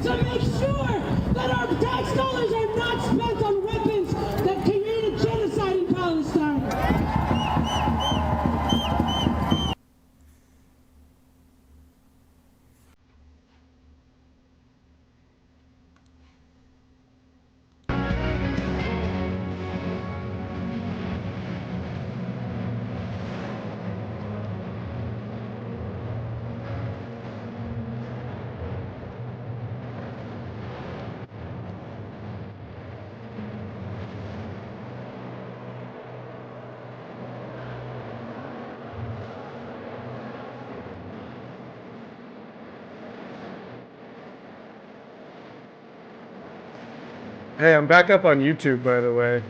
To make sure that our tax dollars are not spent on weapons that created genocide in Palestine. Hey, I'm back up on YouTube, by the way.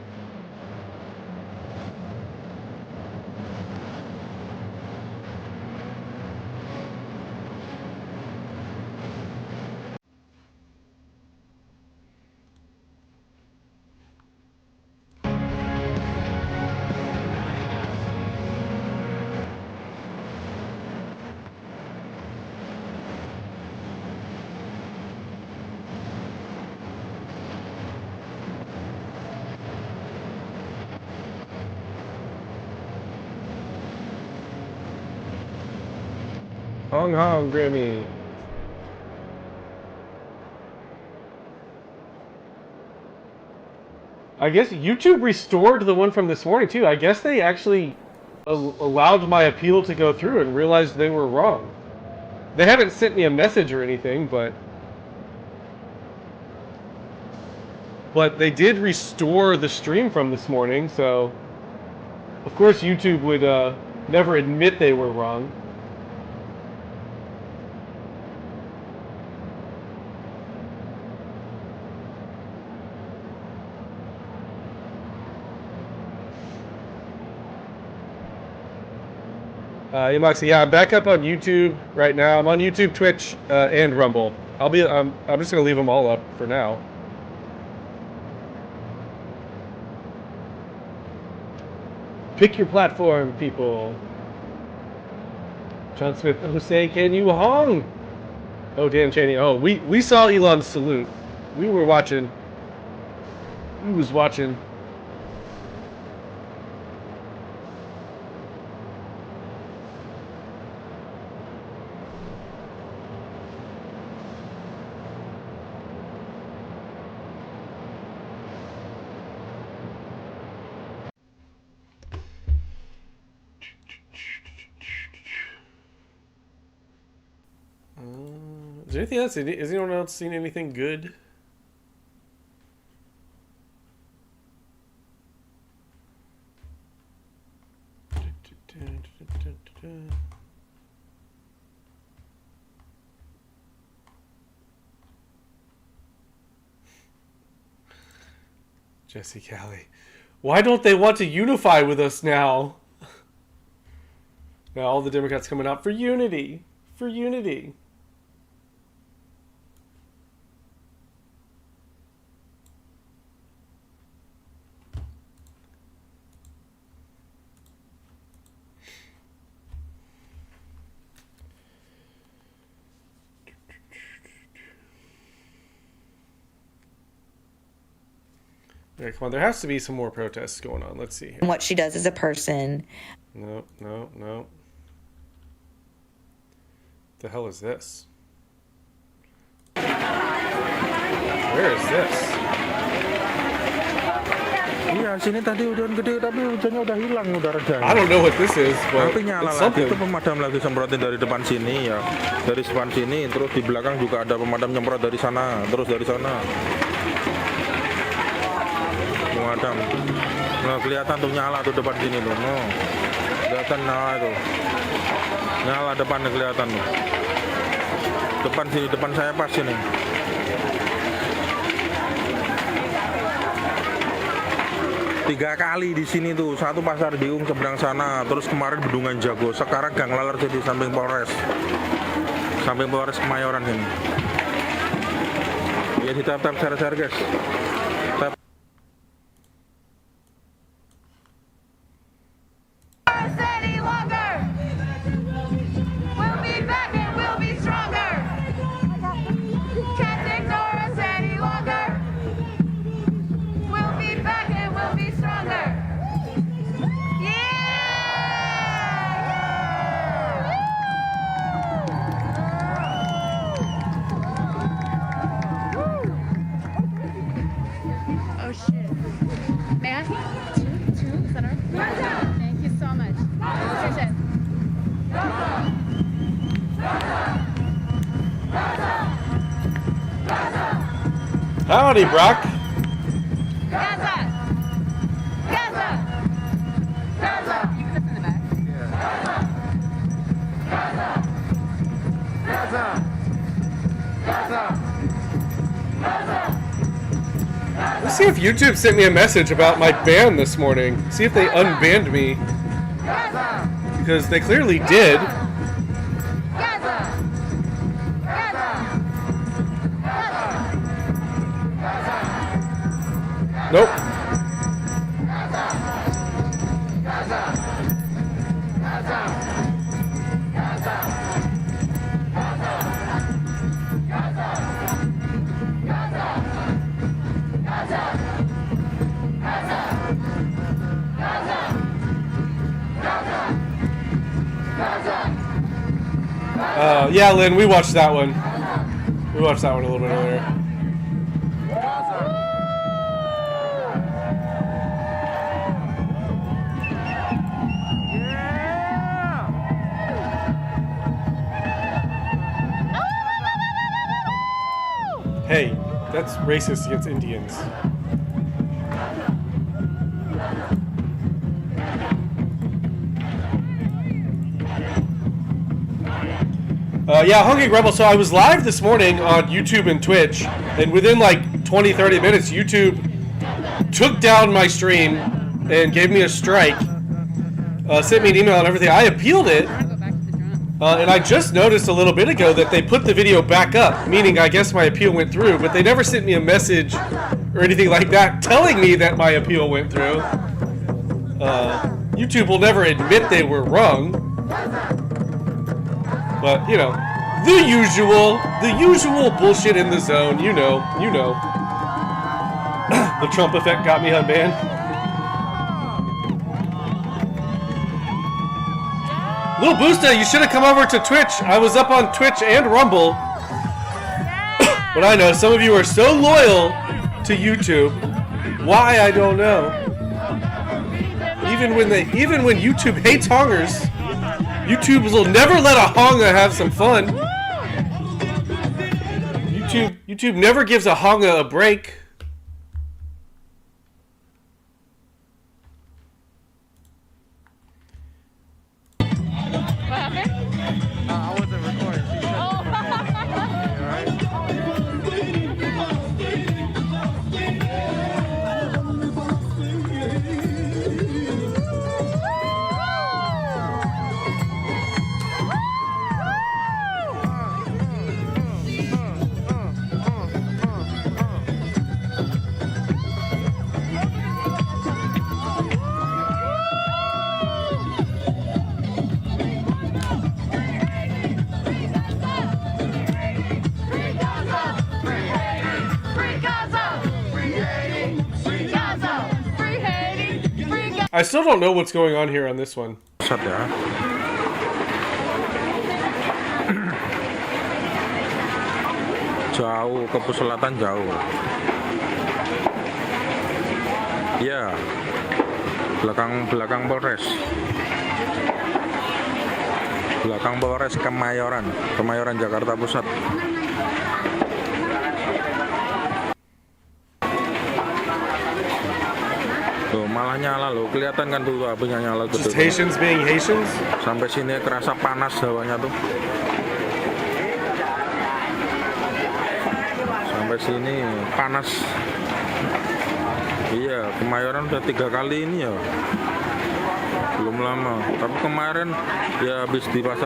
Hong Hong, Grammy. I guess YouTube restored the one from this morning too. I guess they actually allowed my appeal to go through and realized they were wrong. They haven't sent me a message or anything, but they did restore the stream from this morning, so of course YouTube would never admit they were wrong. Moxie, yeah, I'm back up on YouTube right now. I'm on YouTube, Twitch, and Rumble. I'm just gonna leave them all up for now. Pick your platform, people. John Smith, Jose, can you hong? Oh, Dan Chaney. Oh, we saw Elon's salute. We were watching. Who was watching? Is there anything else? Has anyone else seen anything good? Jesse Callie. Why don't they want to unify with us now? Now all the Democrats coming out for unity. For unity. Yeah, come on, there has to be some more protests going on. Let's see here. And what she does as a person. No. The hell is this? Where is this? Iya, sini tadi hujan gede tapi hujannya udah hilang, udah reda. I don't know what this is, but tapi nyala lagi, itu pemadam lagi semprotin dari depan sini ya. Dari depan sini, terus di belakang juga ada pemadam nyemprot dari sana, terus dari sana. Pemadam. Nah, kelihatan tuh nyala tuh depan sini tuh. No. Kelihatan nyala tuh. Nyala depannya kelihatan tuh. Depan sini, depan saya pas sini. Tiga kali di sini tuh, satu Pasar Biung seberang sana, terus kemarin Bendungan Jago, sekarang Gang Laler jadi samping Polres Kemayoran ini. Ya di tap-tap share-share guys. Tap. Any longer. We'll be back in Howdy, Brock. Gaza! Gaza! Gaza! You can in the back. Let's see if YouTube sent me a message about my ban this morning. See if they unbanned me. Because they clearly did. Nope. Yeah, Lynn, we watched that one. We watched that one a little bit earlier. Hey, that's racist against Indians. Yeah, Hungry Rebel, so I was live this morning on YouTube and Twitch, and within like 20-30 minutes, YouTube took down my stream and gave me a strike, sent me an email and everything. I appealed it, and I just noticed a little bit ago that they put the video back up, meaning I guess my appeal went through, but they never sent me a message or anything like that telling me that my appeal went through. YouTube will never admit they were wrong, but, you know, the usual bullshit in the zone, you know. The Trump effect got me unbanned. Lil Boosta, you should have come over to Twitch. I was up on Twitch and Rumble. But I know some of you are so loyal to YouTube. Why, I don't know. Even when YouTube hates hongers, YouTube will never let a honga have some fun. YouTube never gives a honga a break. I wasn't recording. I still don't know what's going on here on this one. Pusat ya. Jauh ke selatan jauh. Ya, belakang Polres. Belakang Polres Kemayoran Jakarta Pusat. Tuh, malah nyala loh, kelihatan kan tuh apinya nyala tuh. Just Haitians being Haitians? Sampai sini kerasa panas hawanya tuh. Sampai sini panas. Iya, Kemayoran udah 3 kali ini ya. Belum lama, tapi kemarin ya habis di pasar.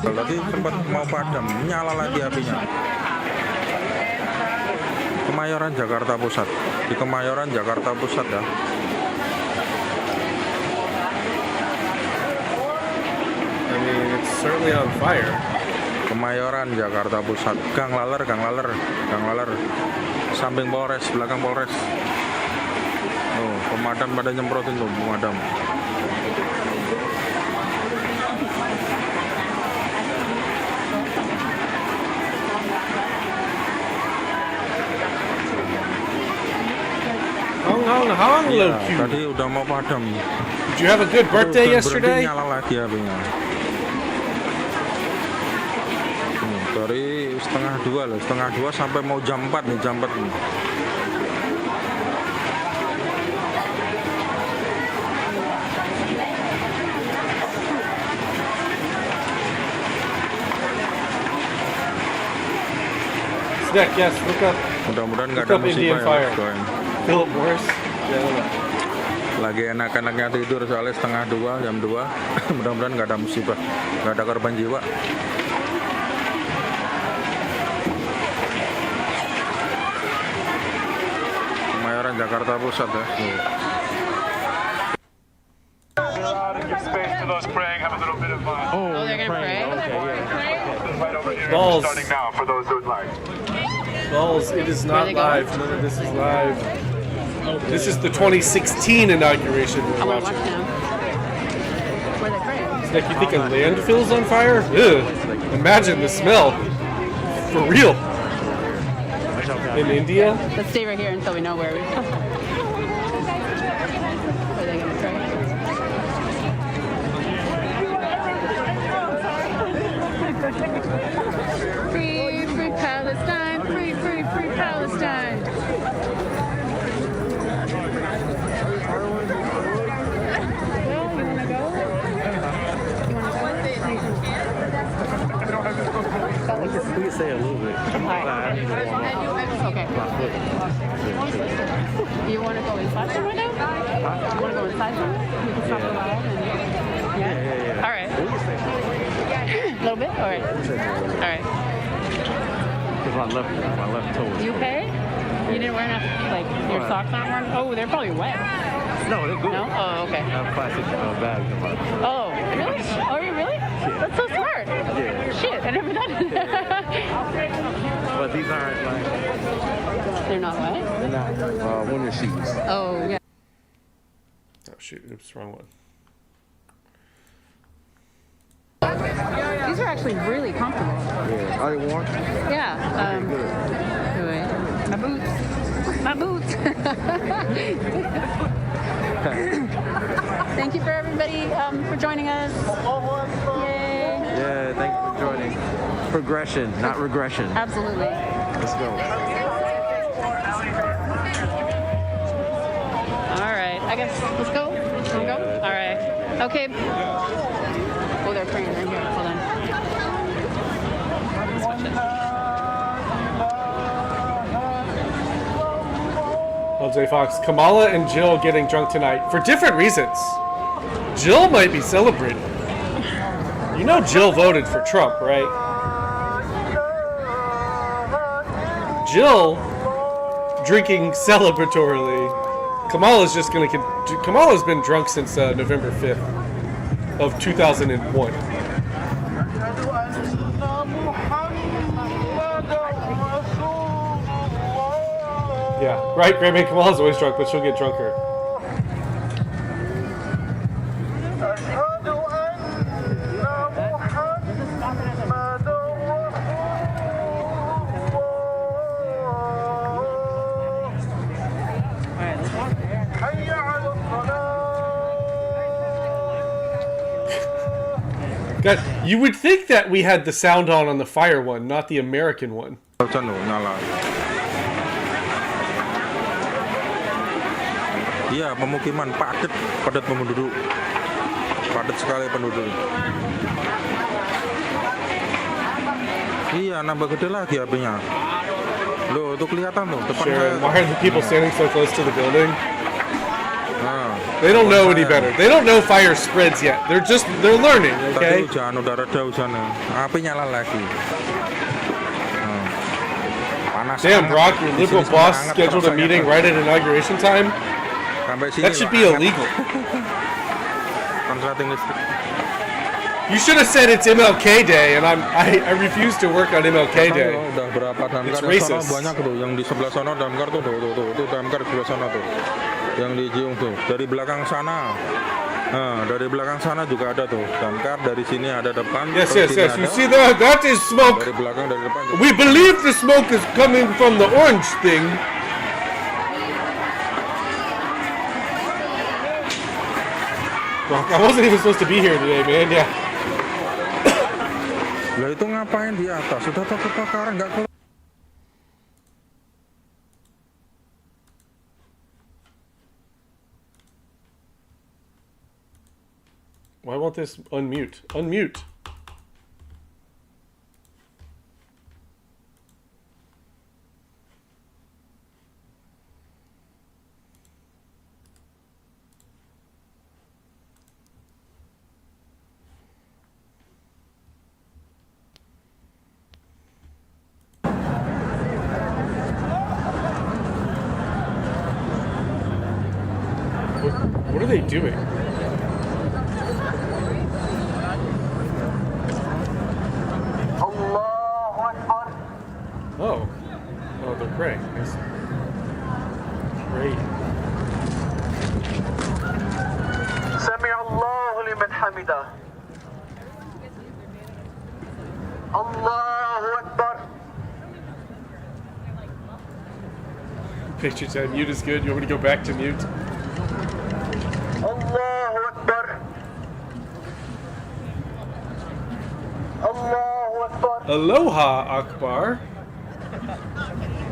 Tadi sempat mau padam, nyala lagi apinya. Kemayoran Jakarta Pusat. Di Kemayoran Jakarta Pusat ya. I mean, it's certainly on fire. Kemayoran Jakarta Pusat. Gang Laler. Samping Polres, belakang Polres. Oh, pemadam pada nyemprotin tuh, pemadam. Hong, Iya, low Q. tadi udah mau padam. Did you have a good birthday yesterday? Nyala lagi apinya. Dari setengah dua sampai mau jam 4 nih, jam 4 nih. Snack, yes, look up. Mudah-mudahan nggak Look ada up musibah Indian ya, fire. doain. Philip Morris. Yeah. Lagi enak-enaknya tidur soalnya setengah 2, jam 2. Mudah-mudahan nggak ada musibah, nggak ada korban jiwa. Kemayoran Jakarta Pusat ya. Oh, they're gonna pray? Balls. Starting now for those who would like. Balls, it is not they going? live. None of this is live. This is the 2016 inauguration I we're want to watching. watch now. Where they pray? Snack, you think a landfill's on fire? Ugh. Imagine the smell. For real. In India? Let's stay right here until we know where we go. Are they gonna pray? Free, free Palestine, free, free, free Palestine. Well, you wanna go? You wanna go? We can say a little bit. Okay. You want to go inside some right now? You want to go inside some? We can stop the live and... Yeah? All right. A little bit? All right. All right. Because my left toe. You pay? You didn't wear enough, like, your socks aren't wearing? Oh, they're probably wet. No, they're good. No? Oh, okay. I have plastic bags in my. Oh, really? Oh, you really? That's so smart. Yeah. Shit, I never thought of that. But these aren't like. They're not wet? They're not winter shoes. Oh, yeah. Oh shoot, oops, wrong one. These are actually really comfortable. Yeah. Are they warm? Yeah. Good. Wait. My boots. My boots. Thank you for everybody for joining us. Yay. Yeah. Thank you for joining. Progression, not regression. Absolutely. Let's go. All right. I guess let's go. Can we go? All right. Okay. Oh, they're praying right here. Hold on. Let's watch it. LJ Fox, Kamala and Jill getting drunk tonight for different reasons. Jill might be celebrating. You know Jill voted for Trump, right? Jill drinking celebratorily. Kamala's just gonna. Kamala's been drunk since November 5th of 2001. Yeah, right, Grammy. Kamala's always drunk, but she'll get drunker. God, you would think that we had the sound on the fire one, not the American one. Nyala. Iya, pemukiman padat penduduk. Padat sekali penduduk. Iya, nambah gede lagi apinya. Loh, itu kelihatan tuh depan Sharon, saya. why are the people standing so close to the building? Nah, They don't know any better. They don't know fire spreads yet. They're learning, okay? tadi hujan, udah reda hujannya. Api nyala lagi. Panas. Damn, banget. Brock, your Di liberal sini boss sangat scheduled a terasa meeting hangat. right at inauguration time? Sampai sini That should loh, be hangat. illegal. Konsleting listrik. You should have said it's MLK Day, and I refuse to work on MLK Day. Tahu, udah berapa It's damkar yang sana racist. banyak tuh, yang di sebelah sana damkar tuh damkar di sebelah sana tuh, yang di Jiung tuh, dari belakang sana, dari belakang sana juga ada tuh damkar, dari sini ada depan, Yes, terus yes, yes. sini You ada, see that? That is smoke. dari belakang dari depan. We believe the smoke is coming from the orange thing. Brock, I wasn't even supposed to be here today, man. Yeah. Lah itu ngapain di atas? Sudah tahu kebakaran nggak keluar. Why won't this unmute? Unmute. What are they doing? Oh. Oh, they're praying. I see. Great. سمع الله لمن حمده الله أكبر Picture said mute is good. You want me to go back to mute? الله أكبر الله أكبر Aloha, Akbar.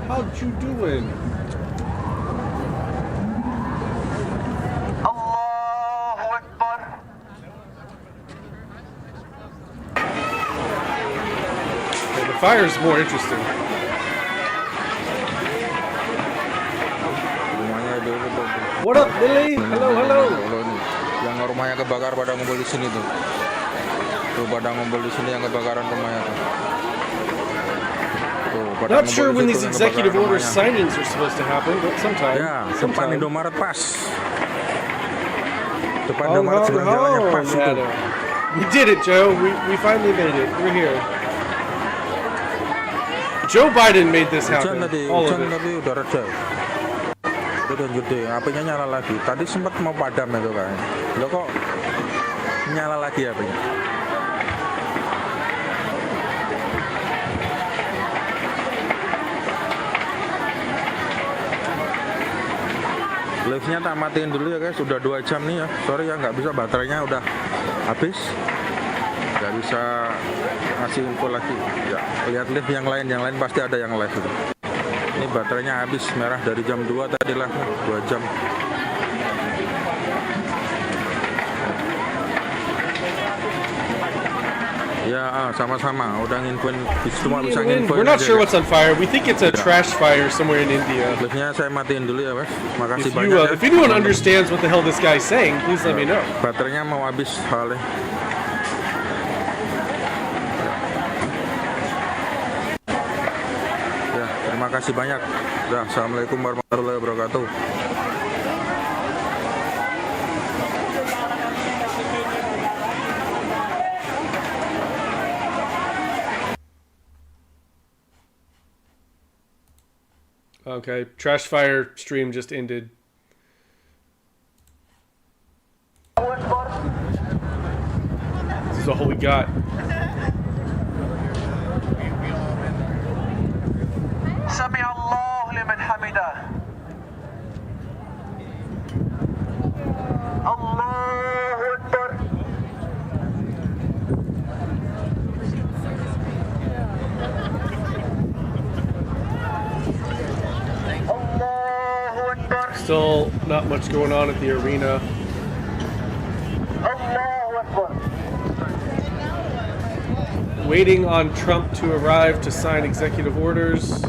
How you doing? الله أكبر Well, the fire's more interesting. Rumahnya dulu tuh. What up, Billy? Hello, hello. Loh, ini. Yang rumahnya kebakar pada ngumpul di sini tuh. Tuh pada ngumpul di sini yang kebakaran rumahnya tuh. Tuh, pada Not ngumpul sure di when situ these yang executive kebakaran order rumahnya. signings are supposed to happen, but sometime. Ya, depan sometime. Indomaret pas. Depan Hong, Indomaret hong, sedang jalannya hong. pas Yeah, itu. no. We did it, Joe. We finally made it. We're here. Joe Biden made this Hujan happen. tadi, All of hujan it. tadi udah reda. Udah gede, apinya nyala lagi. Tadi sempat mau padam itu kan. Loh kok nyala lagi apinya? Live-nya tak matiin dulu ya guys, udah 2 jam nih ya. Sorry ya, nggak bisa, baterainya udah habis. Nggak bisa ngasih info lagi. Ya, lihat live yang lain pasti ada yang live itu. Ini baterainya habis, merah dari jam 2 tadi lah, 2 jam. Ya, sama-sama. Udah nginfoin, cuma bisa We're nginfoin not aja, sure ya. what's on fire. We think it's a trash fire somewhere in India. Liftnya saya matiin dulu ya, Mas. Makasih If banyak you, ya. if anyone understands what the hell this guy's saying, please let me know. Baterainya mau habis soalnya. Ya, terima kasih banyak. Ya, assalamualaikum warahmatullahi wabarakatuh. Okay, trash fire stream just ended. This is all we got. سمع الله لمن حمده الله أكبر الله أكبر Still not much going on at the arena. الله أكبر Waiting on Trump to arrive to sign executive orders.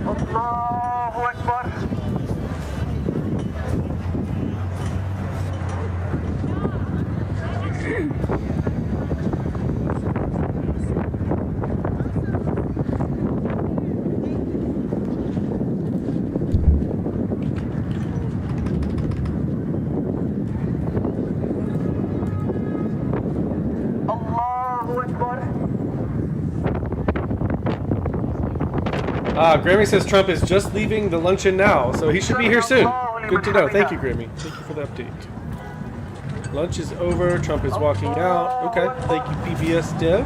الله أكبر الله أكبر Grammy says Trump is just leaving the luncheon now, so he should be here soon. Good to know. Thank you, Grammy. Thank you for the update. Lunch is over. Trump is walking out. Okay. Thank you, PBS Dev.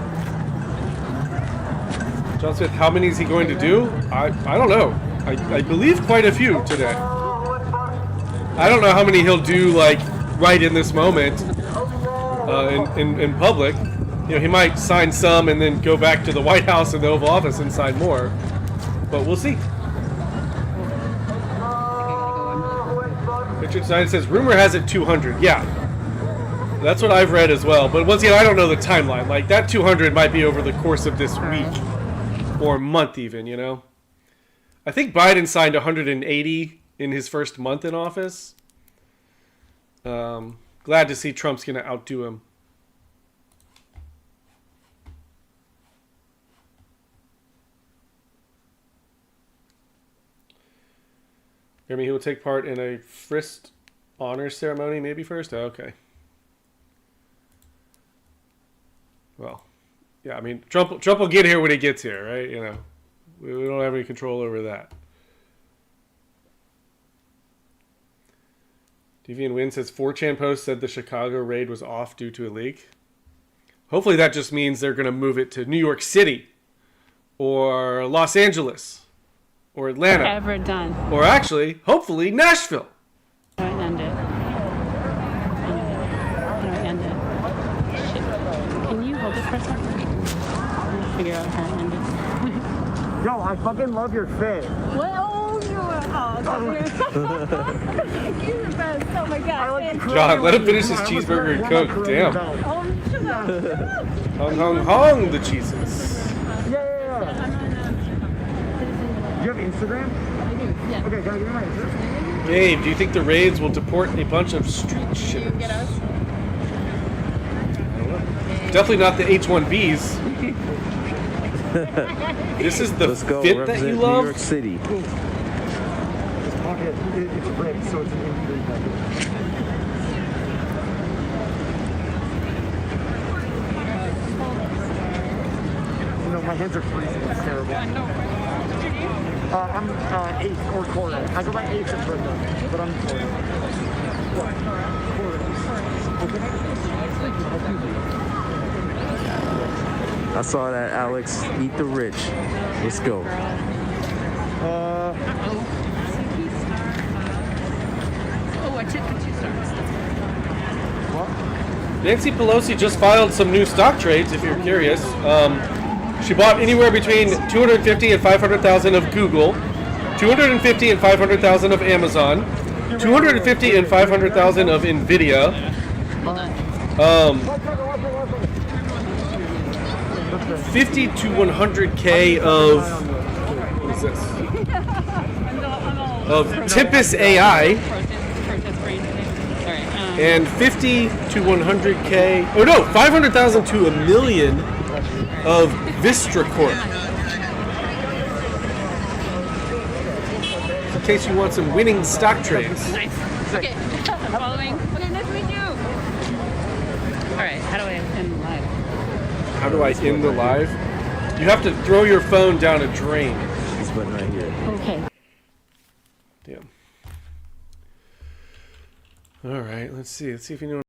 John Smith, how many is he going to do? I don't know. I believe quite a few today. I don't know how many he'll do, like, right in this moment in public. You know, he might sign some and then go back to the White House and the Oval Office and sign more. But we'll see. Richard Stein says, rumor has it 200. Yeah. That's what I've read as well. But once again, I don't know the timeline. Like, that 200 might be over the course of this week. Or month even, you know? I think Biden signed 180 in his first month in office. Glad to see Trump's going to outdo him. He will take part in a Frist honors ceremony, maybe first? Oh, okay. Well, yeah, I mean, Trump will get here when he gets here, right? You know, we don't have any control over that. Deviant Win says 4chan Post said the Chicago raid was off due to a leak. Hopefully that just means they're going to move it to New York City or Los Angeles. Or Atlanta. Ever done. Or actually, hopefully, Nashville. How do I end it? How do I end it? Shit. Can you hold this for a second? I'm gonna figure out how to end it. Yo, I fucking love your fit. What? Oh, you're you're the best. Oh my god. John, let him finish his cheeseburger and Coke. Damn. Oh, shut up. Hong, hong, hong, the cheeses. Yeah. Do you have Instagram? I do, yeah. Okay, can I give you my Instagram? Gabe, do you think the raids will deport a bunch of street shitters? Get us? Definitely not the H-1Bs. This is the Let's go. fit that Represent you New love? York City. This pocket, it's ripped, so it's an MP3 package. No, my hands are freezing. It's terrible. I'm eighth or quarter. I go by eighth and birthday, but I'm quarter. What? I saw that, Alex. Eat the rich. Let's go. Oh, I took the 2 stars. Nancy Pelosi just filed some new stock trades, if you're curious. She bought anywhere between 250 and 500,000 of Google, 250 and 500,000 of Amazon, 250 and 500,000 of Nvidia. 50 to 100K of what is this? Of Tempest AI. And 50 to 100K. Oh no, 500,000 to $1 million of Vistra Corp. In case you want some winning stock trades. Nice. Okay, I'm following. Okay, nice to meet you. All right, how do I end the live? How do I end the live? You have to throw your phone down a drain. This button right here. Okay. Damn. All right, let's see. Let's see if you know.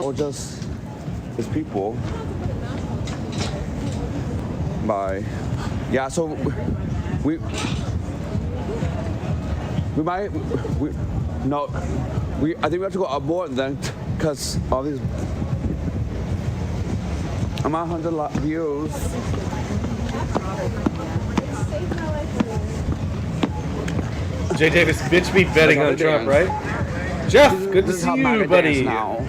Or just it's people. Bye. Yeah, so we might no I think we have to go upboard then, because all these I'm at 100 views. Jay Davis, bitch me betting on Trump, right? Jeff, good to see you, buddy. Now.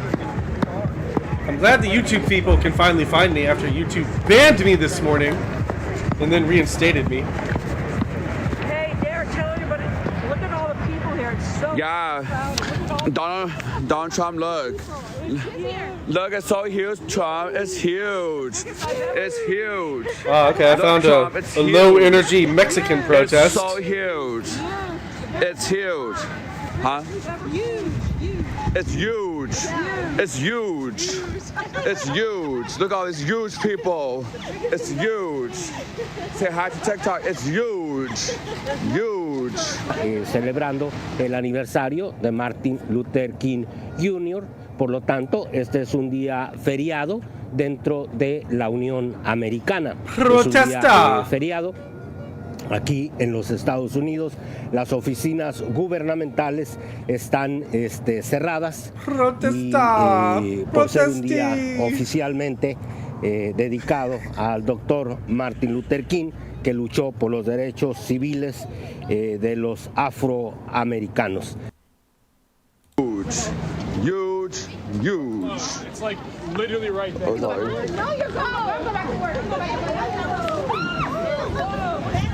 I'm glad the YouTube people can finally find me after YouTube banned me this morning and then reinstated me. Hey, Derek, tell everybody, look at all the people here. It's so Yeah, Donald Trump, look, it's so huge. Trump is huge. It's huge. Oh, okay, I found Trump, a low energy Mexican protest. It's so huge. It's huge. Huh? It's huge. It's huge. It's huge. Look at all these huge people. It's huge. Say hi to TikTok. It's huge. Huge. Celebrando el aniversario de Martin Luther King Jr. Por lo tanto, este es un día feriado dentro de la Unión Americana. ¡Protesta! Es un día feriado. Aquí en los Estados Unidos, las oficinas gubernamentales están cerradas. ¡Protesta! Y por ser un día oficialmente dedicado al doctor Martin Luther King, que luchó por los derechos civiles de los afroamericanos. Huge. Huge. Huge. It's like literally right there. Oh, sorry. No, you're gone. Go back to work. Go back to work.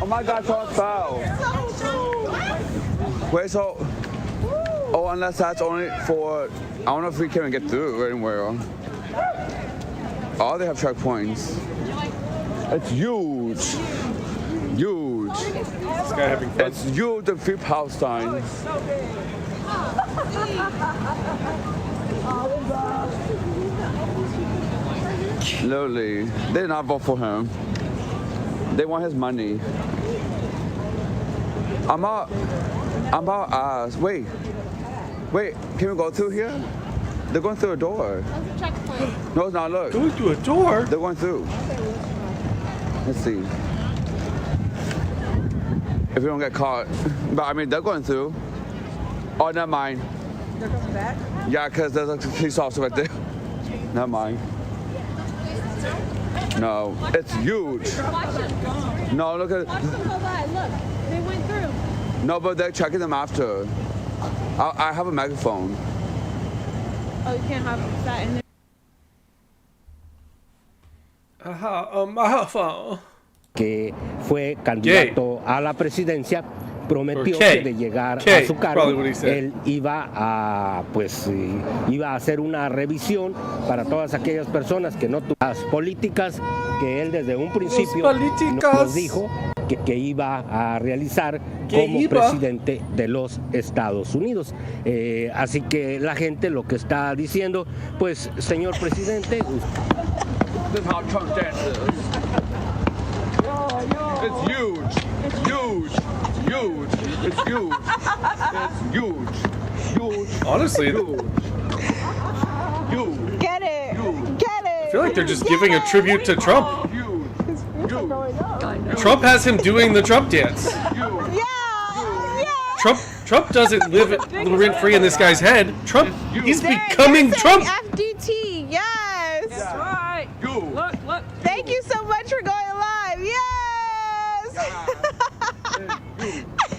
Oh my God, Trump fell. Wait, so... Oh, unless that's only for... I don't know if we can get through anywhere. Oh, they have checkpoints. It's huge. Huge. This guy having fun. It's huge to free Palestine. Literally, they did not vote for him. They want his money. I'm about us. Wait, can we go through here? They're going through a door. That's a checkpoint. No, it's not. Look. Going through a door? They're going through. Let's see. if we don't get caught. But I mean, they're going through. Oh, never mind. They're coming back? Yeah, because there's a police officer right there. Never mind. No, it's huge. No, look at it. Watch them go by. Look, they went through. No, but they're checking them after. I have a megaphone. Oh, you can't have that in there. Que fue candidato a la presidencia, prometió Okay. que de llegar Okay, a su cargo, probably what he said. él iba a hacer una revisión para todas aquellas personas que no tuvieran las políticas que él desde un principio nos dijo que iba a realizar como presidente de los Estados Unidos. Así que la gente lo que está diciendo, pues, señor presidente, This is how Trump dances. It's huge. It's huge. Huge. It's huge. It's huge. Huge. Honestly, Huge. Huge. Get it. Get it. I feel like they're just giving a tribute to Trump. Huge. Huge. Trump has him doing the Trump dance. Trump doesn't live rent free in this guy's head. He's becoming Trump. FDT, yes. That's right. Look. Thank you so much for going live. Yes.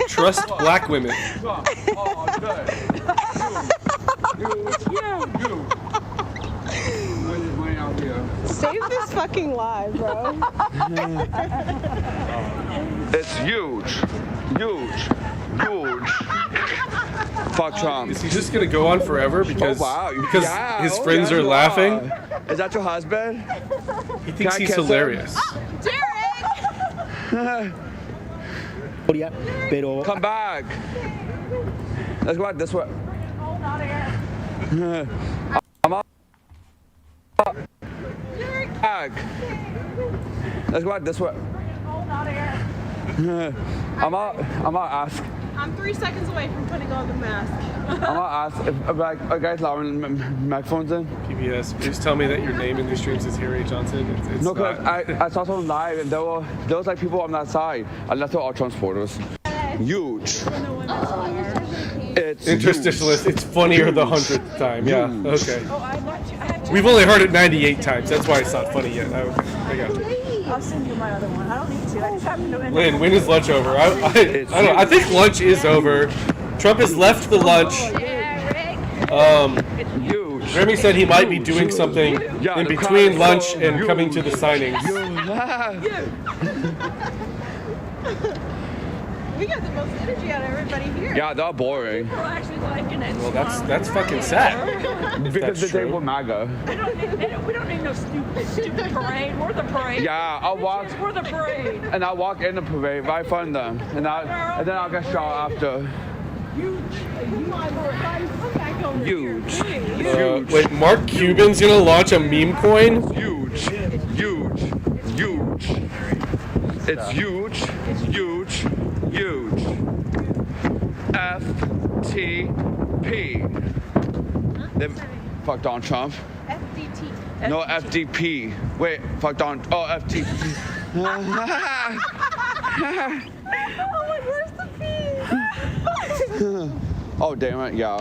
Trust black women. Oh, good. Huge. Where's money out here? Save this fucking live, bro. It's huge. Huge. Fuck Trump. Is he just gonna go on forever because Yeah, his friends are you laughing? Is that your husband? He thinks Can I he's kiss him? hilarious. pero Come back. Let's go out this way. I'm out. Back. Let's go out this way. I'm out. Ask. I'm 3 seconds away from putting on the mask. I'm gonna ask if like a guy's allowing microphones in. PBS, please tell me that your name in these streams is Harry Johnson. It's No, cause not. I saw someone live and there was like people on that side. Unless they're all transporters. Huge. It's Interstitialist, it's funnier the 100th time. Yeah, okay. We've only heard it 98 times. That's why it's not funny yet. Okay, I got it. I'll send you my other one. I don't need to. I just happen to end Lynn, when is lunch over? I don't know. I think lunch is over. Trump has left the lunch. Huge. Remy said he might be doing something in between lunch and coming to the signings. We got the most energy out of everybody here. Yeah, they're boring. People are actually liking it. Well, that's fucking sad. Because that's they true. were MAGA. We don't need no stupid parade. We're the parade. Yeah, I'll walk. We're the parade. And I'll walk in the parade right from them. And then I'll get shot after. Huge. Wait, Mark Cuban's gonna launch a meme coin? Huge. It's huge. FTP. They fuck Donald Trump. FDT. No, FDP. Wait, fuck Donald. Oh, FTP. Oh my, where's the P? Oh, damn it, yeah.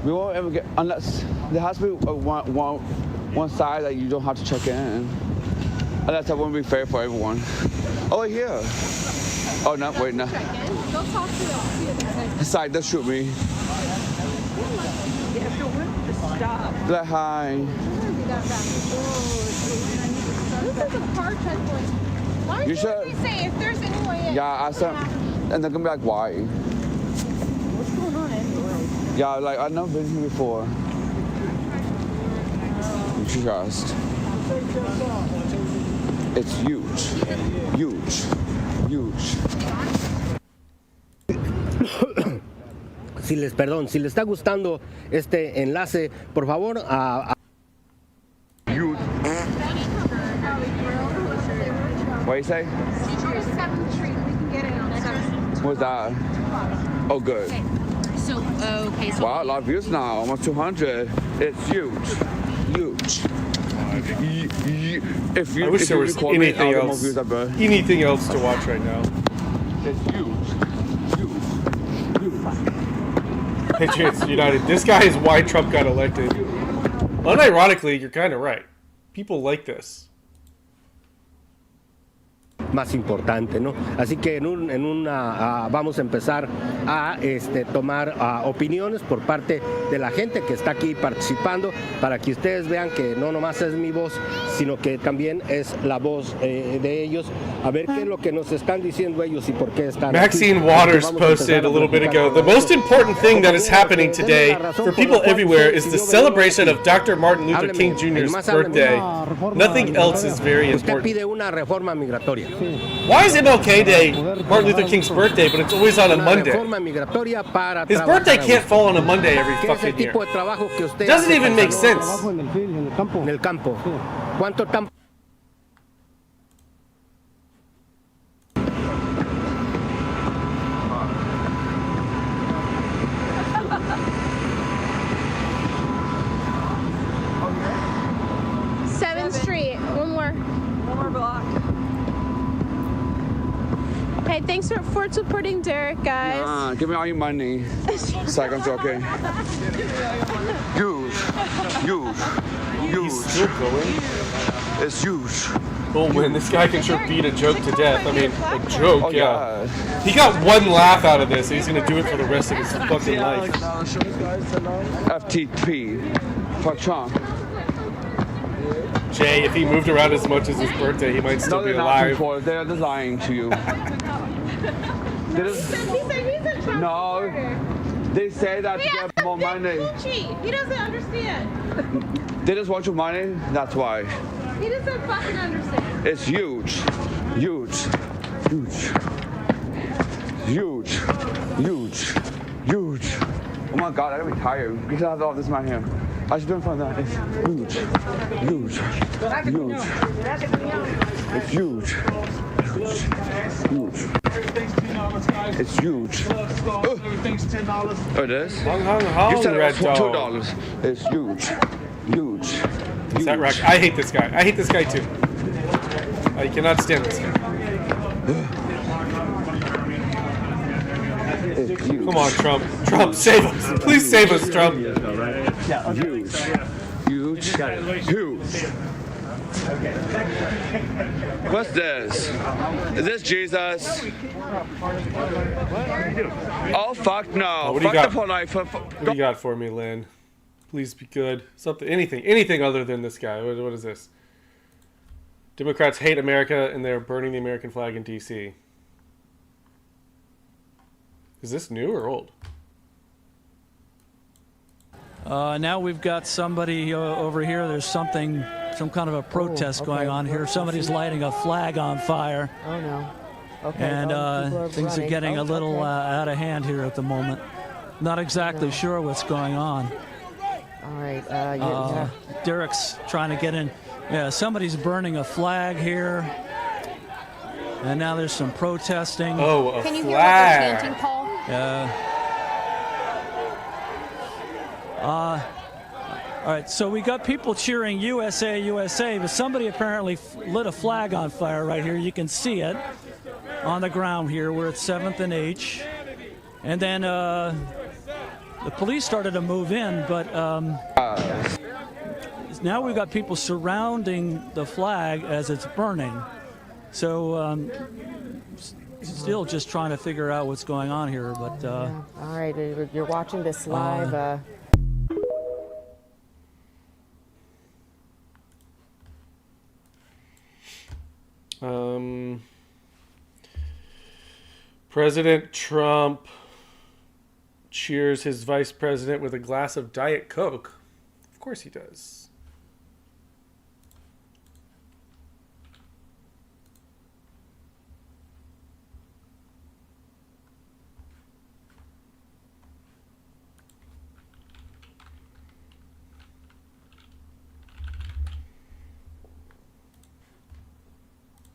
We won't ever get, unless there has to be one side that you don't have to check in. Unless that wouldn't be fair for everyone. Oh, here. Oh, no, wait, no. Go talk to them. This side, they'll shoot me. You have to whip to stop. Like, hi. This is a car checkpoint. Why You you should- should say if there's any way in? Yeah, I said, and they're gonna be like, why? What's going on anyway? Yeah, like, I've never been here before. Just. It's huge. si les está gustando este enlace, por favor, Huge. What do you say? Go to 7th Street. We can get it on 7th. What's that? Oh, good. So Wow, a lot of views now, almost 200. It's huge. If you I wish if there you was record me, I'll anything get more else. views, I bet. Anything else to watch right now? It's huge. Huge. Huge. Patriots United. This guy is why Trump got elected. Unironically, you're kind of right. People like this. Más importante, ¿no? Así que vamos a empezar a tomar opiniones por parte de la gente que está aquí participando para que ustedes vean que no nomás es mi voz, sino que también es la voz de ellos. A ver qué es lo que nos están diciendo ellos y por qué están Maxine aquí. Waters posted a little bit ago, the most important thing that is happening today for people everywhere is the celebration of Dr. Martin Luther King Jr.'s birthday. Nothing else is very Usted important. pide una reforma migratoria. Why is MLK Day Martin Luther King's birthday, but it's always on a Monday? His birthday can't fall on a Monday every fucking year. It doesn't even make sense. En el campo. ¿Cuánto tan Street. One more block. Hey, thanks for supporting Derek, guys. Give me all your money. It's like I'm joking. Huge. Huge. Huge. He's still going. It's huge. Oh man, this guy can sure beat a joke to death. I mean, a joke, Oh, yeah. He got one laugh out of this, and he's gonna do it for the rest of his fucking life. FTP. Fuck Trump. Jay, if he moved around as much as his birthday, he might still No, be they're not alive. people. They're just lying to you. He's a Trump No, they say that to get more money. He doesn't understand. They just want your money. That's why. He doesn't fucking understand. It's huge. Huge. Huge. Huge. Huge. Huge. Oh my god, I gotta be tired. Because I have all this in my hand. I should do it for that. It's huge. Huge. Huge. It's huge. Huge. It's huge. Oh, it is? Hung, hung, hung, You said it Red was Dog. $2. It's huge. Huge. Is that right? I hate this guy. I hate this guy too. I cannot stand this guy. Come on, Trump. Trump, save us. Please save us, Trump. Huge. Huge. Huge. What's this? Is this Jesus? Oh, fuck no. What do you Fuck got? the polite. What do you got for me, Lynn? Please be good. Something, anything other than this guy. What is this? Democrats hate America and they're burning the American flag in D.C. Is this new or old? Now we've got somebody over here. There's some kind of a protest going on here. Somebody's lighting a flag on fire. Oh no. Okay. And things are getting a little out of hand here at the moment. Not exactly sure what's going on. All right. Yeah. Derek's trying to get in. Yeah, somebody's burning a flag here. And now there's some protesting. Oh, a Can you hear flag. what they're chanting, Paul? All right, so we got people cheering USA, USA, but somebody apparently lit a flag on fire right here. You can see it on the ground here. We're at 7th and H. And then the police started to move in, but now we've got people surrounding the flag as it's burning. So still just trying to figure out what's going on here. But yeah. All right, you're watching this live. President Trump cheers his vice president with a glass of Diet Coke. Of course he does.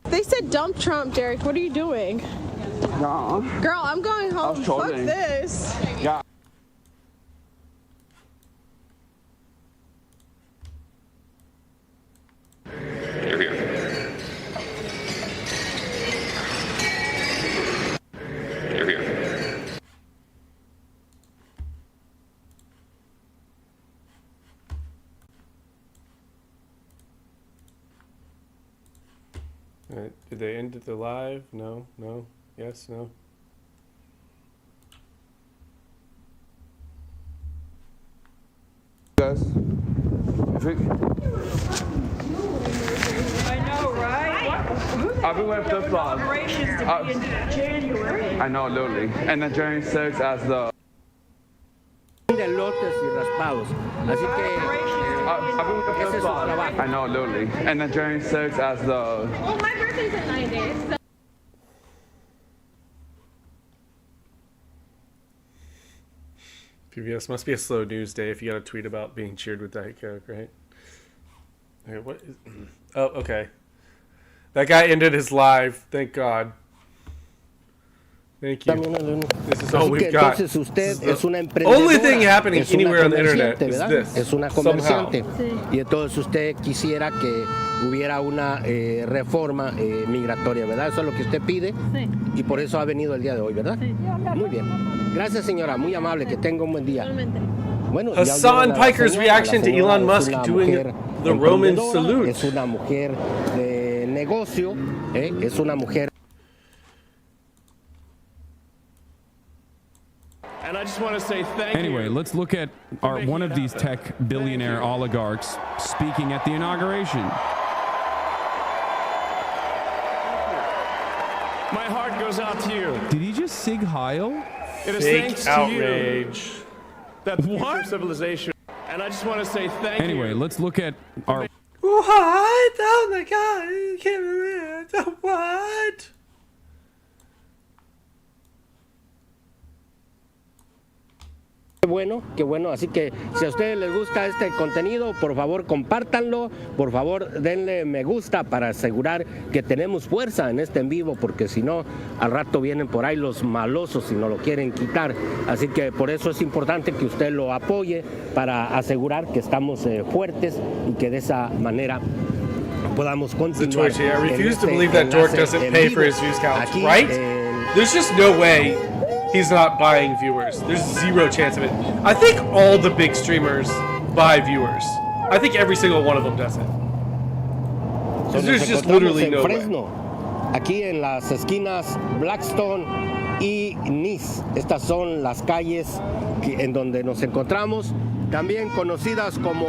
They said dump Trump, Derek. What are you doing? No. Girl, I'm going home. Fuck trolling. this. Yeah. Alright, did they end the live? No, no, yes, no. Guys, if we, I know, right? I've been wearing flip-flops. Operations to be in January. I know, literally. And then January 6th as the... De lotes y raspados. Así que ese es su trabajo. I know, literally. And then January 6th as the... Well, my birthday's in 9 days. So. PBS must be a slow news day if you got a tweet about being cheered with Diet Coke, right? Okay, what is... Oh, okay. That guy ended his live. Thank God. Thank you. This is all we've got. Entonces usted es una only thing happening es una anywhere on the internet is ¿verdad? this. Es una comerciante. Y entonces usted quisiera que hubiera una reforma migratoria, ¿verdad? Eso es lo que usted pide. Sí. Y por eso ha venido el día de hoy, ¿verdad? Sí. Muy bien. Gracias, señora. Muy amable. Que tenga un buen día. Bueno, Hassan Piker's reaction to Elon Musk doing the Roman salute. Es una mujer de negocio. Es una mujer. And I just want to say thank you. Anyway, let's look at one of these tech billionaire oligarchs speaking at the inauguration. My heart goes out to you. Did he just sig heil? It is Fake thanks outrage. to you that the future of civilization. And I just want to say thank you. Anyway, let's look at What? Oh my God! I can't remember. What? Qué bueno, así que si a ustedes les gusta este contenido, por favor compártanlo, por favor denle me gusta para asegurar que tenemos fuerza en este en vivo, porque si no, al rato vienen por ahí los malosos y nos lo quieren quitar, así que por eso es importante que usted lo apoye para asegurar que estamos fuertes y que de esa manera podamos continuar. I refuse to believe that Dork doesn't pay for his views counts, right? There's just no way he's not buying viewers. There's zero chance of it. I think all the big streamers buy viewers. I think every single one of them does it. There's just literally no way. Aquí en las esquinas Blackstone y Nice. Estas son las calles en donde nos encontramos, también conocidas como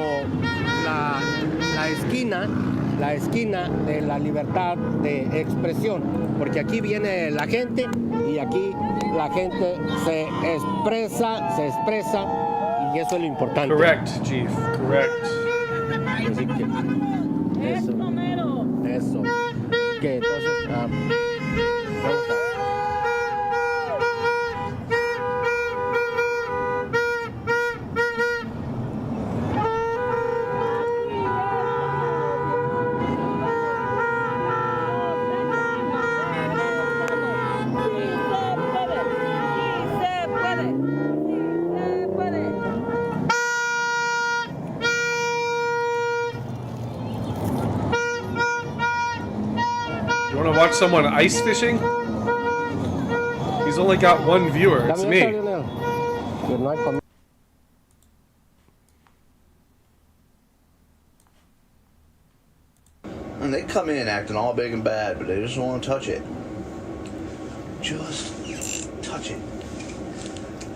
la esquina de la libertad de expresión, porque aquí viene la gente y aquí la gente se expresa y eso es lo importante. Correct, Chief, correct. Así que, eso. Que entonces vamos a... Watch someone ice fishing? He's only got one viewer. It's me. And they come in acting all big and bad, but they just want to touch it. Just touch it.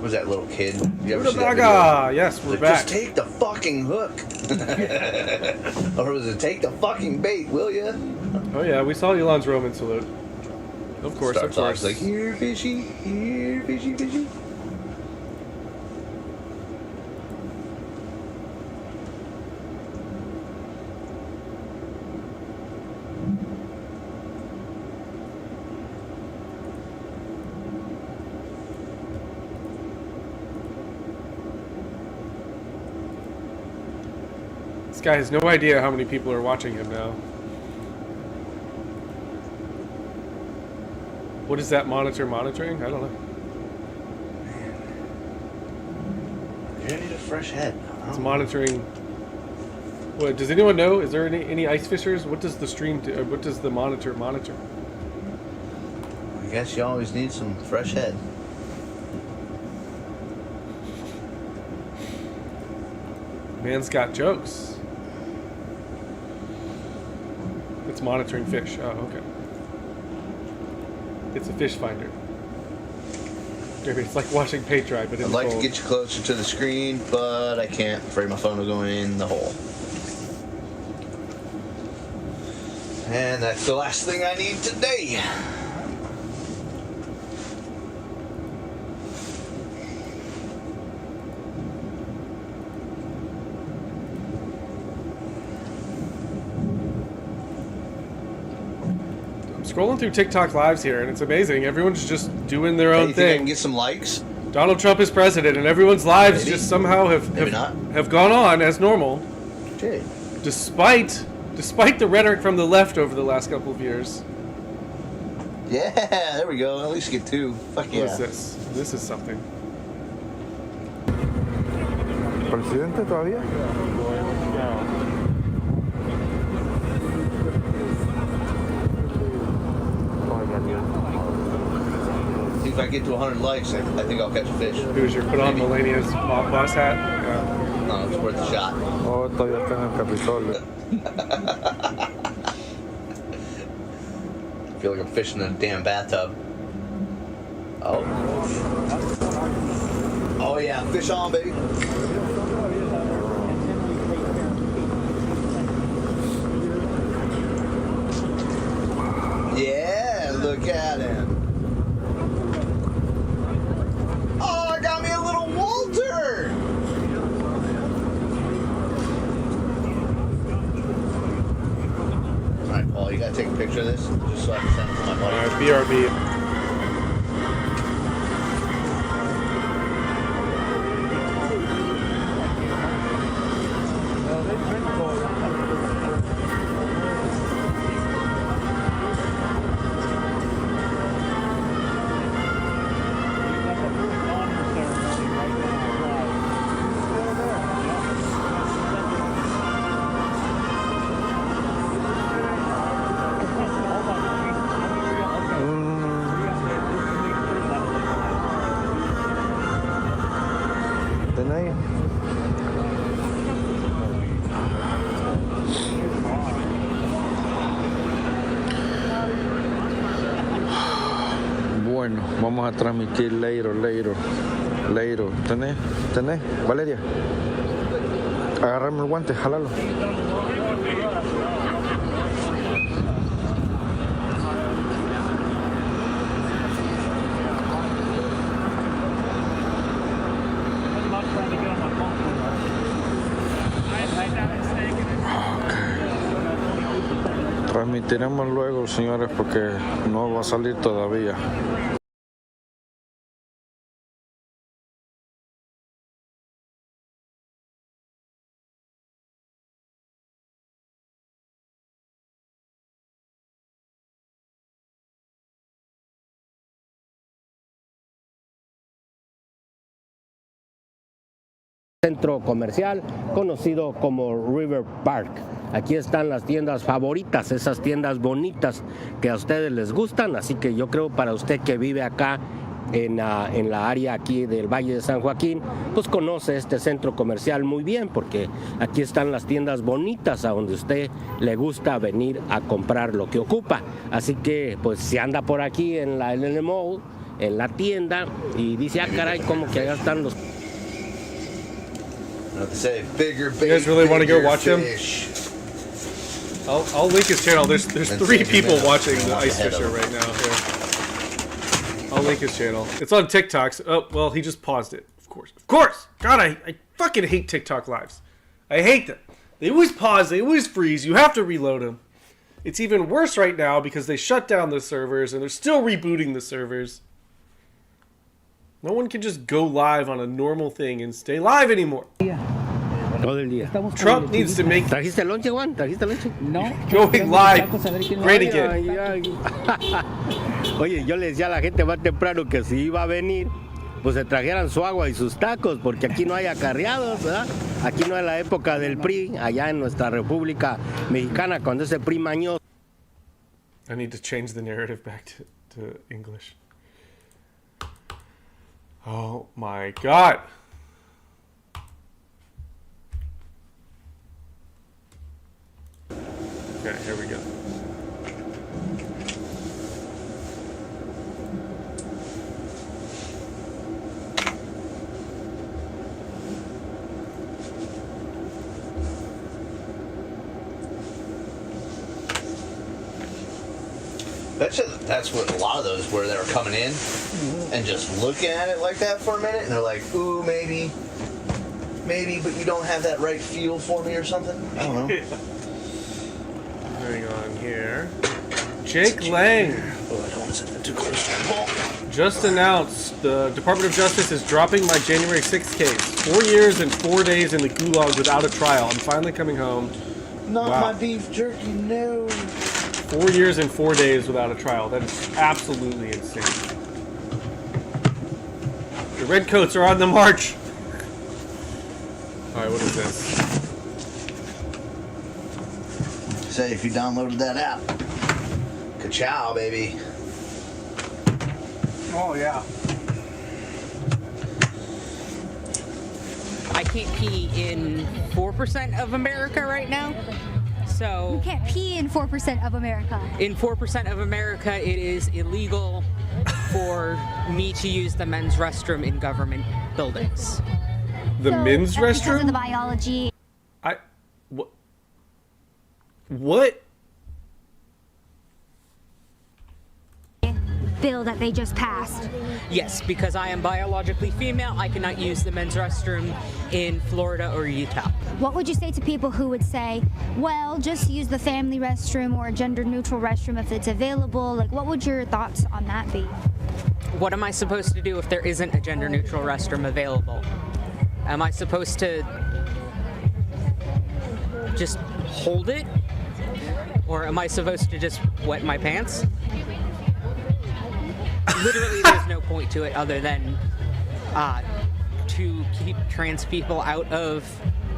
Was that little kid? You ever see that video? Yes, we're like, back. Just take the fucking hook. Or was it take the fucking bait, will ya? Oh yeah, we saw Elon's Roman salute. Of course, Starts of course. Off like, here fishy, fishy. This guy has no idea how many people are watching him now. What is that monitor monitoring? I don't know. You need a fresh head. It's monitoring. What, does anyone know? Is there any ice fishers? What does the stream do? Or what does the monitor monitor? I guess you always need some fresh head. Man's got jokes. It's monitoring fish. Oh, okay. It's a fish finder. Maybe it's like watching paint dry, but it's I'd like cold. to get you closer to the screen, but I can't. I'm afraid my phone will go in the hole. And that's the last thing I need today. Scrolling through TikTok lives here, and it's amazing. Everyone's just doing their own Think thing. I can get some likes? Donald Trump is president, and everyone's lives Maybe. just somehow have gone on as normal, Okay. despite the rhetoric from the left over the last couple of years. Yeah, there we go. At least get 2. Fuck yeah. What is this? This is something. ¿Presidente todavía? If I get to 100 likes, I think I'll catch a fish. Who's your put on Melania's boss hat? Yeah. No, it's worth a shot. Oh, todavía está en el Capitolio. I feel like I'm fishing in a damn bathtub. Oh. Oh yeah, fish on, baby. Yeah, look at him. Oh, I got me a little Walter. All right, Paul, you gotta take a picture of this just so I can send it to my buddy. All right, BRB. Bueno, vamos a transmitir later. ¿Tenés? Valeria. Agarrarme el guante, jalalo. Transmitiremos luego, señores, porque no va a salir todavía. Centro comercial conocido como River Park. Aquí están las tiendas favoritas, esas tiendas bonitas que a ustedes les gustan, así que yo creo para usted que vive acá en la área aquí del Valle de San Joaquín, pues conoce este centro comercial muy bien, porque aquí están las tiendas bonitas a donde usted le gusta venir a comprar lo que ocupa. Así que pues si anda por aquí en el mall, en la tienda, y dice, ah caray, como que allá están los... You guys really want to go watch him? I'll link his channel. There's 3 people watching the ice fisher right now here. I'll link his channel. It's on TikTok. Oh, well, he just paused it. Of course. God, I fucking hate TikTok lives. I hate them. They always pause. They always freeze. You have to reload them. It's even worse right now because they shut down the servers and they're still rebooting the servers. No one can just go live on a normal thing and stay live anymore. Todo el día. Trump needs to make ¿Trajiste lonche, Juan? ¿Trajiste lonche? No. Going live great again. Oye, yo le decía a la gente más temprano que si iba a venir, pues se trajeran su agua y sus tacos, porque aquí no hay acarreados, ¿verdad? Aquí no es la época del PRI, allá en nuestra República Mexicana, cuando ese PRI mañoso. I need to change the narrative back to English. Oh my God. Okay, here we go. That's what a lot of those were that are coming in and just looking at it like that for a minute, and they're like, ooh, maybe, but you don't have that right feel for me or something. I don't know. Hang on here. Jake Lang. Oh, I don't want to sit too close to the ball. Just announced the Department of Justice is dropping my January 6th case. 4 years and 4 days in the gulag without a trial. I'm finally coming home. Not Wow. my beef jerky, no. 4 years and 4 days without a trial. That is absolutely insane. The redcoats are on the march. Alright, what is this? Say if you downloaded that app. Ka-chow, baby. Oh, yeah. I can't pee in 4% of America right now. So you can't pee in 4% of America. In 4% of America, it is illegal for me to use the men's restroom in government buildings. The men's Because restroom? of the biology. What? Bill that they just passed. Yes, because I am biologically female, I cannot use the men's restroom in Florida or Utah. What would you say to people who would say, well, just use the family restroom or a gender-neutral restroom if it's available? Like, what would your thoughts on that be? What am I supposed to do if there isn't a gender-neutral restroom available? Am I supposed to just hold it? Or am I supposed to just wet my pants? Literally, there's no point to it other than to keep trans people out of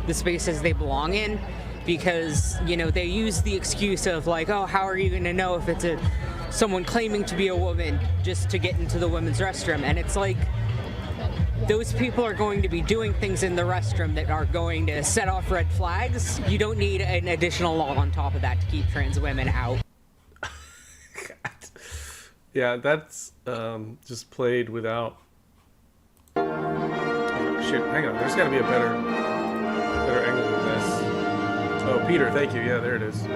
the spaces they belong in, because, you know, they use the excuse of like, oh, how are you going to know if it's someone claiming to be a woman just to get into the women's restroom? And it's like, those people are going to be doing things in the restroom that are going to set off red flags. You don't need an additional law on top of that to keep trans women out. Yeah, that's just played without. Oh shit! Hang on. There's got to be a better angle than this. Oh, Peter, thank you. Yeah, there it is.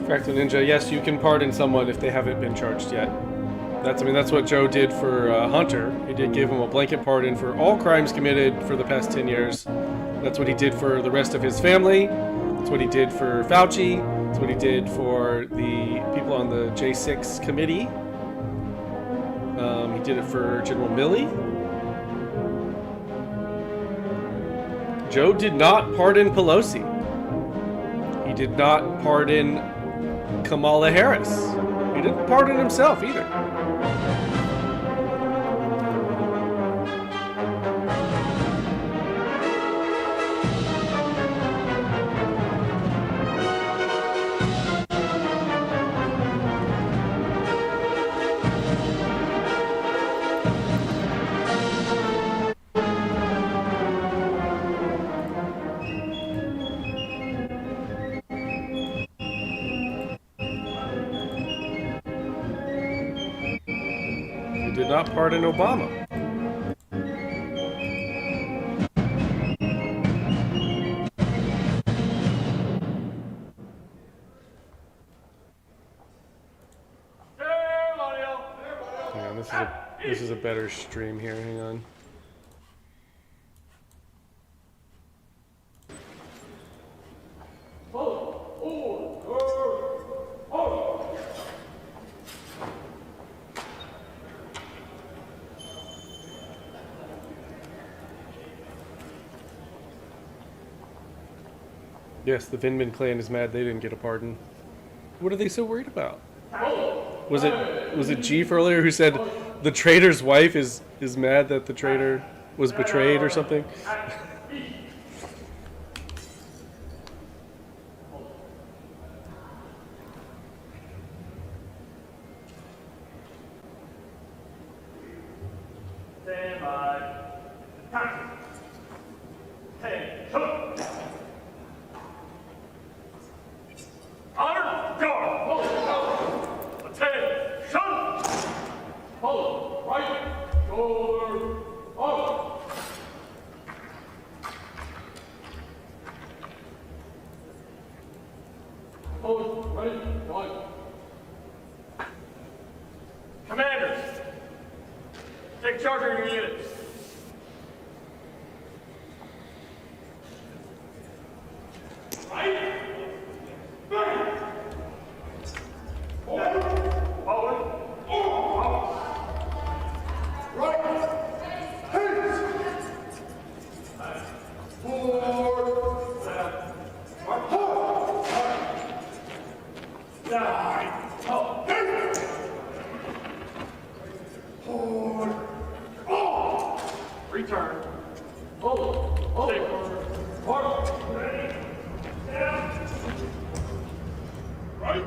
Fractal Ninja, yes, you can pardon someone if they haven't been charged yet. That's what Joe did for Hunter. He did give him a blanket pardon for all crimes committed for the past 10 years. That's what he did for the rest of his family. That's what he did for Fauci. That's what he did for the people on the J6 committee. He did it for General Milley. Joe did not pardon Pelosi. He did not pardon Kamala Harris. He didn't pardon himself either. did not pardon Obama. Hang on, this is a better stream here. Hang on. Yes, the Vindman clan is mad they didn't get a pardon. What are they so worried about? Was it Chief earlier who said the traitor's wife is mad that the traitor was betrayed or something? Stand by. Attack. Attention. Honor guard. Attention. Hold. Right shoulder up. Hold. Ready. One. Commanders, take charge of your units. Right. Bang. Forward. Forward. Forward. Right. Hands. Forward. Left. Right. Forward. Right. Up. Forward. Oh. Return. Hold. Hold. Forward. Ready. Down. Right.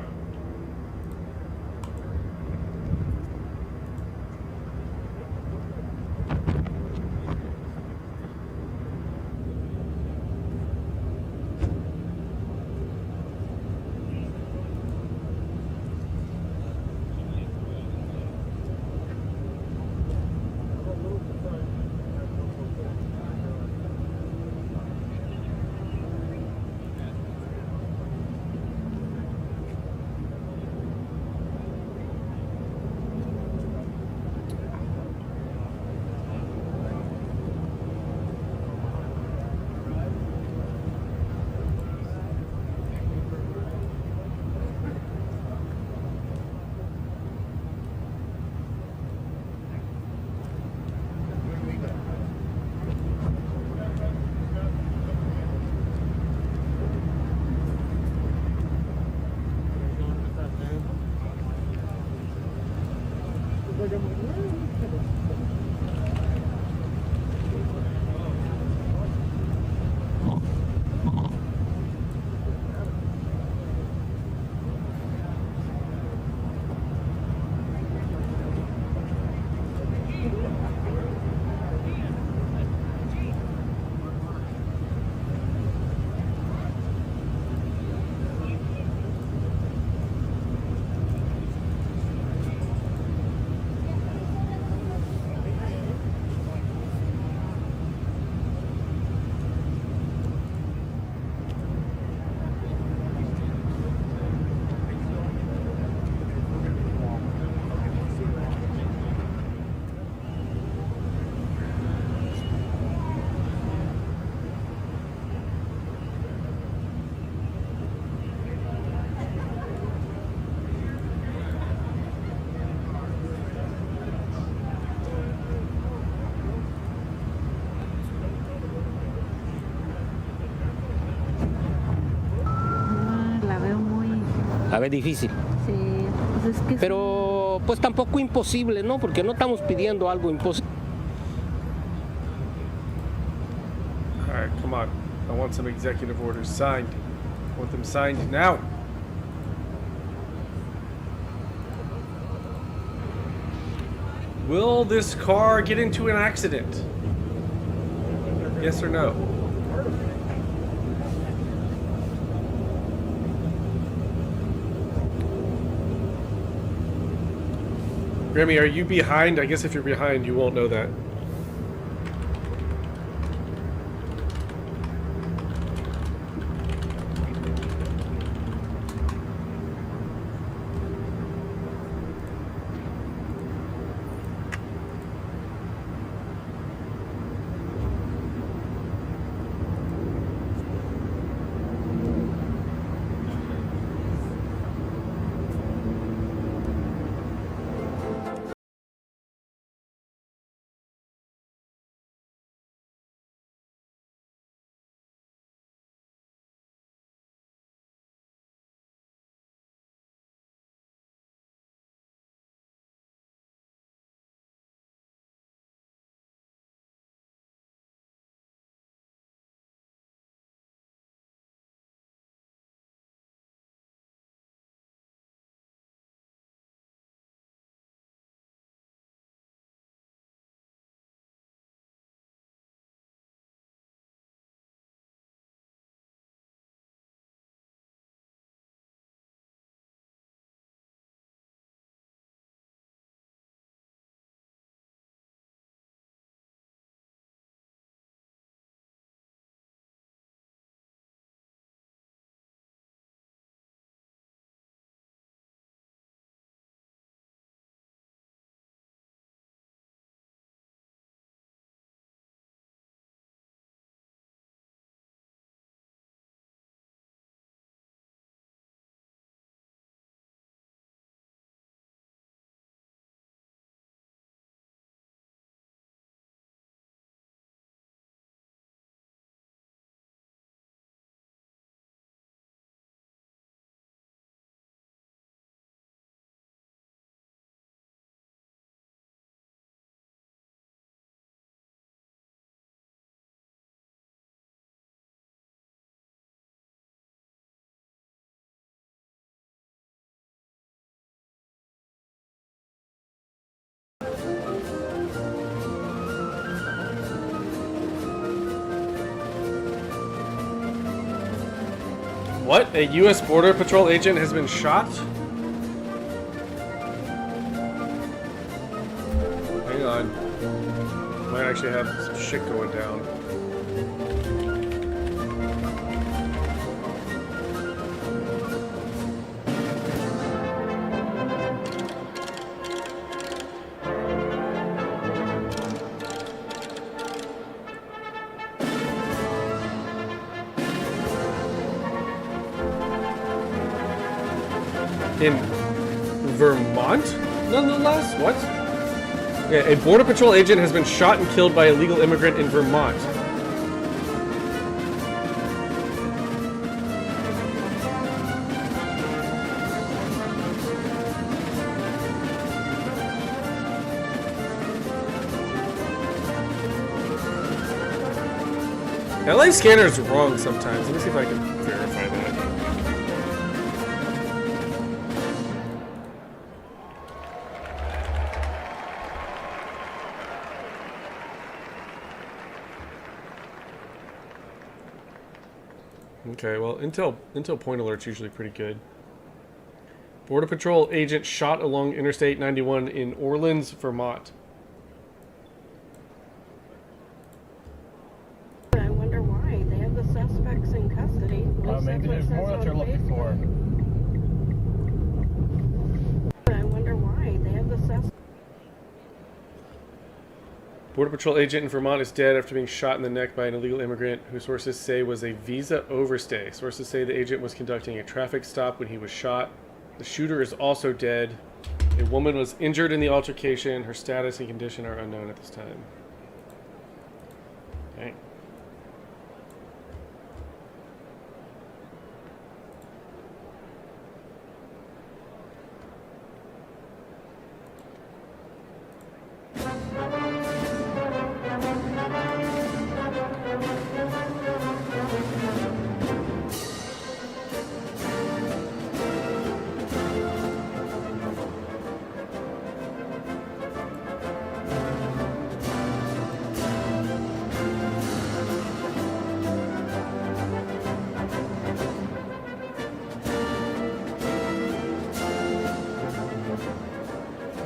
A ver, difícil. Sí, pues es que Pero pues tampoco imposible, ¿no? Porque no estamos pidiendo algo imposible. All right, come on. I want some executive orders signed. I want them signed now. Will this car get into an accident? Yes or no? Grammy, are you behind? I guess if you're behind, you won't know that. What? A U.S. Border Patrol agent has been shot? Hang on. Might actually have some shit going down. In Vermont, nonetheless? What? Yeah, a Border Patrol agent has been shot and killed by a illegal immigrant in Vermont. LA Scanner is wrong sometimes. Let me see if I can verify that. Okay, well, Intel point alert's usually pretty good. Border Patrol agent shot along Interstate 91 in Orleans, Vermont. I wonder why. They have the suspects in custody. Maybe there's more that they're looking for. I wonder why. They have the suspects. Border Patrol agent in Vermont is dead after being shot in the neck by an illegal immigrant who sources say was a visa overstay. Sources say the agent was conducting a traffic stop when he was shot. The shooter is also dead. A woman was injured in the altercation. Her status and condition are unknown at this time. Dang.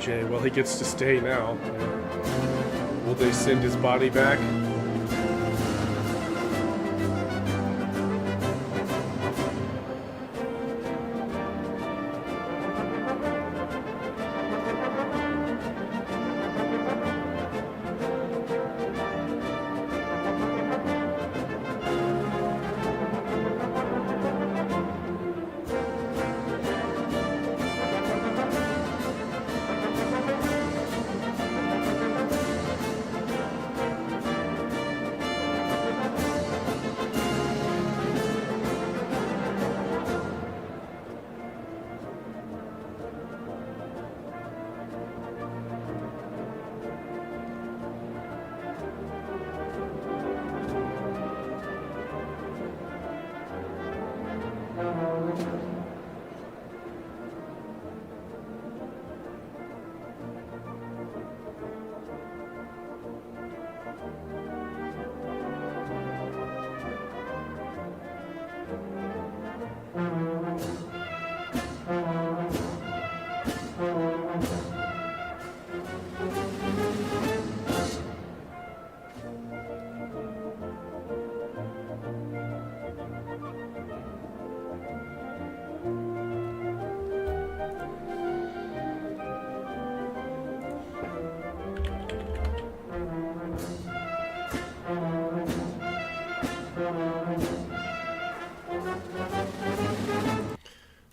OJ. Well, he gets to stay now. Will they send his body back?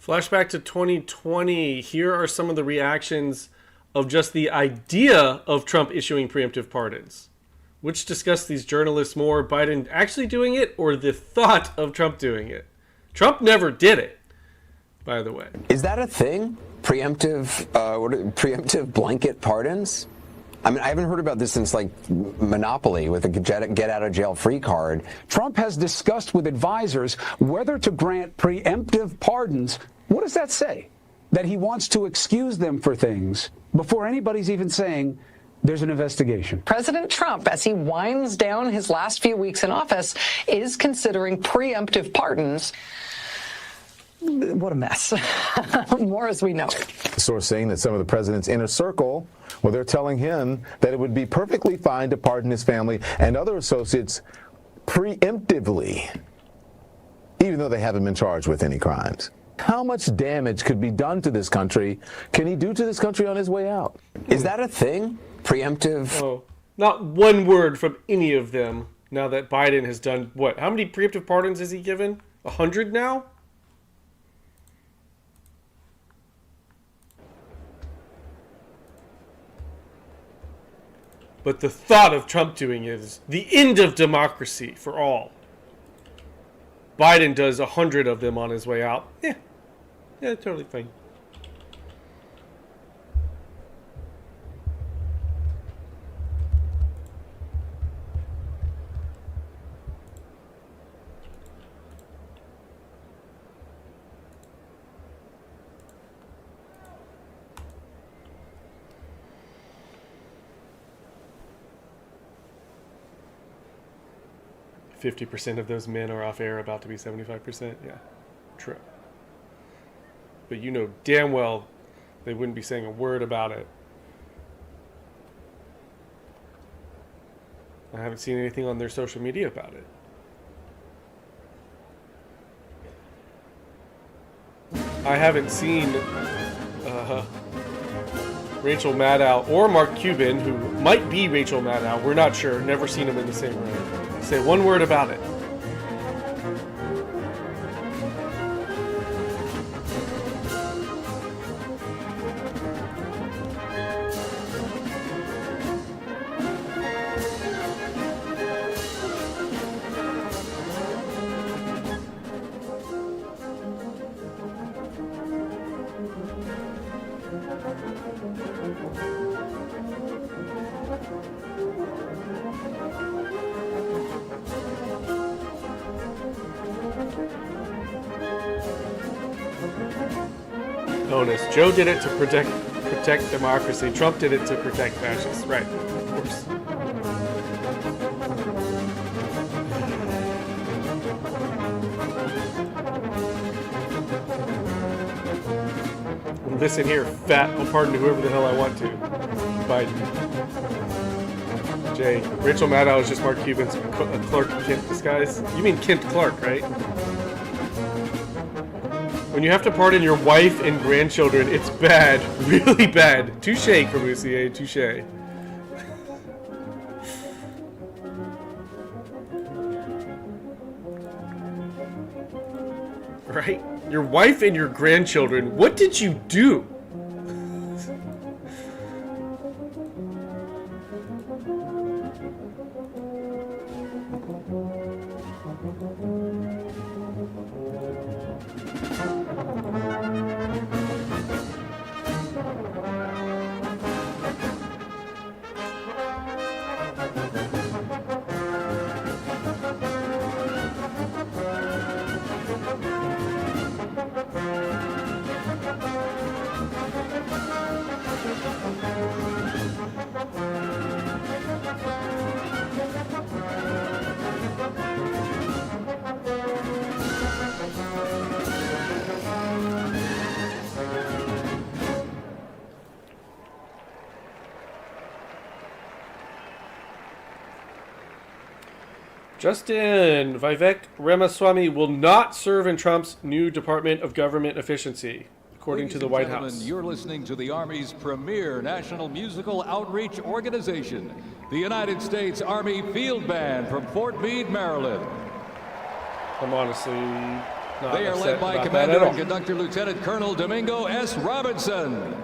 Flashback to 2020. Here are some of the reactions of just the idea of Trump issuing preemptive pardons. Which discuss these journalists more, Biden actually doing it or the thought of Trump doing it? Trump never did it, by the way. Is that a thing? Preemptive blanket pardons? I mean, I haven't heard about this since, like, Monopoly with a get-out-of-jail-free card. Trump has discussed with advisors whether to grant preemptive pardons. What does that say? That he wants to excuse them for things before anybody's even saying there's an investigation. President Trump, as he winds down his last few weeks in office, is considering preemptive pardons. What a mess. More as we know. Source saying that some of the president's inner circle, well, they're telling him that it would be perfectly fine to pardon his family and other associates preemptively, even though they haven't been charged with any crimes. How much damage could be done to this country can he do to this country on his way out? Is that a thing? Preemptive? Oh, not one word from any of them now that Biden has done what? How many preemptive pardons has he given? 100 now? But the thought of Trump doing it is the end of democracy for all. Biden does 100 of them on his way out. Yeah, totally fine. %50 of those men are off air, about to be 75%. Yeah, true. But you know damn well they wouldn't be saying a word about it. I haven't seen anything on their social media about it. I haven't seen Rachel Maddow or Mark Cuban, who might be Rachel Maddow. We're not sure. Never seen them in the same room. Say one word about it. Bonus. Joe did it to protect democracy. Trump did it to protect fascists. Right. Of course. listen here, fat. I'll pardon whoever the hell I want to. Biden. Jay. Rachel Maddow is just Mark Cuban's Clark Kent disguise. You mean Kent Clark, right? When you have to pardon your wife and grandchildren, it's bad. Really bad. Touche, Corbusier. Touche. Right? Your wife and your grandchildren. What did you do? Justin, Vivek Ramaswamy will not serve in Trump's new Department of Government Efficiency, according to the White House. You're listening to the Army's premier national musical outreach organization, the United States Army Field Band from Fort Meade, Maryland. I'm honestly not They are led by Commander and Conductor Lieutenant Colonel Domingo S. Robinson.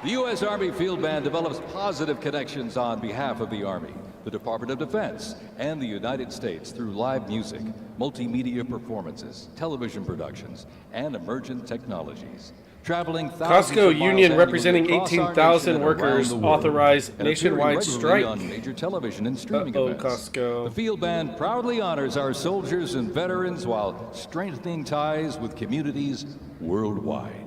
The U.S. Army Field Band develops positive connections on behalf of the Army, the Department of Defense, and the United States through live music, multimedia performances, television productions, and emergent technologies. Traveling Costco union representing 18,000 workers authorized nationwide strike. On major television and streaming events. Costco. The Field Band proudly honors our soldiers and veterans while strengthening ties with communities worldwide.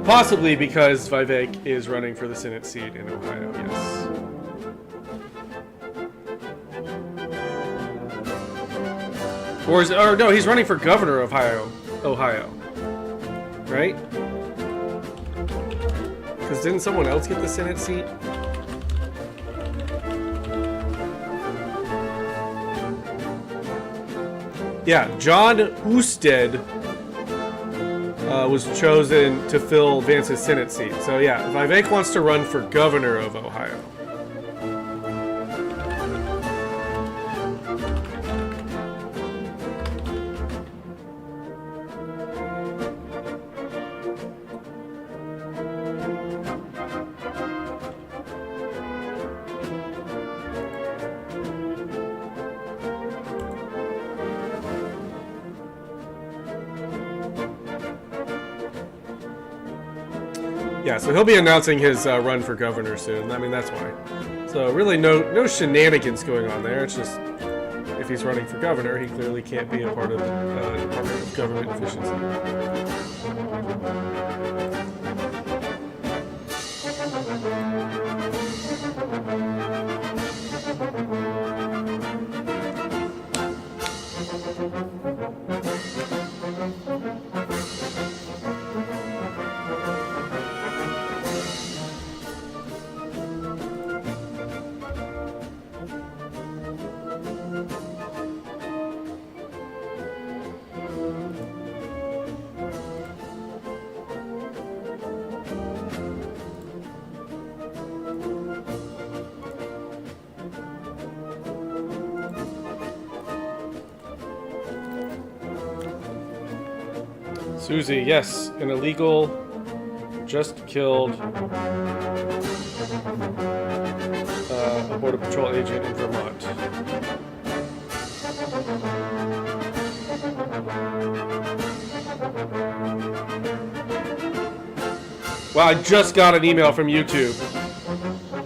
Possibly because Vivek is running for the Senate seat in Ohio, yes. Or no, he's running for governor of Ohio. Right? Because didn't someone else get the Senate seat? Yeah, John Husted was chosen to fill Vance's Senate seat. So yeah, Vivek wants to run for governor of Ohio. Yeah, so he'll be announcing his run for governor soon. I mean, that's why. So really no shenanigans going on there. It's just if he's running for governor, he clearly can't be a part of the Department of Government Efficiency. Susie, yes, an illegal, just killed a Border Patrol agent in Vermont. Wow, I just got an email from YouTube.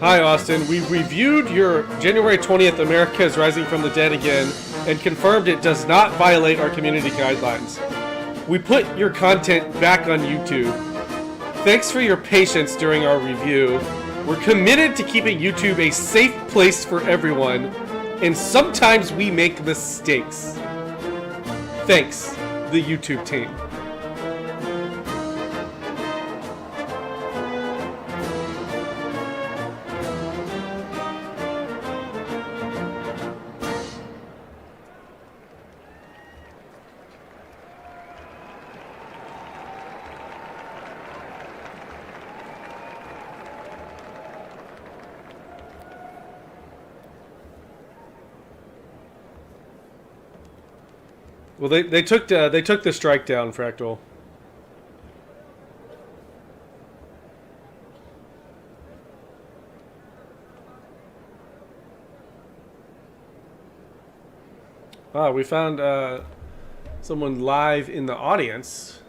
Hi, Austin. We reviewed your January 20th America is Rising from the Dead Again and confirmed it does not violate our community guidelines. We put your content back on YouTube. Thanks for your patience during our review. We're committed to keeping YouTube a safe place for everyone, and sometimes we make mistakes. Thanks, the YouTube team. Well, they took the strike down, Fractal. Ah, we found someone live in the audience.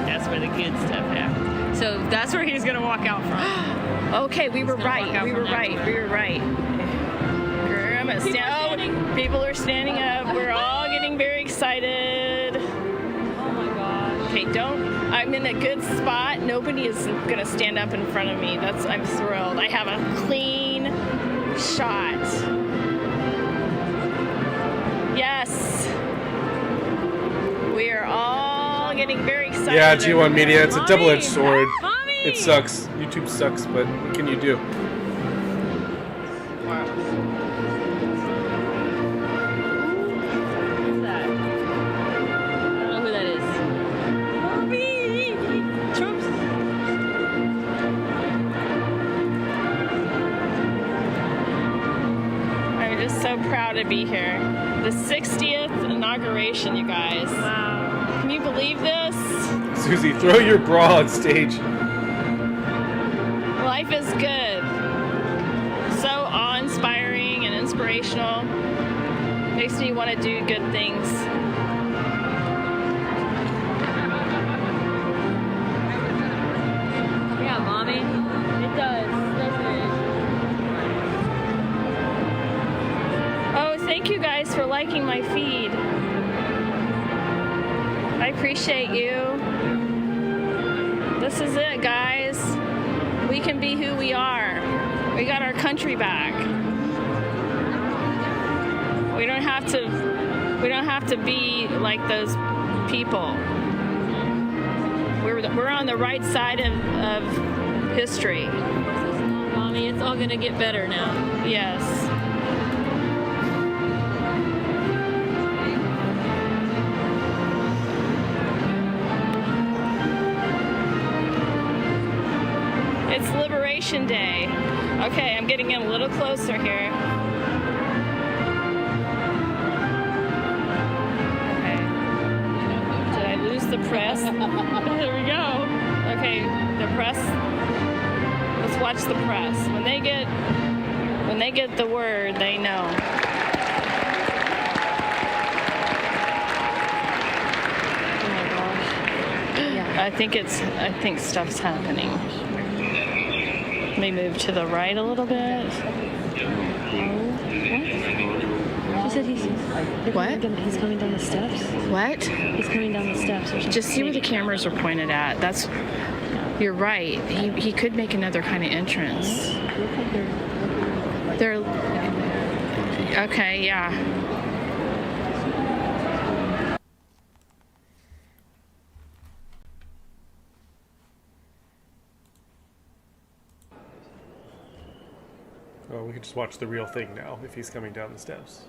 That's where the good stuff happens. So that's where he's gonna walk out from. Okay, we were right. We were right. We were right. I'm gonna stand. People are standing up. We're all getting very excited. Oh my gosh. Okay, I'm in a good spot. Nobody is gonna stand up in front of me. I'm thrilled. I have a clean shot. Yes. We are all getting very excited. Yeah, G1 Media, it's a double-edged sword. It sucks. YouTube sucks, but what can you do? So proud to be here. The 60th inauguration, you guys. Wow. Can you believe this? Susie, throw your bra on stage. Life is good. So awe-inspiring and inspirational. Makes me want to do good things. Yeah, Mommy. It does, doesn't it? Thank you guys for liking my feed. I appreciate you. This is it, guys. We can be who we are. We got our country back. We don't have to be like those people. We're on the right side of history. Mommy, it's all gonna get better now. Yes. It's Liberation Day. Okay, I'm getting in a little closer here. Okay. Did I lose the press? There we go. Okay, the press. Let's watch the press. When they get the word, they know. Oh my gosh. Yeah. I think stuff's happening. Let me move to the right a little bit. She said he's coming down the steps. What? He's coming down the steps. Just see where the cameras are pointed at. You're right. He could make another kind of entrance. They're okay, yeah. Oh, we can just watch the real thing now if he's coming down the steps.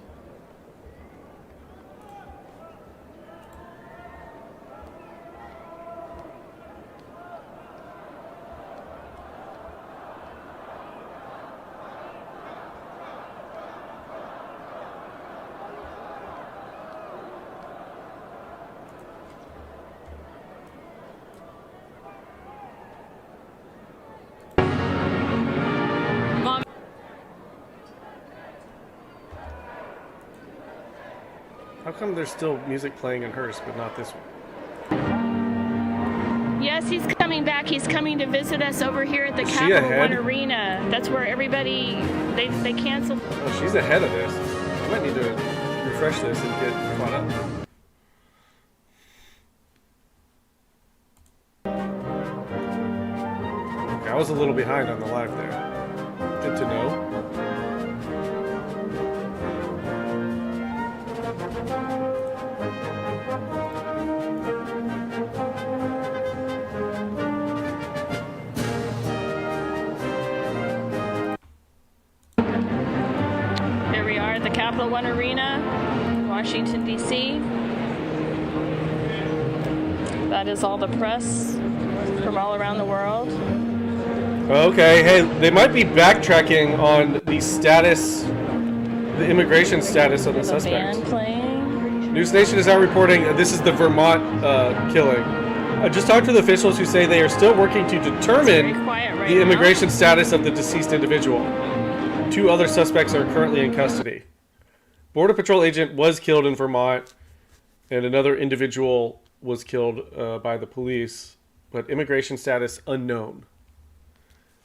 come there's still music playing in hers, but not this one? Yes, he's coming back. He's coming to visit us over here at the Is she Capital ahead? One Arena. That's where everybody, they canceled. Oh, she's ahead of this. I might need to refresh this and get caught up. Okay, I was a little behind on the live there. Good to know. Here we are at the Capital One Arena, Washington, D.C. That is all the press from all around the world. Okay, hey, they might be backtracking on the status, the immigration status of the suspect. Band playing. News Nation is now reporting this is the Vermont killing. I just talked to the officials who say they are still working to determine the immigration status of the deceased individual. 2 other suspects are currently in custody. Border Patrol agent was killed in Vermont, and another individual was killed by the police, but immigration status unknown.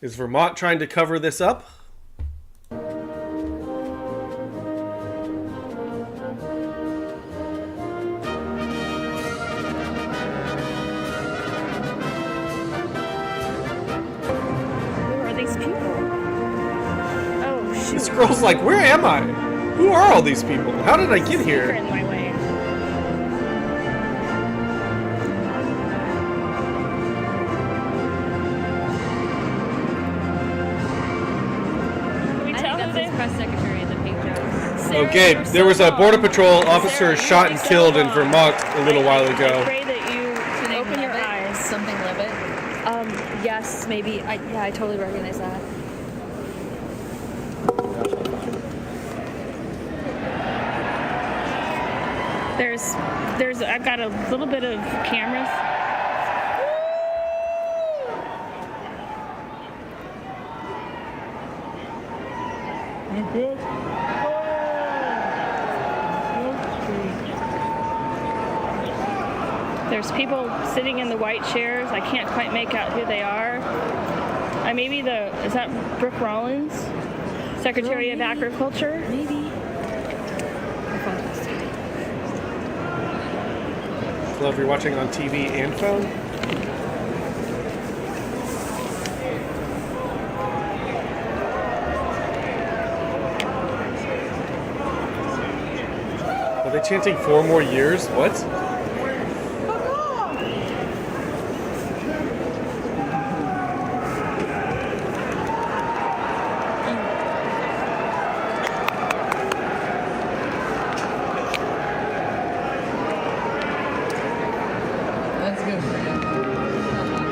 Is Vermont trying to cover this up? Who are these people? Oh, shoot. This girl's like, where am I? Who are all these people? How did I get Speaker here? in my way. Can we tell who they Press secretary in the pink dress. Okay, there was a Border Patrol officer shot and killed in Vermont a little while I ago. pray that you open your eyes. Something Levitt. Yes, maybe. Yeah, I totally recognize that. I've got a little bit of cameras. There's people sitting in the white chairs. I can't quite make out who they are. Is that Brooke Rollins? Secretary of Agriculture? Maybe. Love you're watching on TV and phone. Are they chanting 4 more years? What?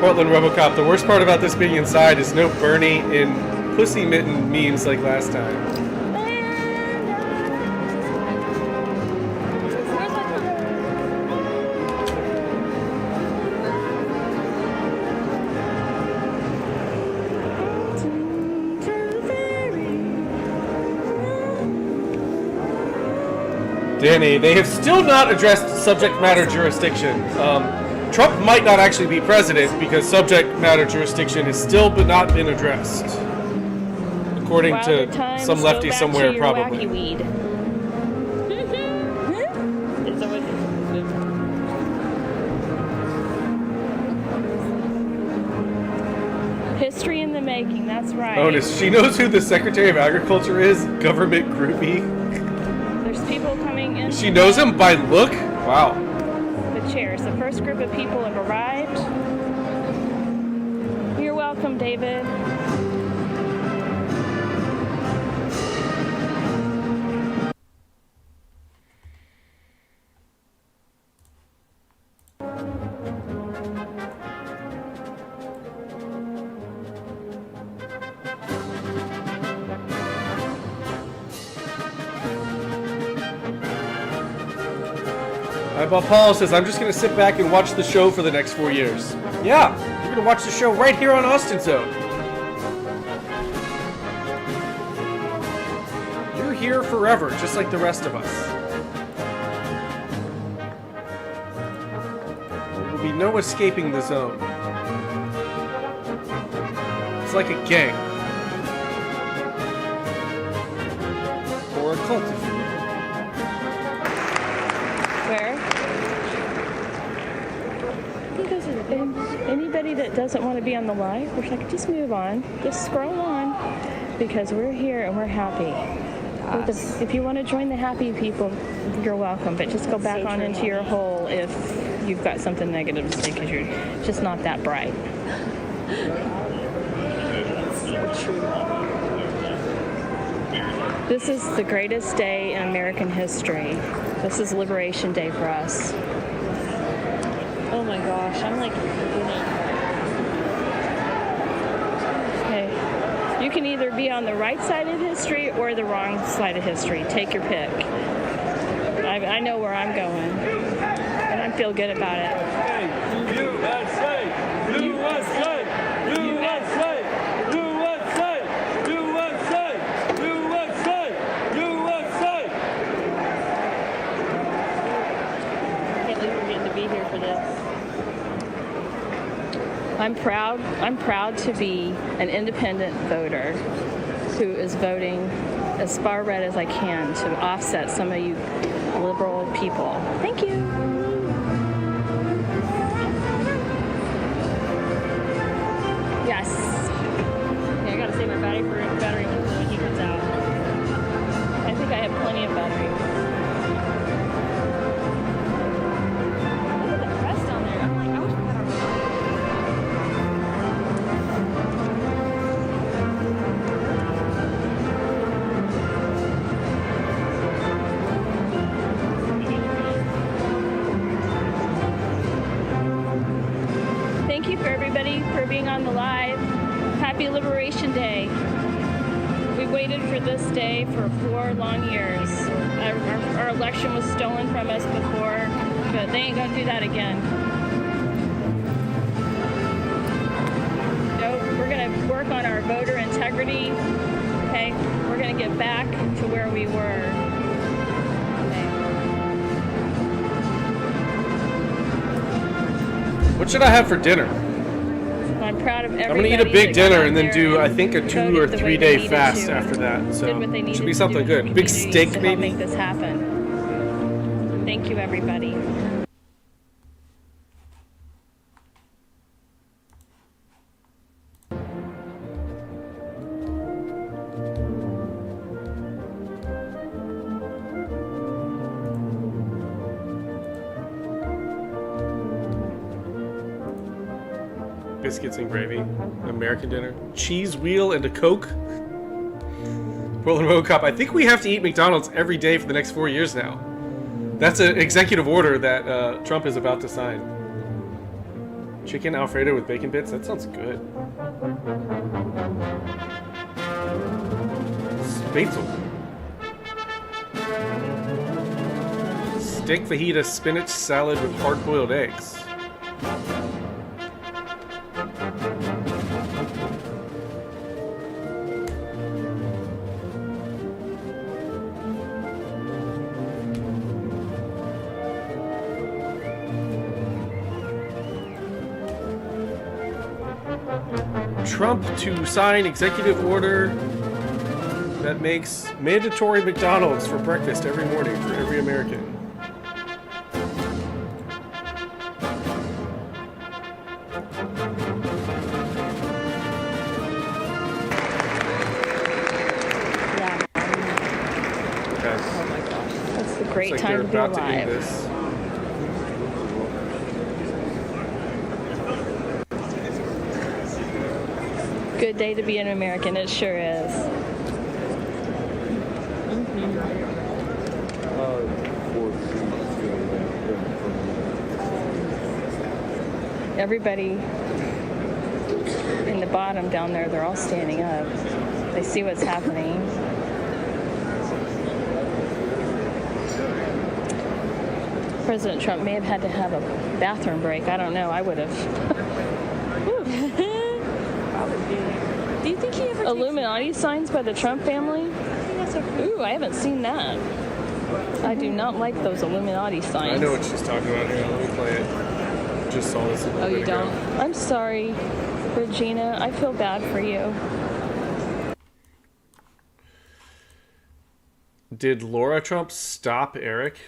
Portland Robocop, the worst part about this being inside is no Bernie in pussy mitten memes like last time. Danny, they have still not addressed subject matter jurisdiction. Trump might not actually be president because subject matter jurisdiction is still but not been addressed. According to some lefty somewhere, probably. Weed. History in the making, that's right. Bonus, she knows who the Secretary of Agriculture is? Government groupie. There's people coming in. She knows him by look? Wow. The chairs. The first group of people have arrived. You're welcome, David. Eyeball Paul says, I'm just going to sit back and watch the show for the next 4 years. Yeah, you're going to watch the show right here on Austin Zone. You're here forever, just like the rest of us. will be no escaping the zone. It's like a gang. Or a cult, if you will. Where? I think those are the anybody that doesn't want to be on the live, we're like, just move on. Just scroll on. Because we're here and we're happy. If you want to join the happy people, you're welcome. But just go back on into your hole if you've got something negative to say, because you're just not that bright. This is the greatest day in American history. This is Liberation Day for us. Oh my gosh, I'm like, okay. You can either be on the right side of history or the wrong side of history. Take your pick. I know where I'm going, and I feel good about it. USA! USA! USA! USA! USA! USA! USA! I can't believe we're getting to be here for this. I'm proud to be an independent voter who is voting as far red as I can to offset some of you liberal people. Thank you. Yes. Yeah, I gotta save my battery when he comes out. I think I have plenty of battery. Look at the crest on there. I'm like, I wish we had our Thank you for everybody for being on the live. Happy Liberation Day. We waited for this day for 4 long years. Our election was stolen from us before, but they ain't gonna do that again. Nope, we're gonna work on our voter integrity. Okay, we're gonna get back to where we were. What should I have for dinner? I'm proud of everybody. I'm gonna eat a big dinner and then do, I think, a 2 or 3 day fast after that. So it should be something good. Big steak, maybe. Make this happen. Thank you, everybody. Biscuits and gravy, American dinner, cheese wheel and a Coke. Roland Robocop, I think we have to eat McDonald's every day for the next 4 years now. That's an executive order that Trump is about to sign. Chicken Alfredo with bacon bits, that sounds good. Spätzle. Steak fajita spinach salad with hard-boiled eggs. Trump to sign executive order that makes mandatory McDonald's for breakfast every morning for every American. Oh my gosh, that's the great time to be alive. Good day to be an American, it sure is. Everybody in the bottom down there, they're all standing up. They see what's happening. President Trump may have had to have a bathroom break. I don't know. I would have. Do you think he ever Illuminati signs by the Trump family? I think that's okay. Ooh, I haven't seen that. I do not like those Illuminati signs. I know what she's talking about here. Let me play it. just saw this. Oh, you don't? I'm sorry, Regina. I feel bad for you. Did Laura Trump stop Eric?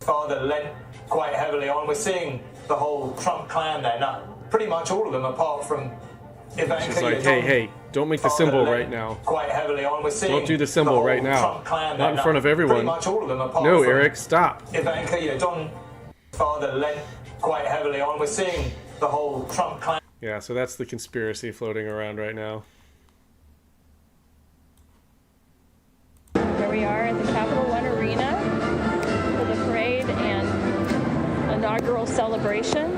Father lent quite heavily on. We're seeing the whole Trump clan there now. Pretty much all of them, apart from Ivanka. She's like, hey, don't make the symbol right now. Quite heavily on. We're seeing Don't do the symbol right now. Trump clan Not in there front now. of everyone. Pretty much all of them, apart No, from Eric, stop. Ivanka, Don Father lent quite heavily on. We're seeing the whole Trump clan. Yeah, so that's the conspiracy floating around right now. Here we are at the Capital One Arena for the parade and inaugural celebration.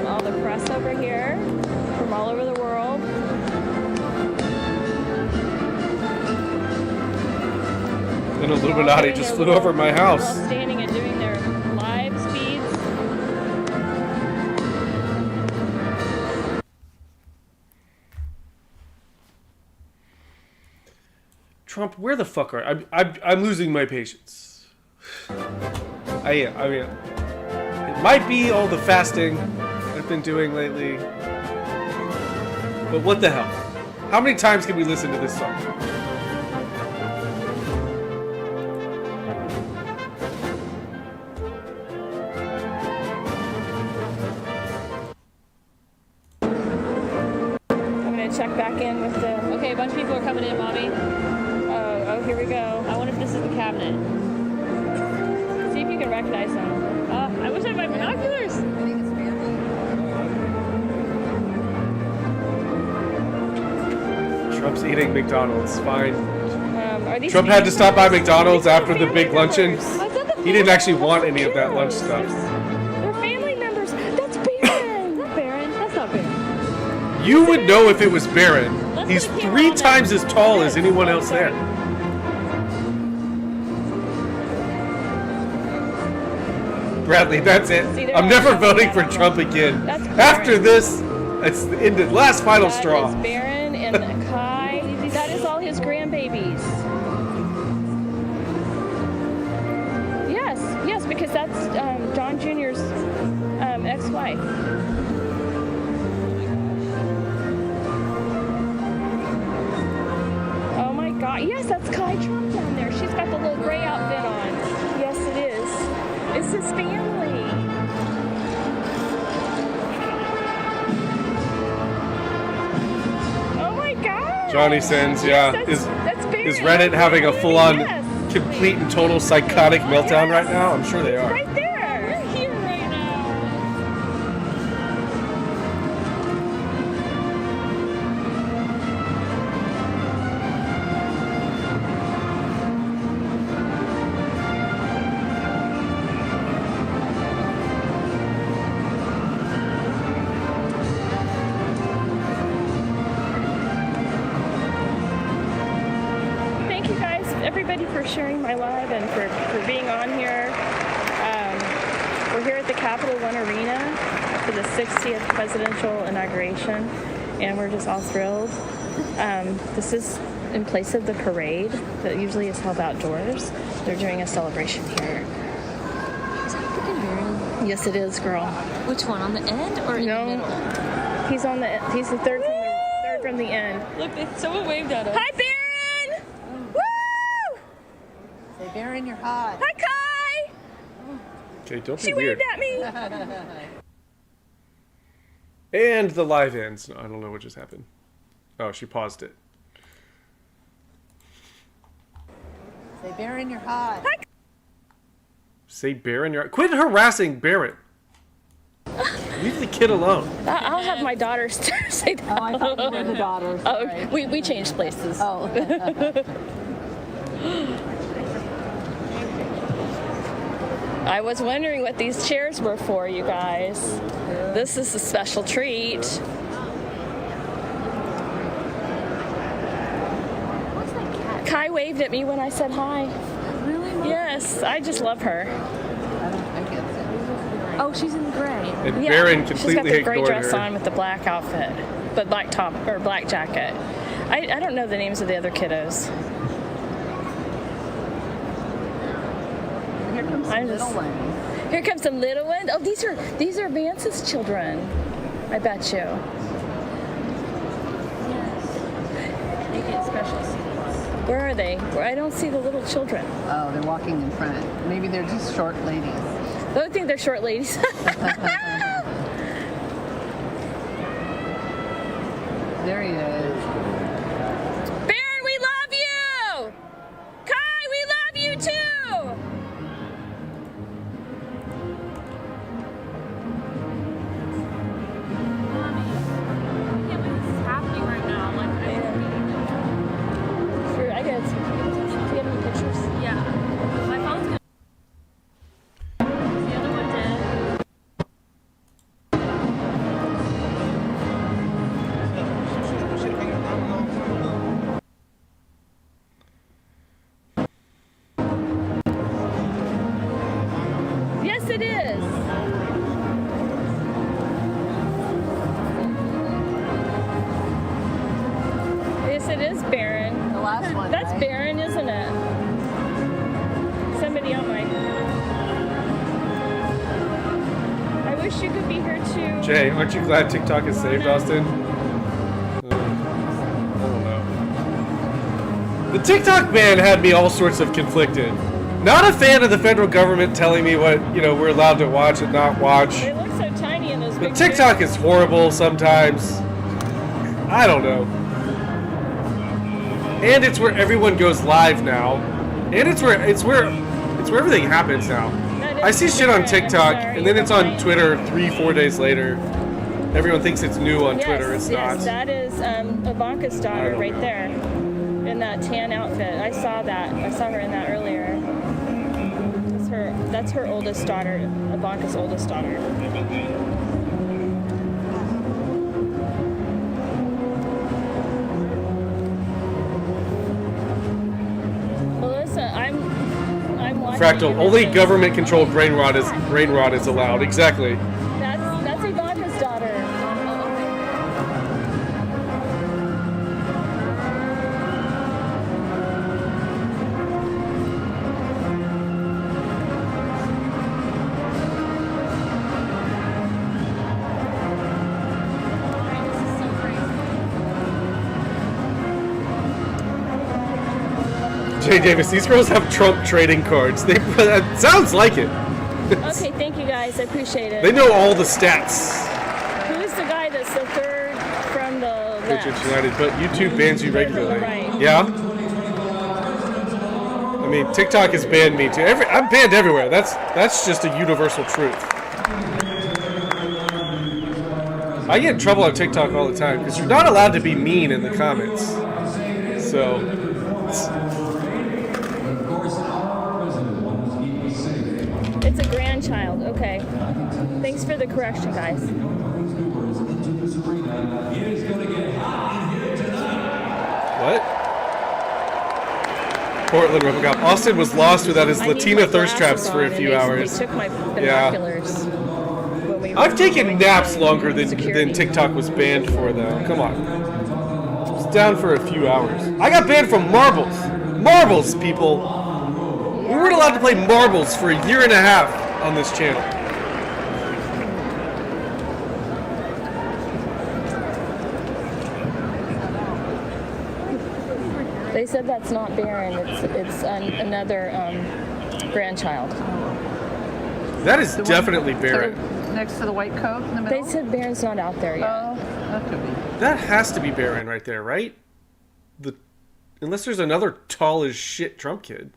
All the press over here from all over the world. An Illuminati just flew over my house. All standing and doing their live speeds. Trump, where the fuck are I'm losing my patience. I mean, it might be all the fasting I've been doing lately, but what the hell? How many times can we listen to this song? I'm gonna check back in with the. Okay, a bunch of people are coming in, Mommy. Oh, here we go. I wonder if this is the cabinet. See if you can recognize them. I wish I had my binoculars. Trump's eating McDonald's, fine. Are these Trump had to stop by McDonald's after the big luncheon. He didn't actually want any of that lunch stuff. They're family members. That's Barron. That's Barron. That's not Barron. You would know if it was Barron. He's 3 times as tall as anyone else there. Bradley, that's it. I'm never voting for Trump again. After this, it's the last final straw. That is Barron and Kai. That is all his grandbabies. Yes, because that's John Jr.'s ex-wife. Oh my God! Yes, that's Kai Trump down there. She's got the little gray outfit on. Yes, it is. It's his family. Oh my God! Johnny Sins, yeah. Is Reddit having a full-on, complete and total psychotic meltdown right now? I'm sure they are. Right there. We're here right now. Thank you guys, everybody, for sharing my live and for being on here. We're here at the Capital One Arena for the 60th presidential inauguration, and we're just all thrilled. This is in place of the parade that usually is held outdoors. They're doing a celebration here. Is that freaking Barron? Yes, it is, girl. Which one, on the end or in the middle? He's on the. He's the third from the end. Look, someone waved at us. Hi, Barron! Woo! Say, Barron, you're hot. Hi, Kai! Okay, don't be She weird. waved at me. And the live ends. I don't know what just happened. Oh, she paused it. Say, Barron, you're hot. Hi. Say Barron, you're... Quit harassing Barron. Leave the kid alone. I'll have my daughters say that. Oh, I thought you were the daughters. Oh, Sorry. we changed places. Oh. I was wondering what these chairs were for, you guys. This is a special treat. Kai waved at me when I said hi. Really? Yes, I just love her. Oh, she's in gray. And Barron she's got completely the gray ignored dress her. on with the black outfit, but black top or black jacket. I don't know the names of the other kiddos. here comes some little ones. Here comes some little ones. Oh, these are Vance's children. I bet you. You get special seats. Where are they? I don't see the little children. Oh, they're walking in front. Maybe they're just short ladies. I don't think they're short ladies. There he is. Baron, we love you! Kai, we love you too! Happening right now. Like, Sure, I got some. Do you have any pictures? yeah. My phone's gonna. The other one did. Yes, it is. Yes, it is Baron. The last one. That's right? Baron, isn't it? Somebody on my. I wish you could be here too. Jay, aren't you glad TikTok is saved, Austin? I don't know. The TikTok ban had me all sorts of conflicted. Not a fan of the federal government telling me what, we're allowed to watch and not watch. They look so tiny in those But big TikTok is horrible sometimes. I don't know. And it's where everyone goes live now. And it's where everything happens now. I see shit on TikTok and then it's on Twitter 3-4 days later. Everyone thinks it's new on Twitter. It's not. Yes, that is Ivanka's daughter right there in that tan outfit. I saw that. I saw her in that earlier. That's her oldest daughter, Ivanka's oldest daughter. Melissa, I'm watching. Fractal. Only government-controlled brain rot is allowed. Exactly. That's Ivanka's daughter. Jay Davis, these girls have Trump trading cards. That sounds like it. Okay, thank you guys. I appreciate it. They know all the stats. Who's the guy that's the third from the left? Patriots United, but YouTube bans you regularly. Right. Yeah. I mean, TikTok has banned me too. I'm banned everywhere. That's just a universal truth. I get in trouble on TikTok all the time because you're not allowed to be mean in the comments. So. It's a grandchild. Okay. Thanks for the correction, guys. What? Portland Robocop. Austin was lost without his Latina thirst traps for a few hours. They took my binoculars. I've taken naps longer than TikTok was banned for, though. Come on. It was down for a few hours. I got banned from marbles. Marbles, people. We weren't allowed to play marbles for a year and a half on this channel. They said that's not Baron. It's another grandchild. That is definitely Baron. Next to the white coat in the middle? They said Baron's not out there yet. Oh, that could be. That has to be Baron right there, right? Unless there's another tall as shit Trump kid.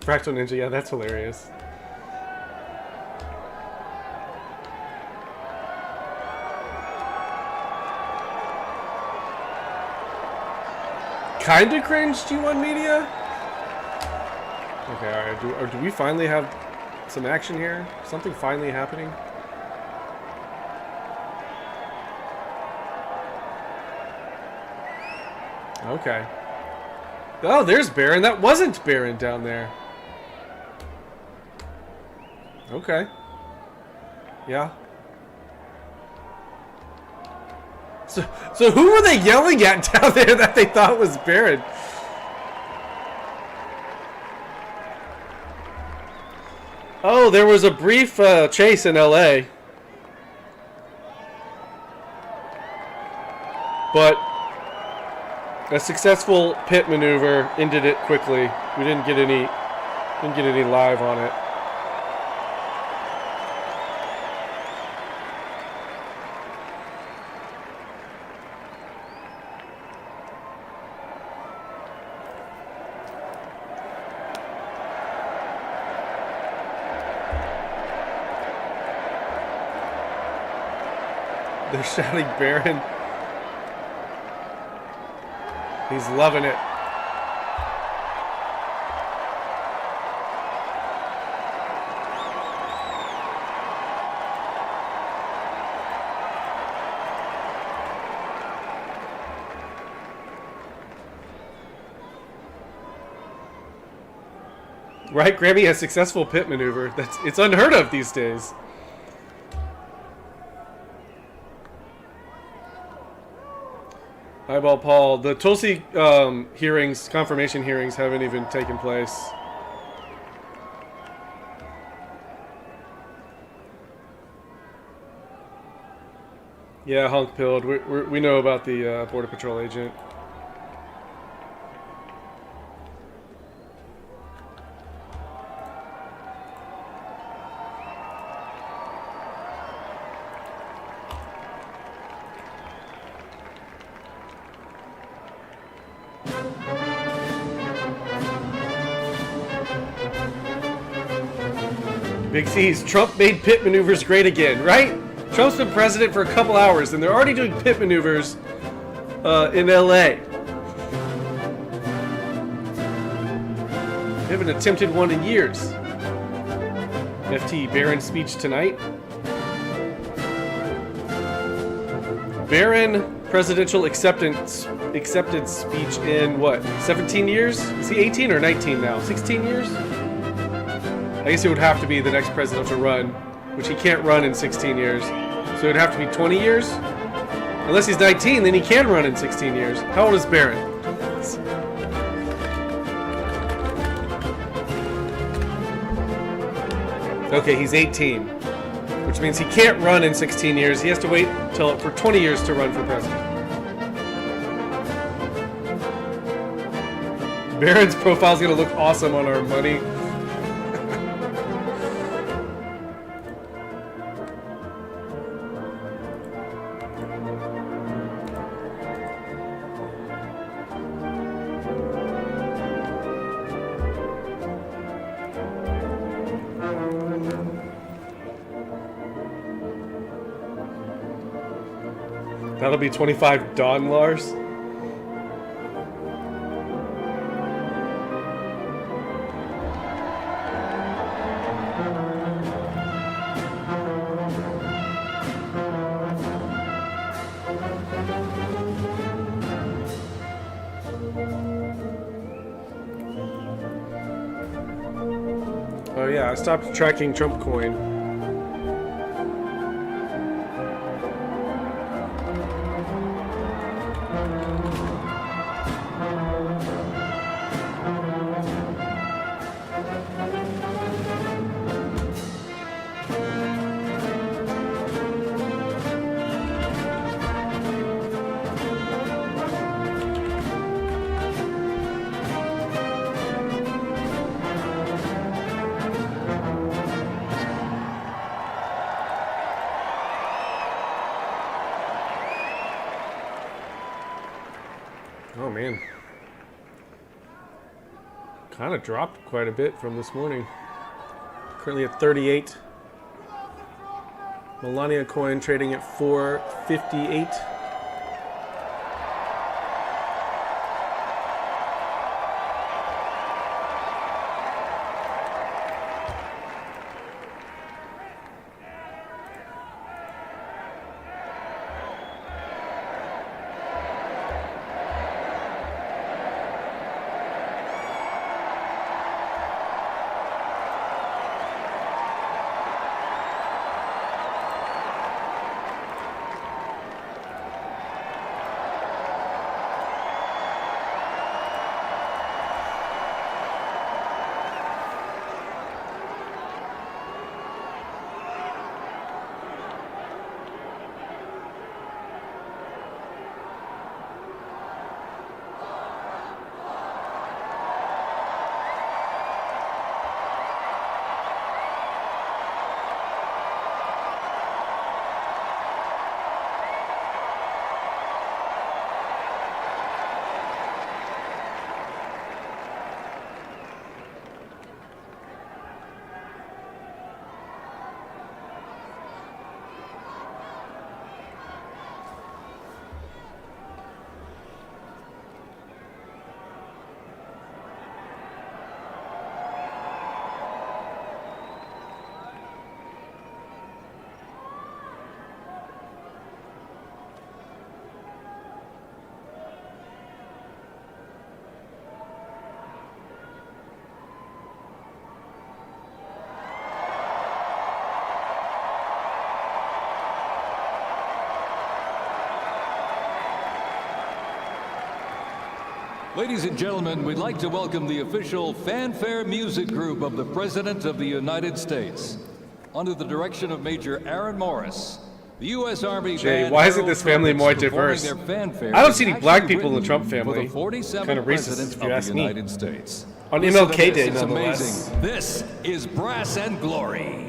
Fractal Ninja, yeah, that's hilarious. Kinda cringe, G1 Media? Okay, alright, do we finally have some action here? Something finally happening? Okay. Oh, there's Baron. That wasn't Baron down there. Okay. Yeah. So who were they yelling at down there that they thought was Baron? Oh, there was a brief chase in LA. But a successful pit maneuver ended it quickly. We didn't get any live on it. They're shouting Baron. He's loving it. Right, Grammy, a successful pit maneuver. It's unheard of these days. Eyeball Paul, the Tulsi hearings, confirmation hearings, haven't even taken place. Yeah, Hunk Pilled. We know about the Border Patrol agent. Big C's, Trump made pit maneuvers great again, right? Trump's been president for a couple hours and they're already doing pit maneuvers in LA. They haven't attempted one in years. FT, Barron speech tonight. Barron presidential accepted speech in what, 17 years? Is he 18 or 19 now? 16 years? I guess it would have to be the next presidential run, which he can't run in 16 years. So it would have to be 20 years? Unless he's 19, then he can run in 16 years. How old is Barron? Okay, he's 18, which means he can't run in 16 years. He has to wait for 20 years to run for president. Barron's profile's gonna look awesome on our money. That'll be 25 Don Lars. Oh yeah, I stopped tracking Trump coin. Oh man, kind of dropped quite a bit from this morning. Currently at 38. Melania coin trading at 458. Ladies and gentlemen, we'd like to welcome the official fanfare music group of the President of the United States. Under the direction of Major Aaron Morris, the U.S. Army Jay, band why isn't this family more performing diverse? their fanfare I don't is see any actually black people in the written Trump for family. the 47th Kind of racist, President if you of ask the me. United States. On Listen MLK to this, Day, it's nonetheless. amazing. This is Brass and Glory.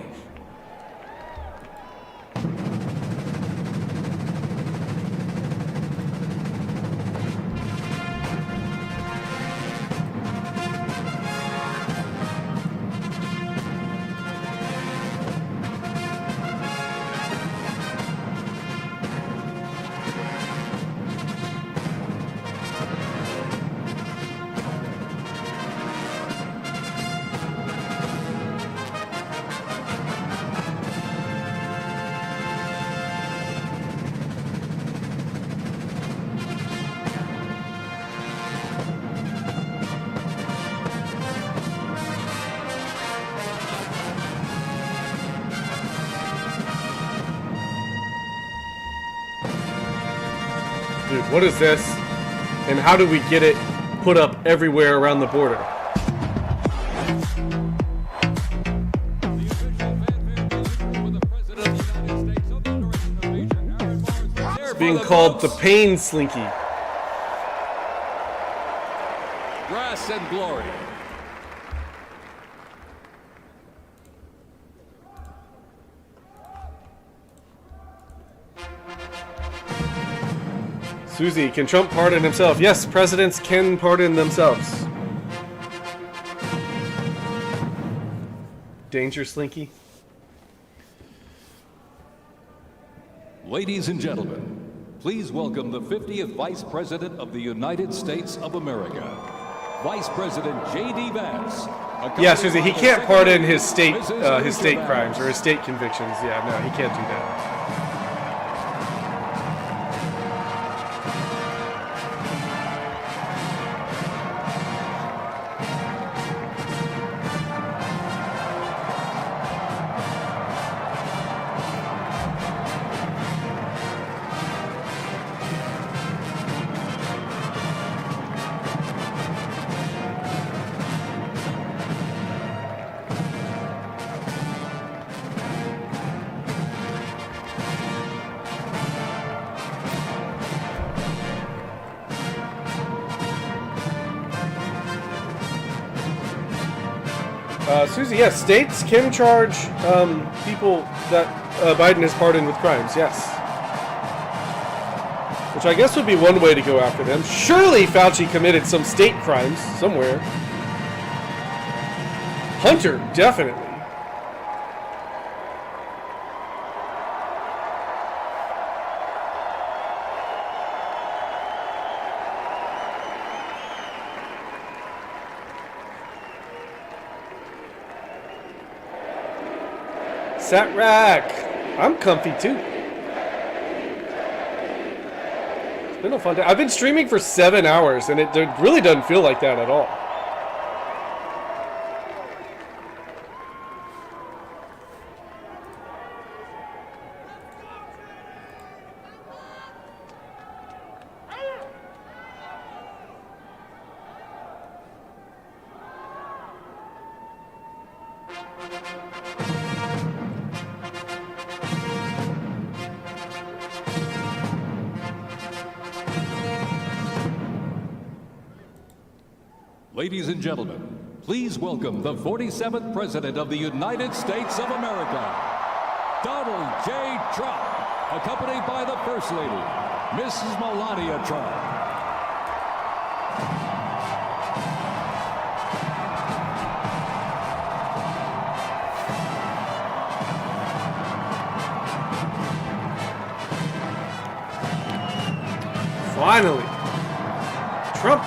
Dude, what is this? And how do we get it put up everywhere around the border? It's being called the Pain Slinky. Brass and Glory. Susie, can Trump pardon himself? Yes, presidents can pardon themselves. Danger Slinky. Ladies and gentlemen, please welcome the 50th Vice President of the United States of America, Vice President J.D. Vance. Yeah, Susie, he can't pardon his state crimes or his state convictions. Yeah, no, he can't do that. Susie, yes, states can charge people that Biden has pardoned with crimes, yes. Which I guess would be one way to go after them. Surely Fauci committed some state crimes somewhere. Hunter, definitely. Sat Rack. I'm comfy too. It's been a fun day. I've been streaming for 7 hours and it really doesn't feel like that at all. Ladies and gentlemen, please welcome the 47th President of the United States of America, Donald J. Trump, accompanied by the First Lady, Mrs. Melania Trump. Finally. Trump.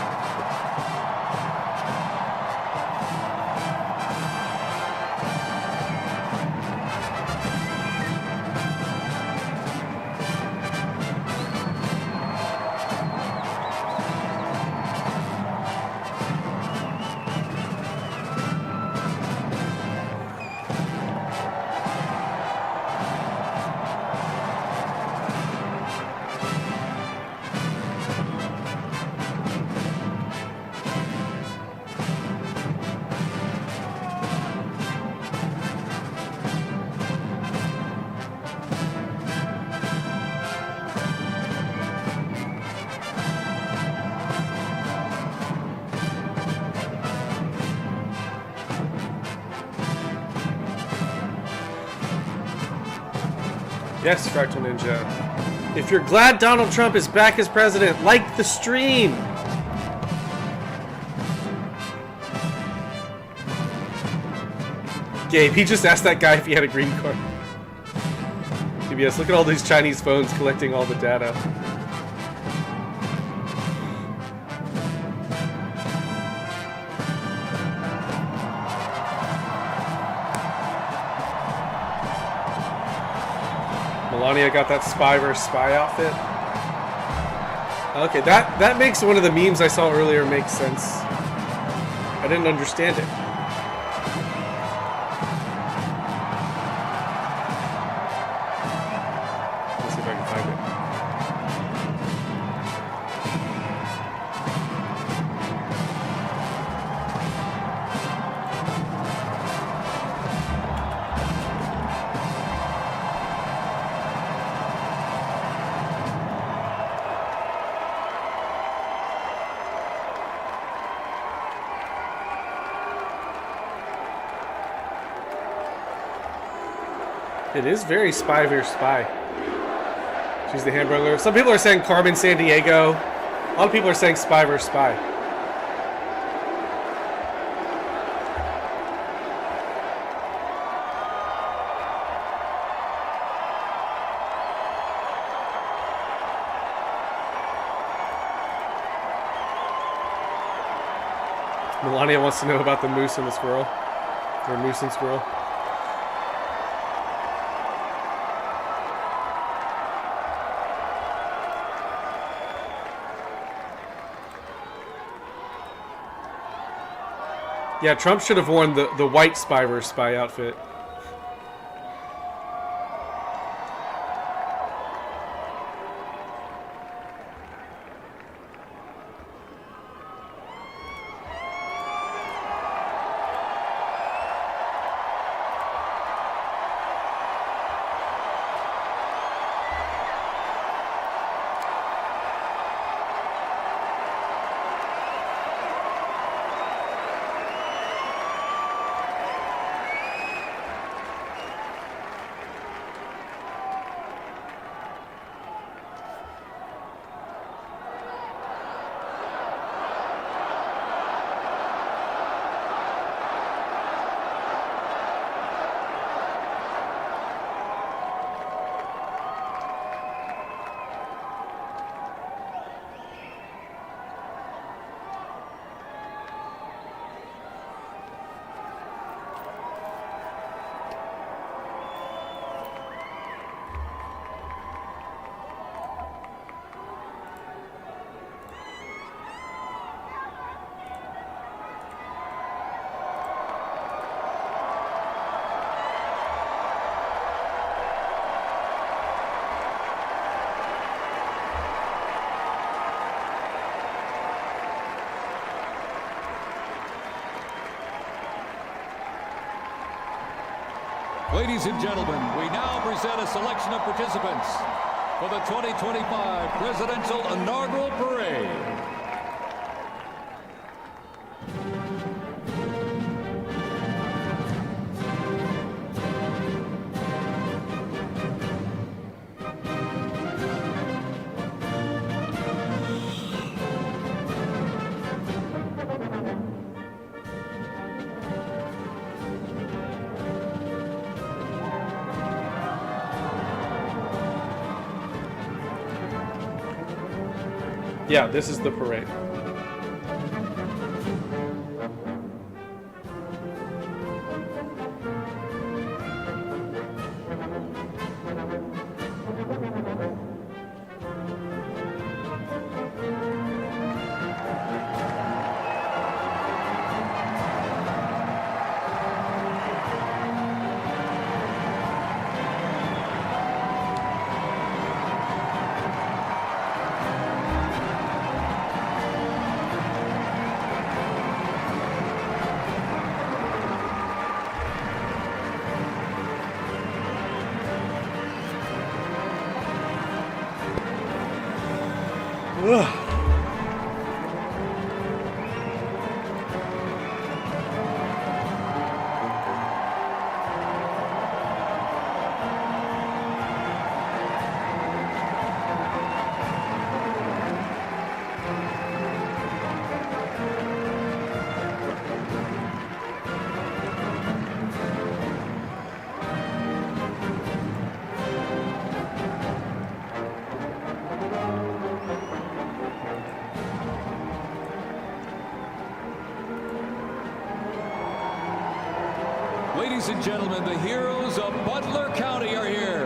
Yes, Fractal Ninja. If you're glad Donald Trump is back as president, like the stream. Gabe, he just asked that guy if he had a green card. CBS, look at all these Chinese phones collecting all the data. Melania got that spy versus spy outfit. Okay, that makes one of the memes I saw earlier make sense. I didn't understand it. Let's see if I can find it. It is very spy versus spy. She's the hamburger. Some people are saying Carmen Sandiego. A lot of people are saying spy versus spy. Melania wants to know about the moose and the squirrel. Or moose and squirrel. Yeah, Trump should have worn the white spy versus spy outfit. Ladies and gentlemen, we now present a selection of participants for the 2025 Presidential Inaugural Parade. Yeah, this is the parade. Ugh. Ladies and gentlemen, the heroes of Butler County are here.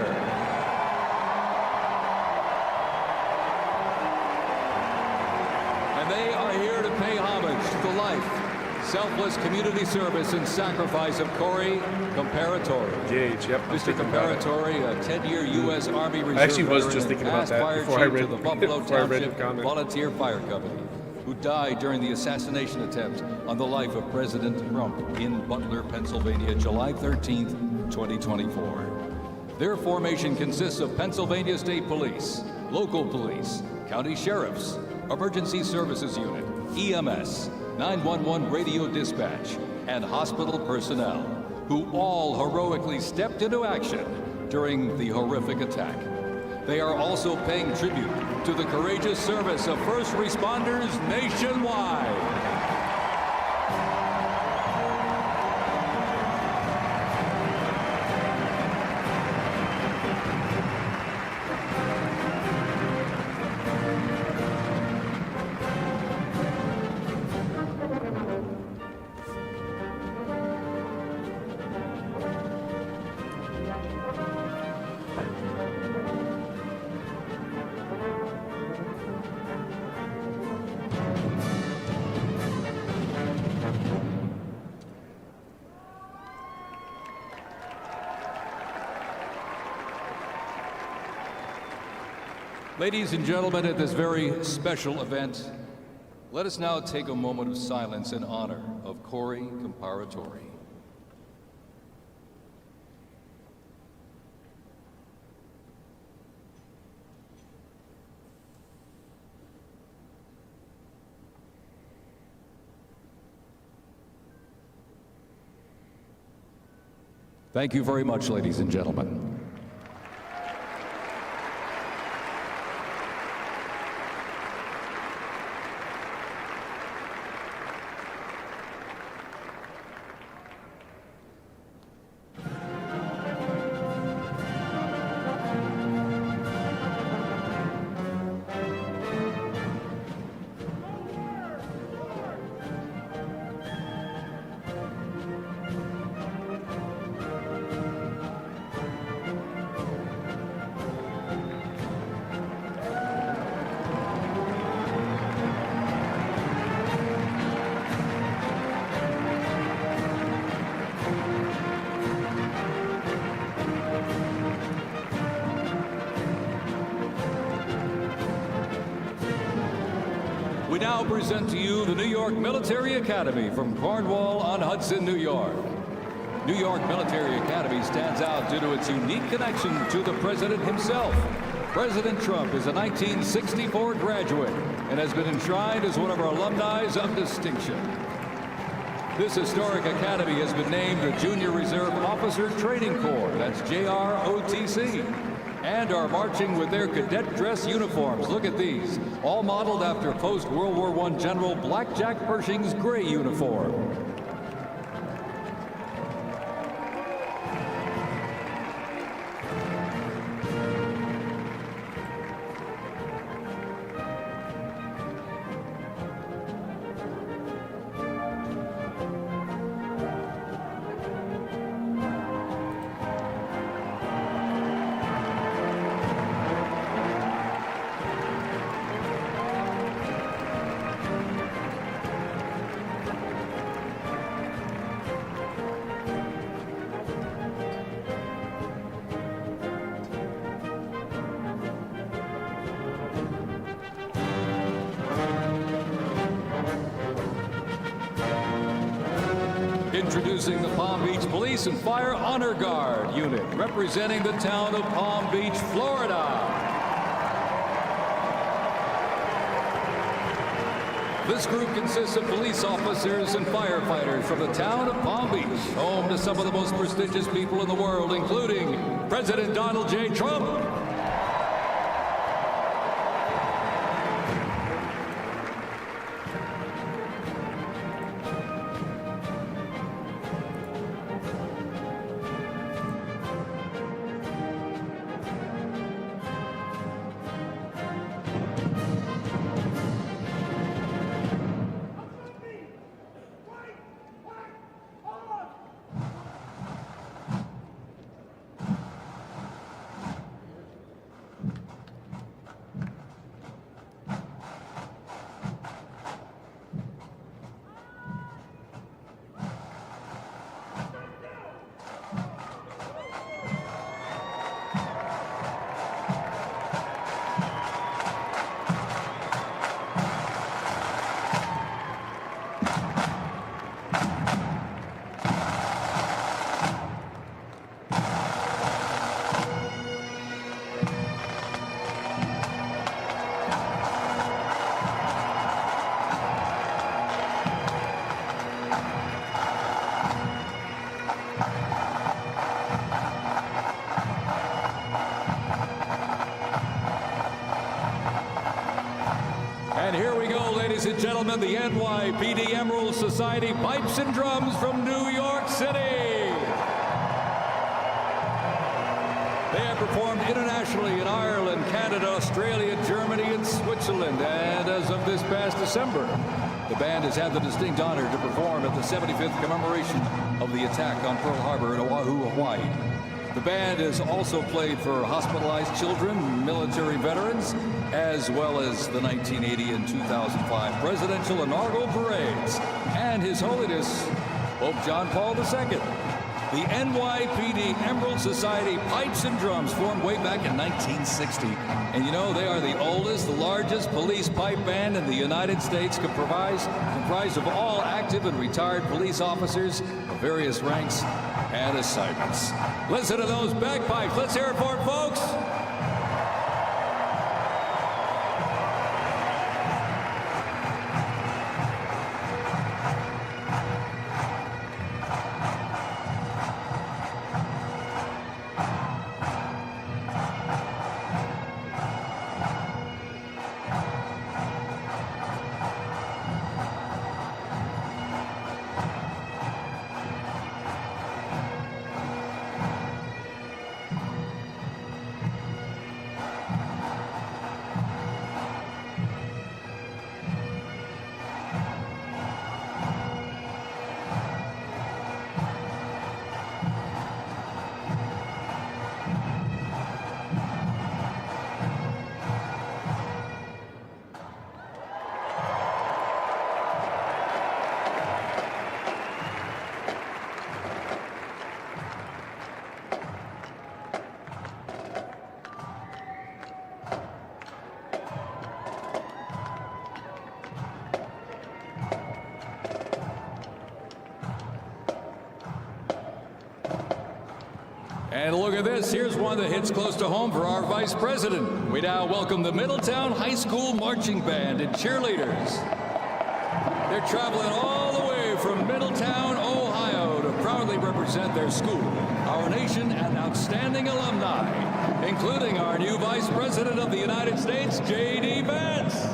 And they are here to pay homage to the life, selfless community service, and sacrifice of Corey Comparatore. Gage, yep. Mr. Comparatore, a 10-year U.S. Army Reserve I actually was veteran just and thinking about past that fire before I chief read, of the Buffalo before I read Township your comment. Volunteer Fire Company, who died during the assassination attempt on the life of President Trump in Butler, Pennsylvania, July 13th, 2024. Their formation consists of Pennsylvania State Police, local police, county sheriffs, emergency services unit, EMS, 911 radio dispatch, and hospital personnel, who all heroically stepped into action during the horrific attack. They are also paying tribute to the courageous service of first responders nationwide. Ladies and gentlemen, at this very special event, let us now take a moment of silence in honor of Corey Comparatore. Thank you very much, ladies and gentlemen. We now present to you the New York Military Academy from Cornwall-on-Hudson, New York. New York Military Academy stands out due to its unique connection to the President himself. President Trump is a 1964 graduate and has been enshrined as one of our alumni of distinction. This historic academy has been named the Junior Reserve Officer Training Corps, that's JROTC, and are marching with their cadet dress uniforms. Look at these, all modeled after post-World War I General Blackjack Pershing's gray uniform. Introducing the Palm Beach Police and Fire Honor Guard unit, representing the town of Palm Beach, Florida. This group consists of police officers and firefighters from the town of Palm Beach, home to some of the most prestigious people in the world, including President Donald J. Trump, and gentlemen, the NYPD Emerald Society Pipes and Drums from New York City. They have performed internationally in Ireland, Canada, Australia, Germany, and Switzerland. And as of this past December, the band has had the distinct honor to perform at the 75th commemoration of the attack on Pearl Harbor in Oahu, Hawaii. The band has also played for hospitalized children, military veterans, as well as the 1980 and 2005 presidential inaugural parades, and His Holiness Pope John Paul II. The NYPD Emerald Society Pipes and Drums formed way back in 1960. And you know, they are the oldest, the largest police pipe band in the United States, comprised of all active and retired police officers of various ranks and assignments. Listen to those bagpipes. Let's hear it for it, folks. And look at this. Here's one that hits close to home for our Vice President. We now welcome the Middletown High School Marching Band and cheerleaders. They're traveling all the way from Middletown, Ohio to proudly represent their school, our nation, and outstanding alumni, including our new Vice President of the United States, J.D. Vance.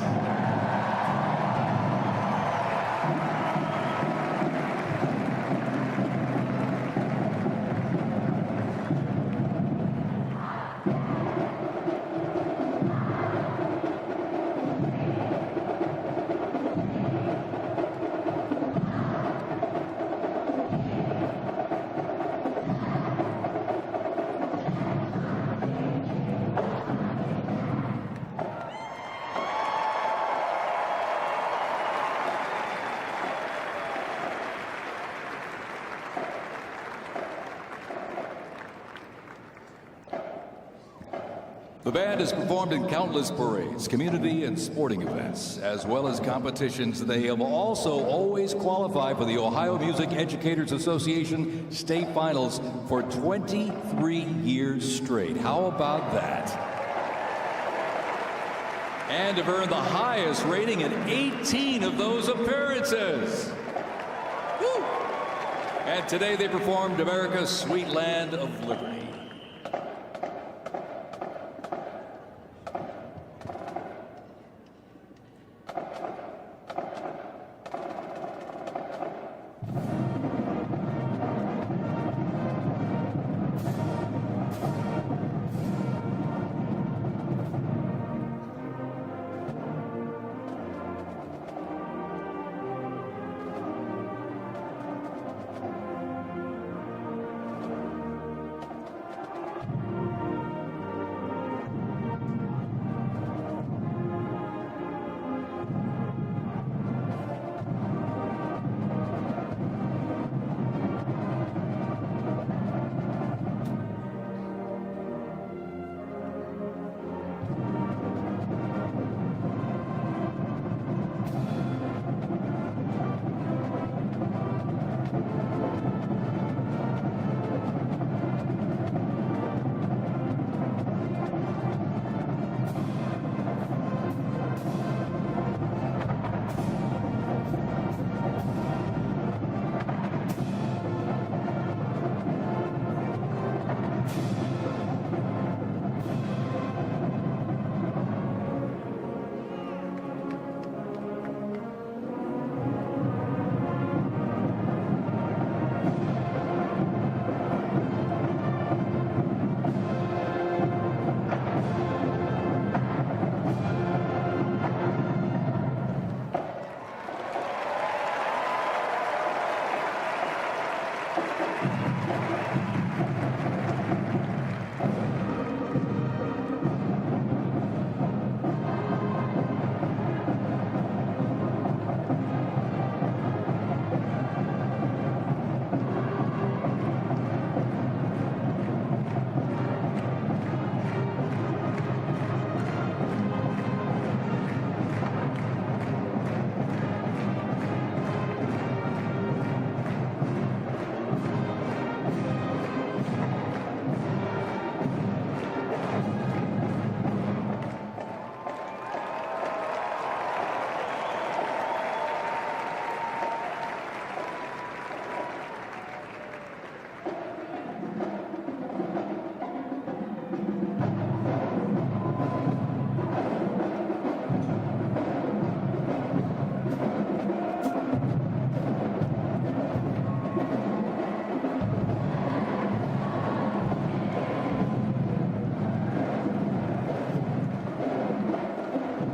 The band has performed in countless parades, community and sporting events, as well as competitions. They have also always qualified for the Ohio Music Educators Association state finals for 23 years straight. How about that? And have earned the highest rating in 18 of those appearances. Woo! And today they performed America's Sweet Land of Liberty.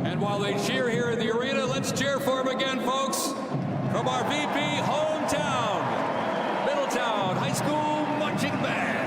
And while they cheer here in the arena, let's cheer for him again, folks, from our VP hometown, Middletown High School Marching Band.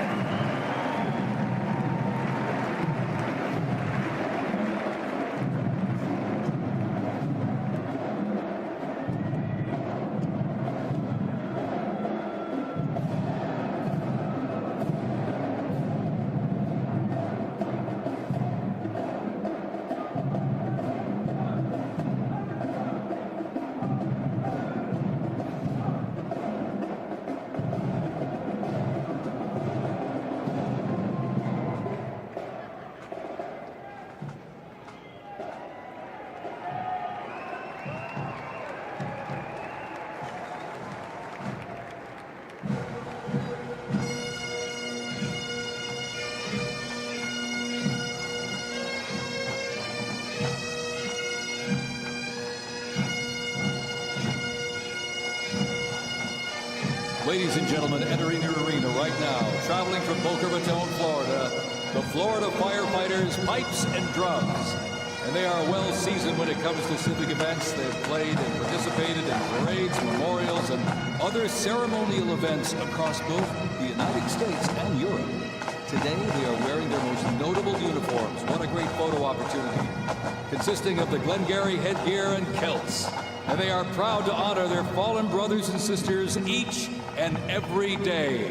Ladies and gentlemen, entering the arena right now, traveling from Boca Raton, Florida, the Florida Firefighters Pipes and Drums. And they are well seasoned when it comes to civic events. They've played and participated in parades, memorials, and other ceremonial events across both the United States and Europe. Today, they are wearing their most notable uniforms. What a great photo opportunity. Consisting of the Glengarry headgear and kilts. And they are proud to honor their fallen brothers and sisters each and every day.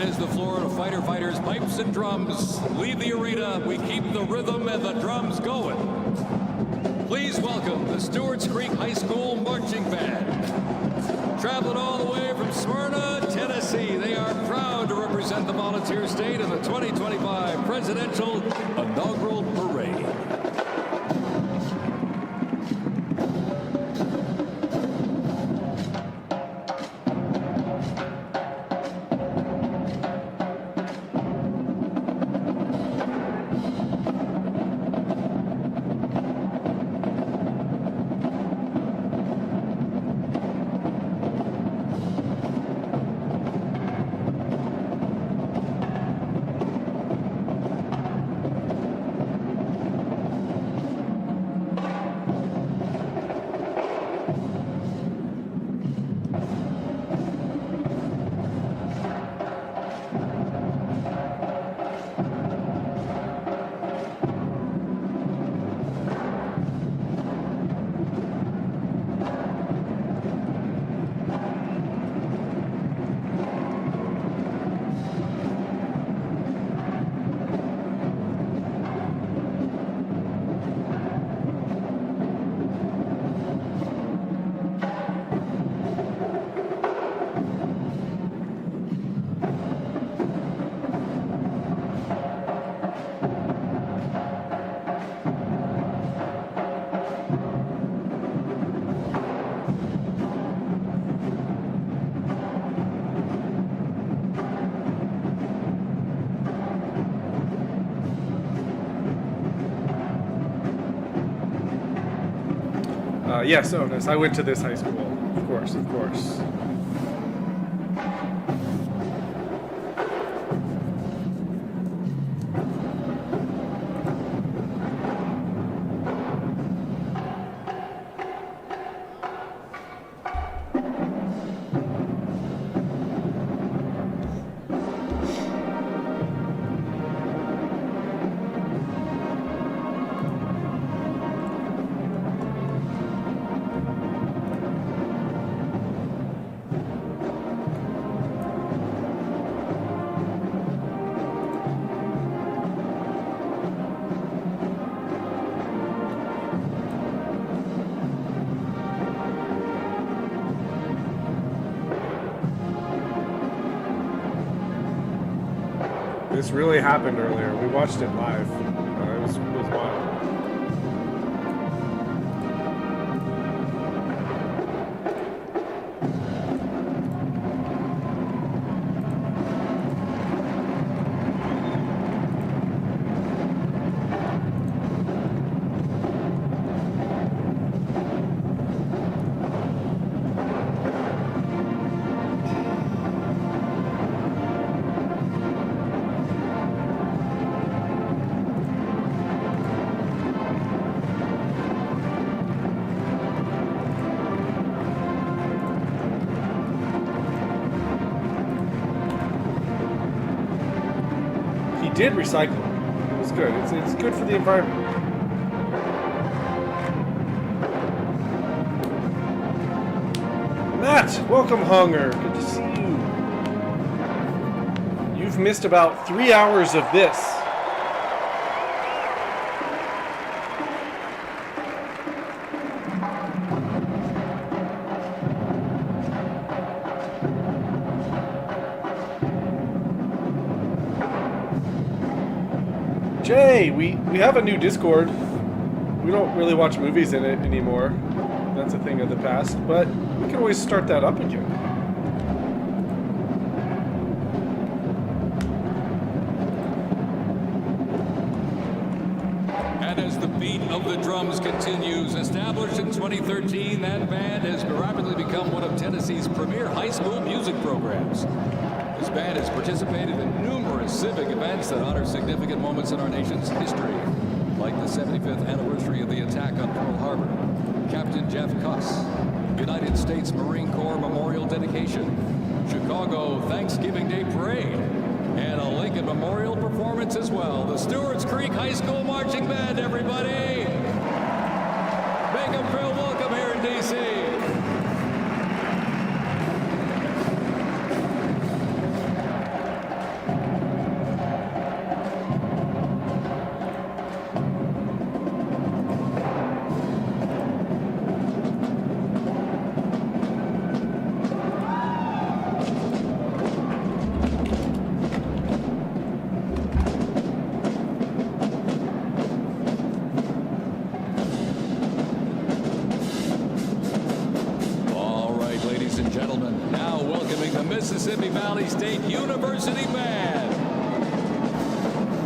And as the Florida Firefighters Pipes and Drums leave the arena, we keep the rhythm and the drums going. Please welcome the Stewart's Creek High School Marching Band. Traveling all the way from Smyrna, Tennessee, they are proud to represent the Volunteer State in the 2025 Presidential Inaugural Parade. Yes, Otis. I went to this high school. Of course, of course. This really happened earlier. We watched it live. It was wild. Did recycle. It was good. It's good for the environment. Matt, welcome, Hunger. Good to see you. You've missed about 3 hours of this. Jay, we have a new Discord. We don't really watch movies in it anymore. That's a thing of the past, but we can always start that up again. And as the beat of the drums continues, established in 2013, that band has rapidly become one of Tennessee's premier high school music programs. This band has participated in numerous civic events that honor significant moments in our nation's history, like the 75th anniversary of the attack on Pearl Harbor, Captain Jeff Cuss, United States Marine Corps Memorial Dedication, Chicago Thanksgiving Day Parade, and a Lincoln Memorial performance as well. The Stewart's Creek High School Marching Band, everybody! Make them feel welcome here in D.C. Mississippi Valley State University Band.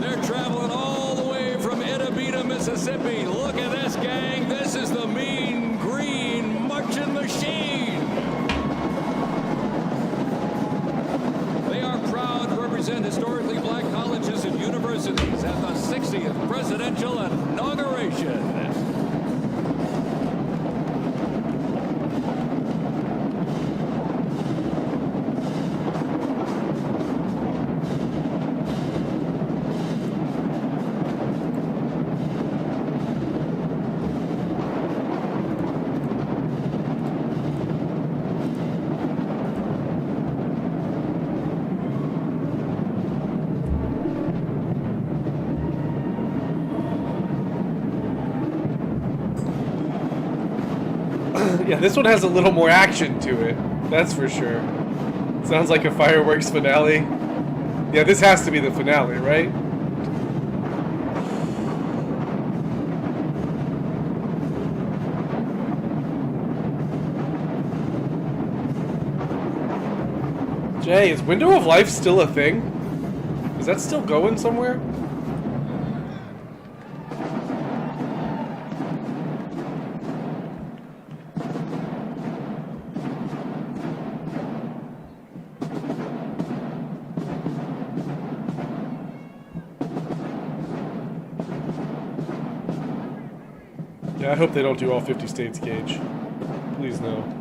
They're traveling all the way from Itabita, Mississippi. Look at this, gang. This is the Mean Green Marching Machine. They are proud to represent historically black colleges and universities at the 60th presidential inauguration. Yeah, this one has a little more action to it. That's for sure. Sounds like a fireworks finale. Yeah, this has to be the finale, right? Jay, is Window of Life still a thing? Is that still going somewhere? Yeah, I hope they don't do all 50 states, Gage. Please no.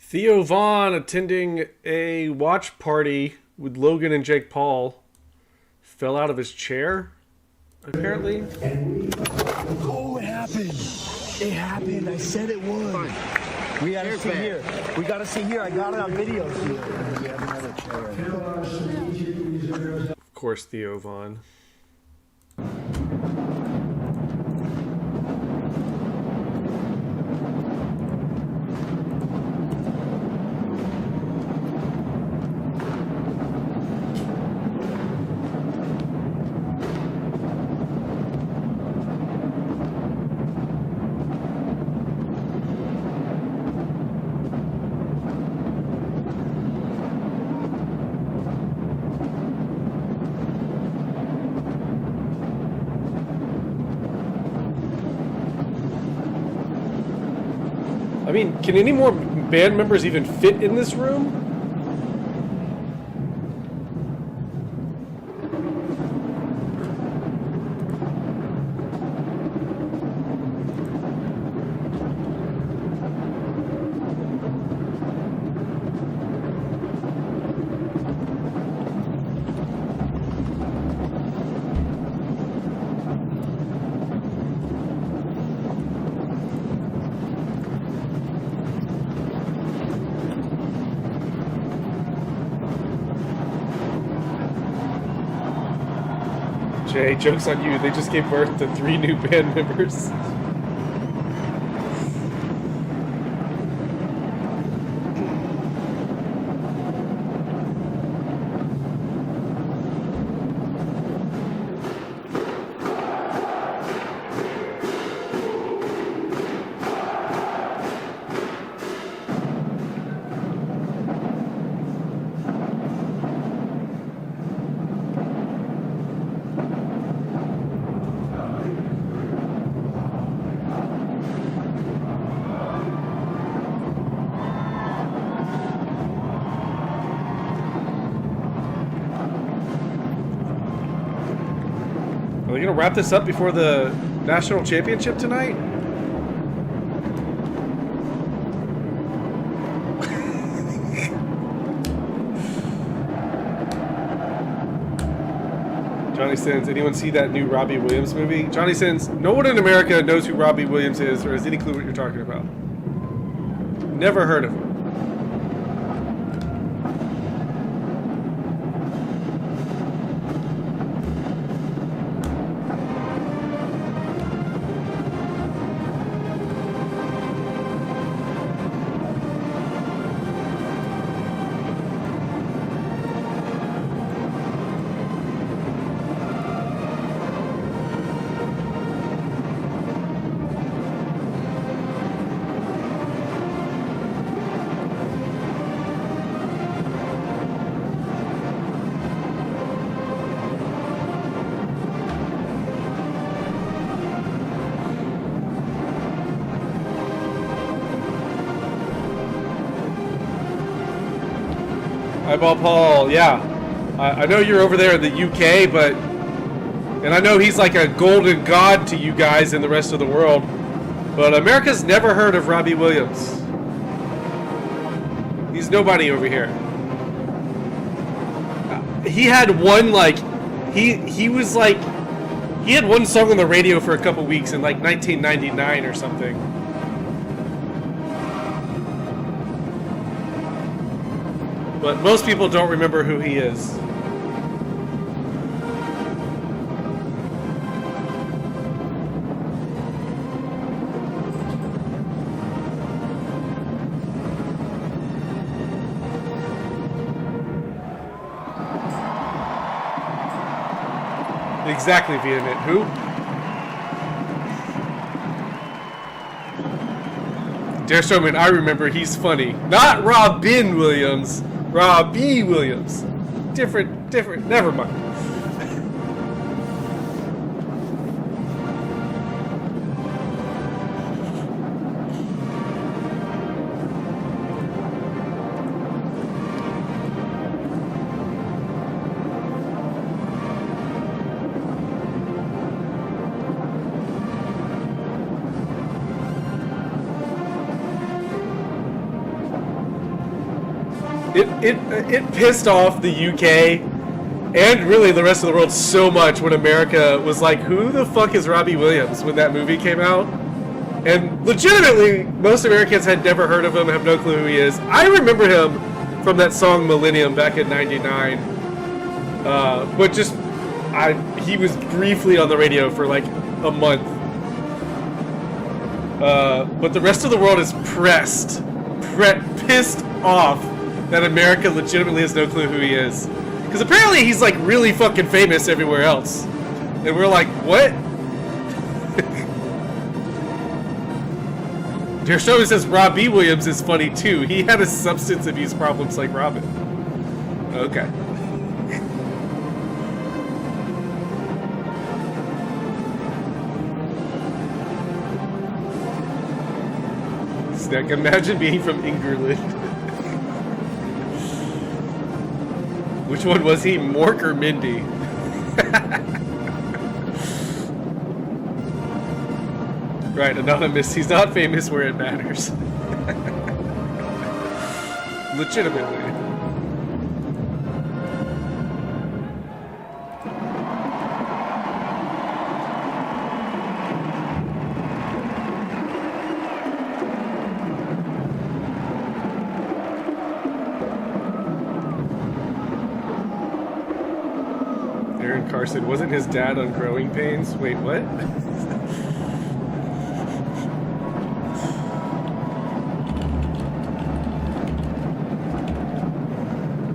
Theo Vaughn attending a watch party with Logan and Jake Paul fell out of his chair, apparently. Oh, it happened. It happened. I said it would. We gotta see here. We gotta see here. I got it on video. We have another chair. Of course, Theo Vaughn. I mean, can any more band members even fit in this room? Jay, joke's on you. They just gave birth to 3 new band members. Are we gonna wrap this up before the national championship tonight? Johnny Sins, anyone see that new Robbie Williams movie? Johnny Sins, no one in America knows who Robbie Williams is or has any clue what you're talking about. Never heard of him. Eyeball Paul, yeah. I know you're over there in the UK, and I know he's like a golden god to you guys and the rest of the world, but America's never heard of Robbie Williams. He's nobody over here. he had one like he was like he had one song on the radio for a couple weeks in like 1999 or something. But most people don't remember who he is. Exactly, vehement. Who? Dare Showman, I remember, he's funny. Not Robin Williams. Robbie Williams. Different. Never mind. It pissed off the UK and really the rest of the world so much when America was like, who the fuck is Robbie Williams when that movie came out? And legitimately, most Americans had never heard of him, have no clue who he is. I remember him from that song Millennium back in '99. But just, he was briefly on the radio for like a month. But the rest of the world is pissed off that America legitimately has no clue who he is. Because apparently he's like really fucking famous everywhere else. And we're like, what? Your show says Robbie Williams is funny too. He had a substance abuse problems like Robin. Okay. Snack, imagine being from England. Which one was he, Mork or Mindy? Right, Anonymous, he's not famous where it matters. Legitimately. Carson, wasn't his dad on Growing Pains? Wait, what?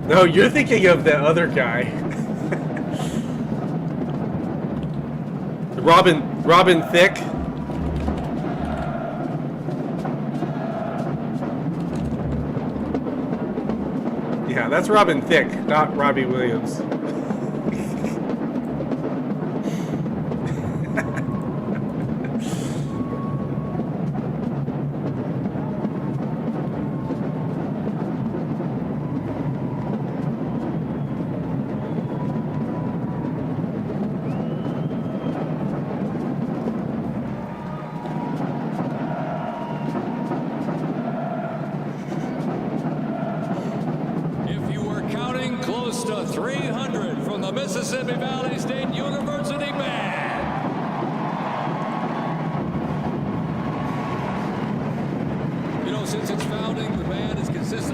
No, you're thinking of the other guy. Robin Thicke. Yeah, that's Robin Thicke, not Robbie Williams.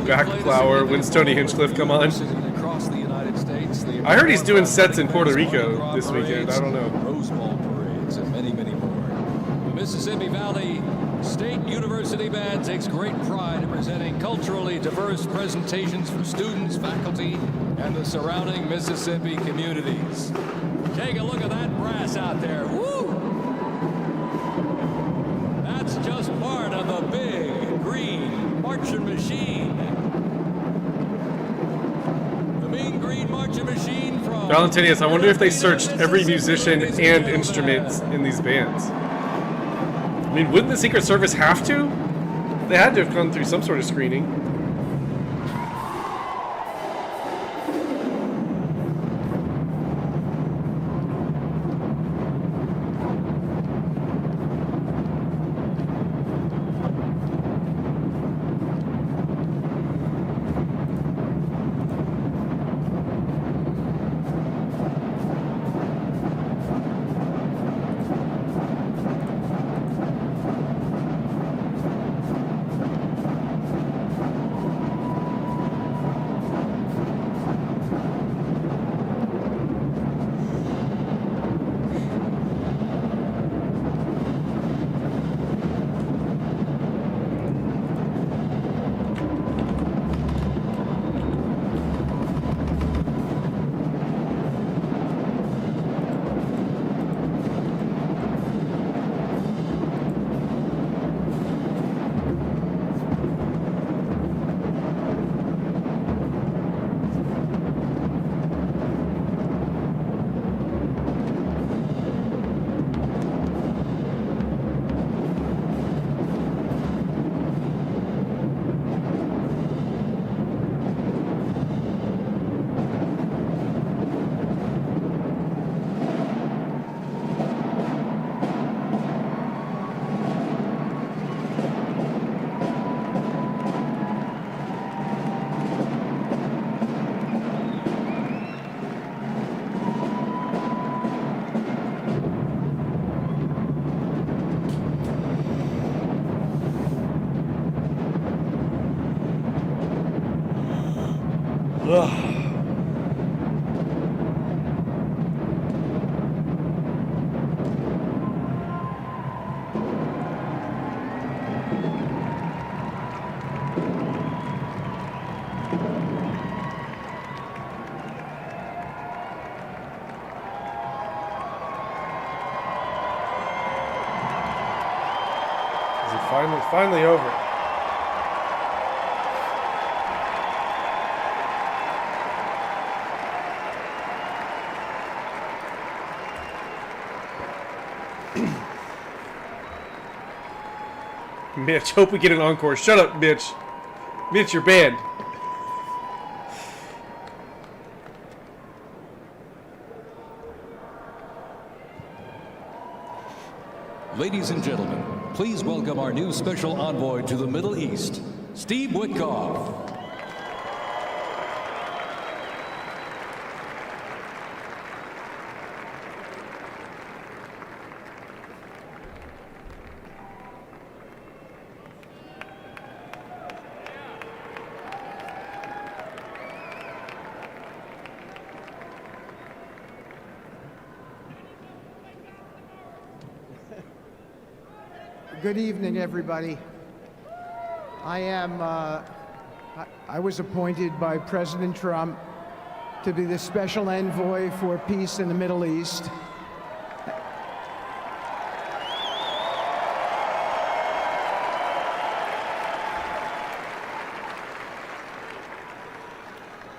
Backflower, when's Tony Hinchcliffe come on? I heard he's doing sets in Puerto Rico this weekend. I don't know. Rose Bowl parades and many, many more. The Mississippi Valley State University Band takes great pride in presenting culturally diverse presentations for students, faculty, and the surrounding Mississippi communities. Take a look at that brass out there. Woo! That's just part of the big green marching machine. The mean green marching machine from Valentinius, I wonder if they searched every musician and instruments in these bands. I mean, wouldn't the Secret Service have to? They had to have gone through some sort of screening. Is it finally over? Mitch, hope we get an encore. Shut up, Mitch. Mitch, you're banned. Ladies and gentlemen, please welcome our new special envoy to the Middle East, Steve Witkoff. Good evening, everybody. I was appointed by President Trump to be the special envoy for peace in the Middle East.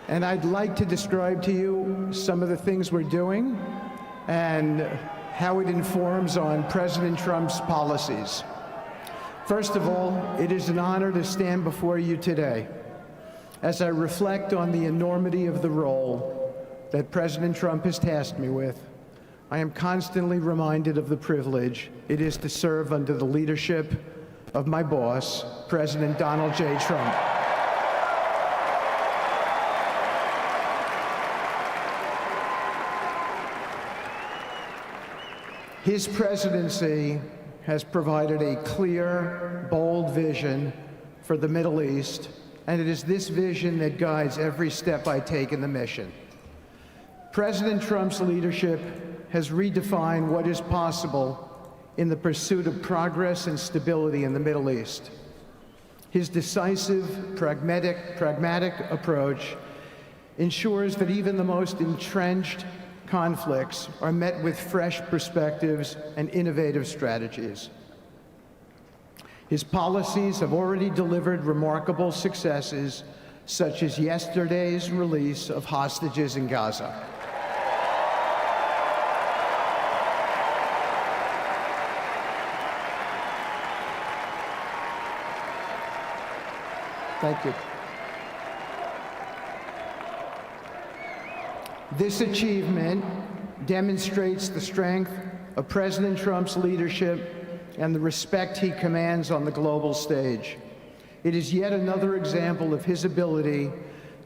And I'd like to describe to you some of the things we're doing and how it informs on President Trump's policies. First of all, it is an honor to stand before you today as I reflect on the enormity of the role that President Trump has tasked me with. I am constantly reminded of the privilege it is to serve under the leadership of my boss, President Donald J. Trump. His presidency has provided a clear, bold vision for the Middle East, and it is this vision that guides every step I take in the mission. President Trump's leadership has redefined what is possible in the pursuit of progress and stability in the Middle East. His decisive, pragmatic approach ensures that even the most entrenched conflicts are met with fresh perspectives and innovative strategies. His policies have already delivered remarkable successes, such as yesterday's release of hostages in Gaza. Thank you. This achievement demonstrates the strength of President Trump's leadership and the respect he commands on the global stage. It is yet another example of his ability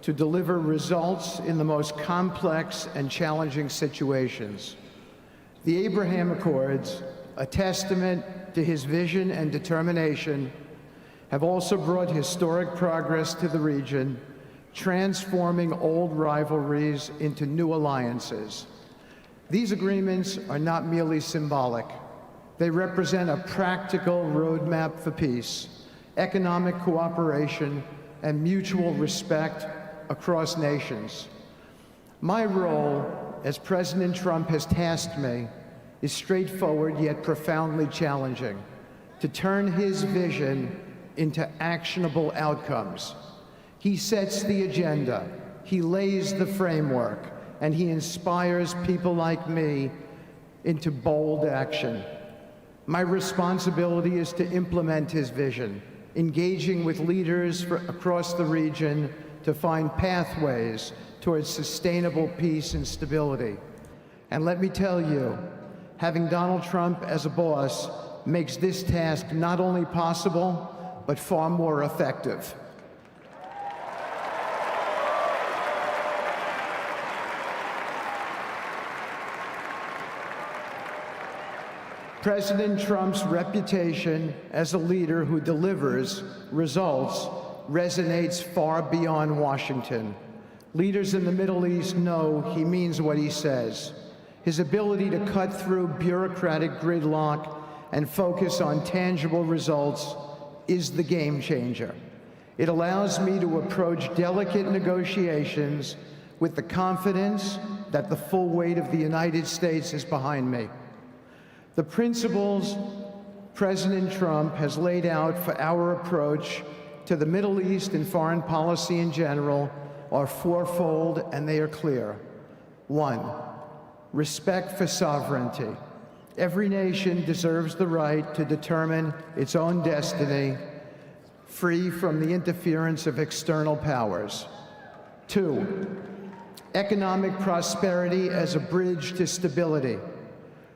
to deliver results in the most complex and challenging situations. The Abraham Accords, a testament to his vision and determination, have also brought historic progress to the region, transforming old rivalries into new alliances. These agreements are not merely symbolic. They represent a practical roadmap for peace, economic cooperation, and mutual respect across nations. My role, as President Trump has tasked me, is straightforward yet profoundly challenging: to turn his vision into actionable outcomes. He sets the agenda, he lays the framework, and he inspires people like me into bold action. My responsibility is to implement his vision, engaging with leaders across the region to find pathways towards sustainable peace and stability. And let me tell you, having Donald Trump as a boss makes this task not only possible, but far more effective. President Trump's reputation as a leader who delivers results resonates far beyond Washington. Leaders in the Middle East know he means what he says. His ability to cut through bureaucratic gridlock and focus on tangible results is the game changer. It allows me to approach delicate negotiations with the confidence that the full weight of the United States is behind me. The principles President Trump has laid out for our approach to the Middle East and foreign policy in general are fourfold, and they are clear. 1, respect for sovereignty. Every nation deserves the right to determine its own destiny, free from the interference of external powers. 2, economic prosperity as a bridge to stability.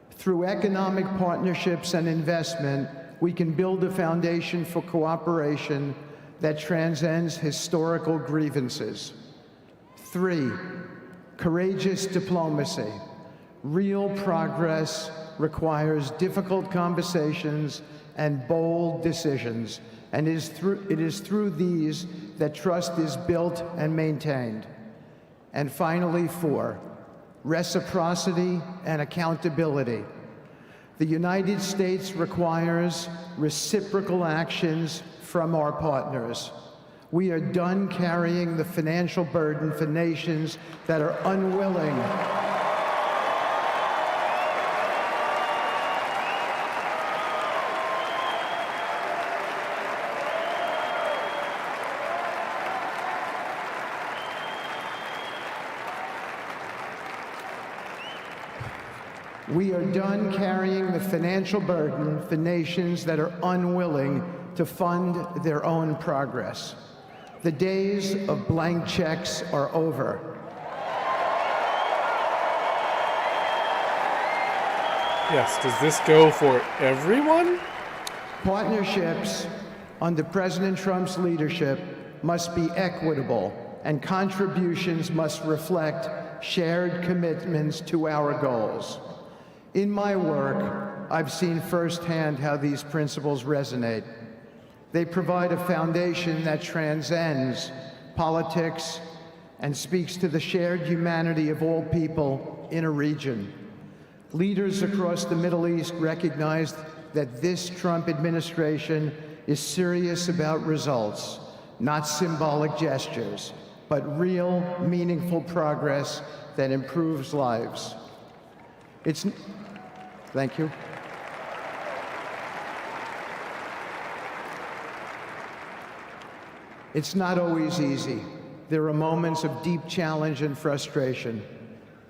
Through economic partnerships and investment, we can build a foundation for cooperation that transcends historical grievances. 3, courageous diplomacy. Real progress requires difficult conversations and bold decisions, and it is through these that trust is built and maintained. And finally, 4, reciprocity and accountability. The United States requires reciprocal actions from our partners. We are done carrying the financial burden for nations that are unwilling We are done carrying the financial burden for nations that are unwilling to fund their own progress. The days of blank checks are over. Yes, does this go for everyone? Partnerships under President Trump's leadership must be equitable, and contributions must reflect shared commitments to our goals. In my work, I've seen firsthand how these principles resonate. They provide a foundation that transcends politics and speaks to the shared humanity of all people in a region. Leaders across the Middle East recognize that this Trump administration is serious about results, not symbolic gestures, but real, meaningful progress that improves lives. Thank you. It's not always easy. There are moments of deep challenge and frustration.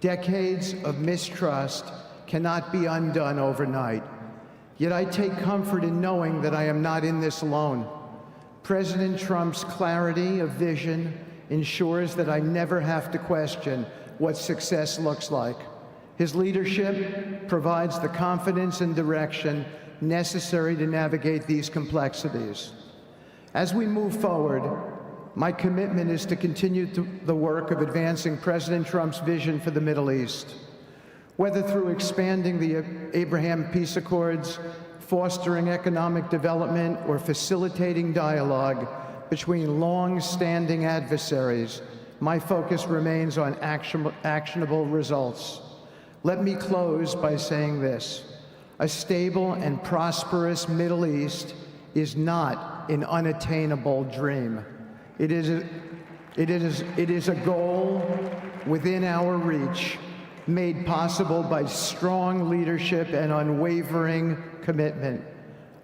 Decades of mistrust cannot be undone overnight. Yet I take comfort in knowing that I am not in this alone. President Trump's clarity of vision ensures that I never have to question what success looks like. His leadership provides the confidence and direction necessary to navigate these complexities. As we move forward, my commitment is to continue the work of advancing President Trump's vision for the Middle East. Whether through expanding the Abraham Peace Accords, fostering economic development, or facilitating dialogue between long-standing adversaries, my focus remains on actionable results. Let me close by saying this: a stable and prosperous Middle East is not an unattainable dream. It is a goal within our reach, made possible by strong leadership and unwavering commitment.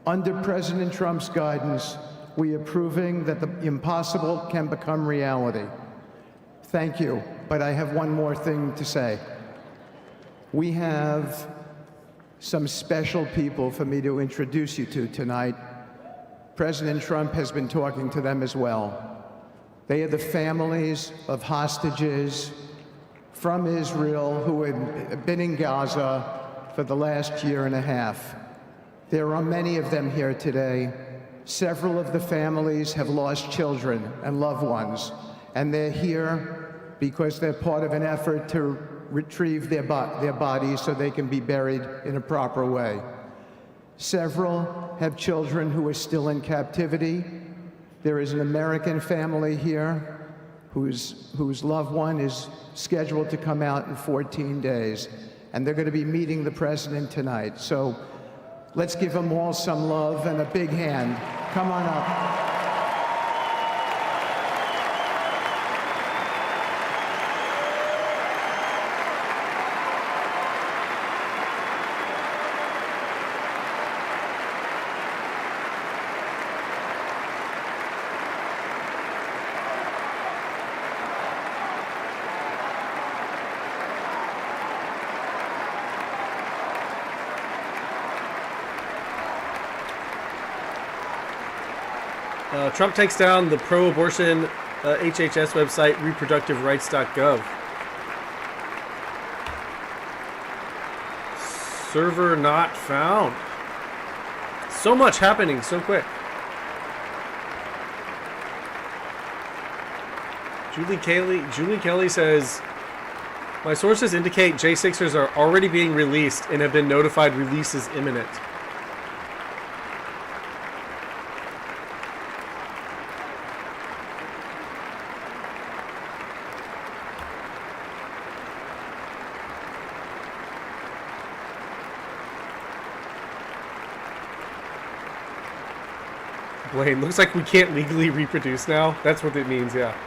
Under President Trump's guidance, we are proving that the impossible can become reality. Thank you, but I have one more thing to say. We have some special people for me to introduce you to tonight. President Trump has been talking to them as well. They are the families of hostages from Israel who have been in Gaza for the last year and a half. There are many of them here today. Several of the families have lost children and loved ones, and they're here because they're part of an effort to retrieve their bodies so they can be buried in a proper way. Several have children who are still in captivity. There is an American family here whose loved one is scheduled to come out in 14 days. And they're going to be meeting the president tonight. So let's give them all some love and a big hand. Come on up. Trump takes down the pro-abortion HHS website, reproductiverights.gov. Server not found. So much happening so quick. Julie Kelly says, my sources indicate J6ers are already being released and have been notified release is imminent. Blaine, looks like we can't legally reproduce now. That's what it means, yeah.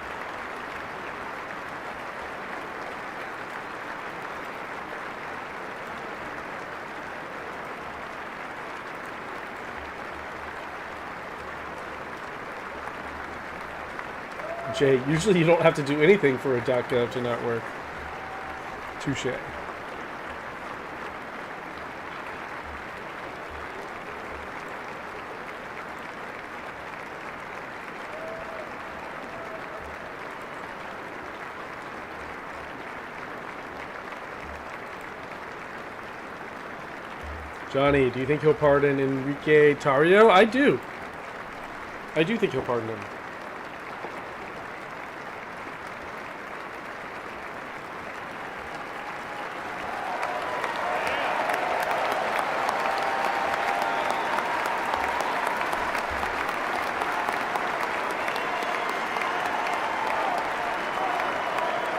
Jay, usually you don't have to do anything for a .gov to not work. Touche. Johnny, do you think he'll pardon Enrique Tarrio? I do. I do think he'll pardon him.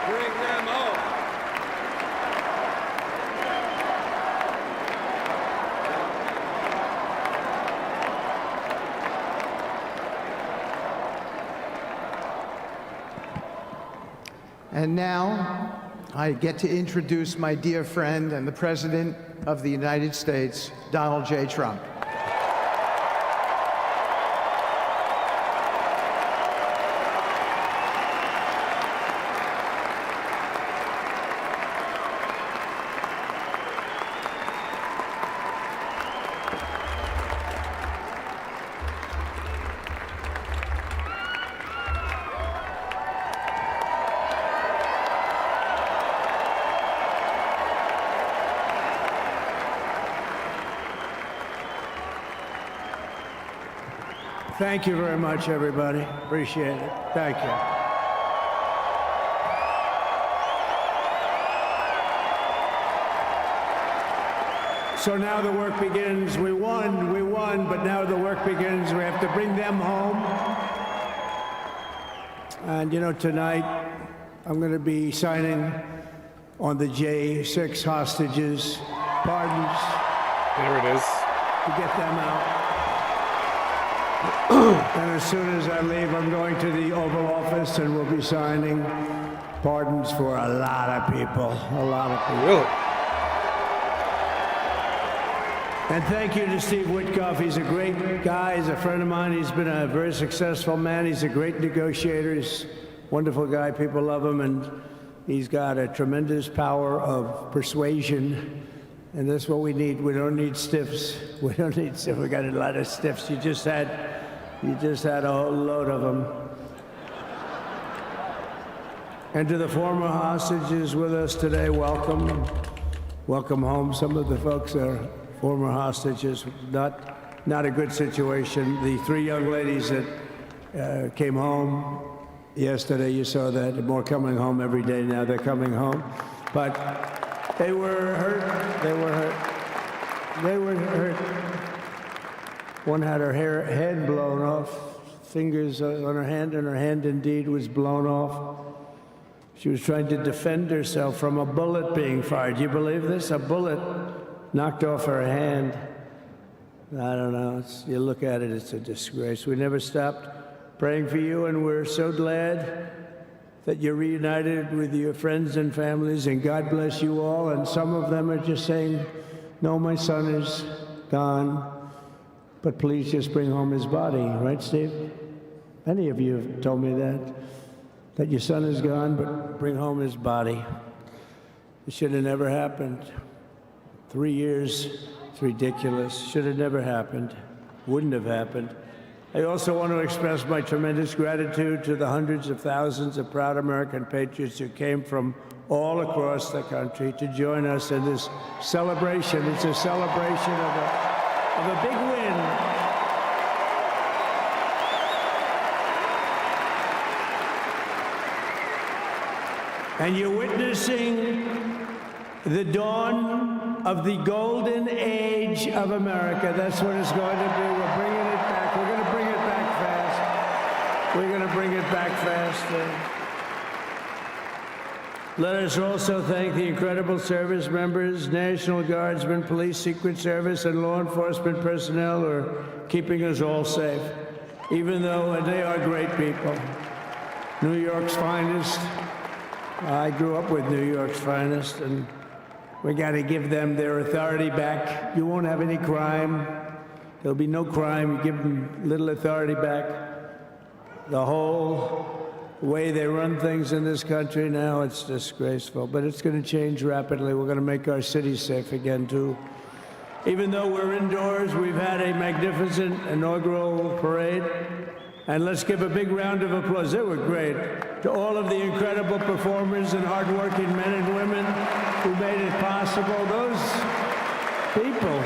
Bring them home. And now, I get to introduce my dear friend and the President of the United States, Donald J. Trump. Thank you very much, everybody. Appreciate it. Thank you. So now the work begins. We won, but now the work begins. We have to bring them home. And you know, tonight I'm going to be signing on the J6 hostages, pardons. There it is. To get them out. And as soon as I leave, I'm going to the Oval Office and we'll be signing pardons for a lot of people. A lot of people. Really? And thank you to Steve Witkoff. He's a great guy. He's a friend of mine. He's been a very successful man. He's a great negotiator. He's a wonderful guy. People love him. And he's got a tremendous power of persuasion. And that's what we need. We don't need stiffs. We don't need stiffs. We got a lot of stiffs. You just had a whole load of them. And to the former hostages with us today, welcome. Welcome home. Some of the folks are former hostages. Not a good situation. The three young ladies that came home yesterday, you saw that. They're more coming home every day now. They're coming home. But they were hurt. They were hurt. They were hurt. One had her head blown off. fingers on her hand, and her hand indeed was blown off. She was trying to defend herself from a bullet being fired. Do you believe this? A bullet knocked off her hand. I don't know. You look at it, it's a disgrace. We never stopped praying for you, and we're so glad that you're reunited with your friends and families, and God bless you all. And some of them are just saying, no, my son is gone, but please just bring home his body. Right, Steve? Many of you have told me that your son is gone, but bring home his body. It should have never happened. 3 years, it's ridiculous. Should have never happened. Wouldn't have happened. I also want to express my tremendous gratitude to the hundreds of thousands of proud American patriots who came from all across the country to join us in this celebration. It's a celebration of a big win. And you're witnessing the dawn of the golden age of America. That's what it's going to be. We're bringing it back. We're going to bring it back fast. We're going to bring it back fast. Let us also thank the incredible service members, National Guardsmen, police, Secret Service, and law enforcement personnel who are keeping us all safe, even though they are great people. New York's finest. I grew up with New York's finest, and we got to give them their authority back. You won't have any crime. There'll be no crime. You give them little authority back. The whole way they run things in this country now, it's disgraceful. But it's going to change rapidly. We're going to make our cities safe again, too. Even though we're indoors, we've had a magnificent inaugural parade. And let's give a big round of applause. They were great. To all of the incredible performers and hardworking men and women who made it possible. Those people,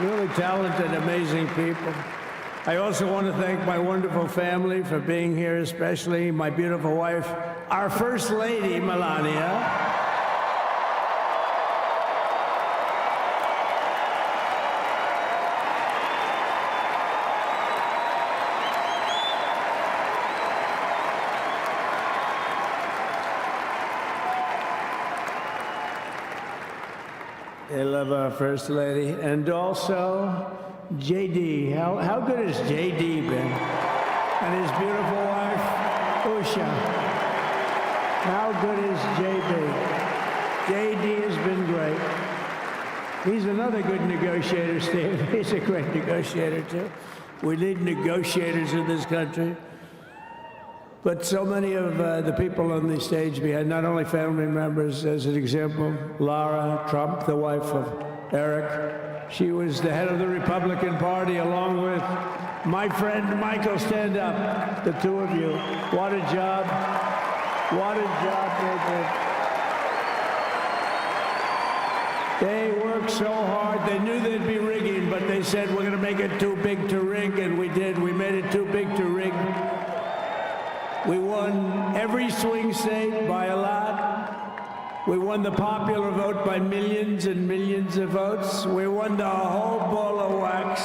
really talented, amazing people. I also want to thank my wonderful family for being here, especially my beautiful wife, our First Lady, Melania. They love our First Lady. And also, J.D. How good has J.D. been? And his beautiful wife, Usha. How good is J.D.? J.D. has been great. He's another good negotiator, Steve. He's a great negotiator, too. We need negotiators in this country. But so many of the people on the stage behind, not only family members, as an example, Lara Trump, the wife of Eric. She was the head of the Republican Party, along with my friend Michael. Stand up, the two of you. What a job. What a job they did. They worked so hard. They knew they'd be rigging, but they said, we're going to make it too big to rig, and we did. We made it too big to rig. We won every swing state by a lot. We won the popular vote by millions and millions of votes. We won the whole ball of wax.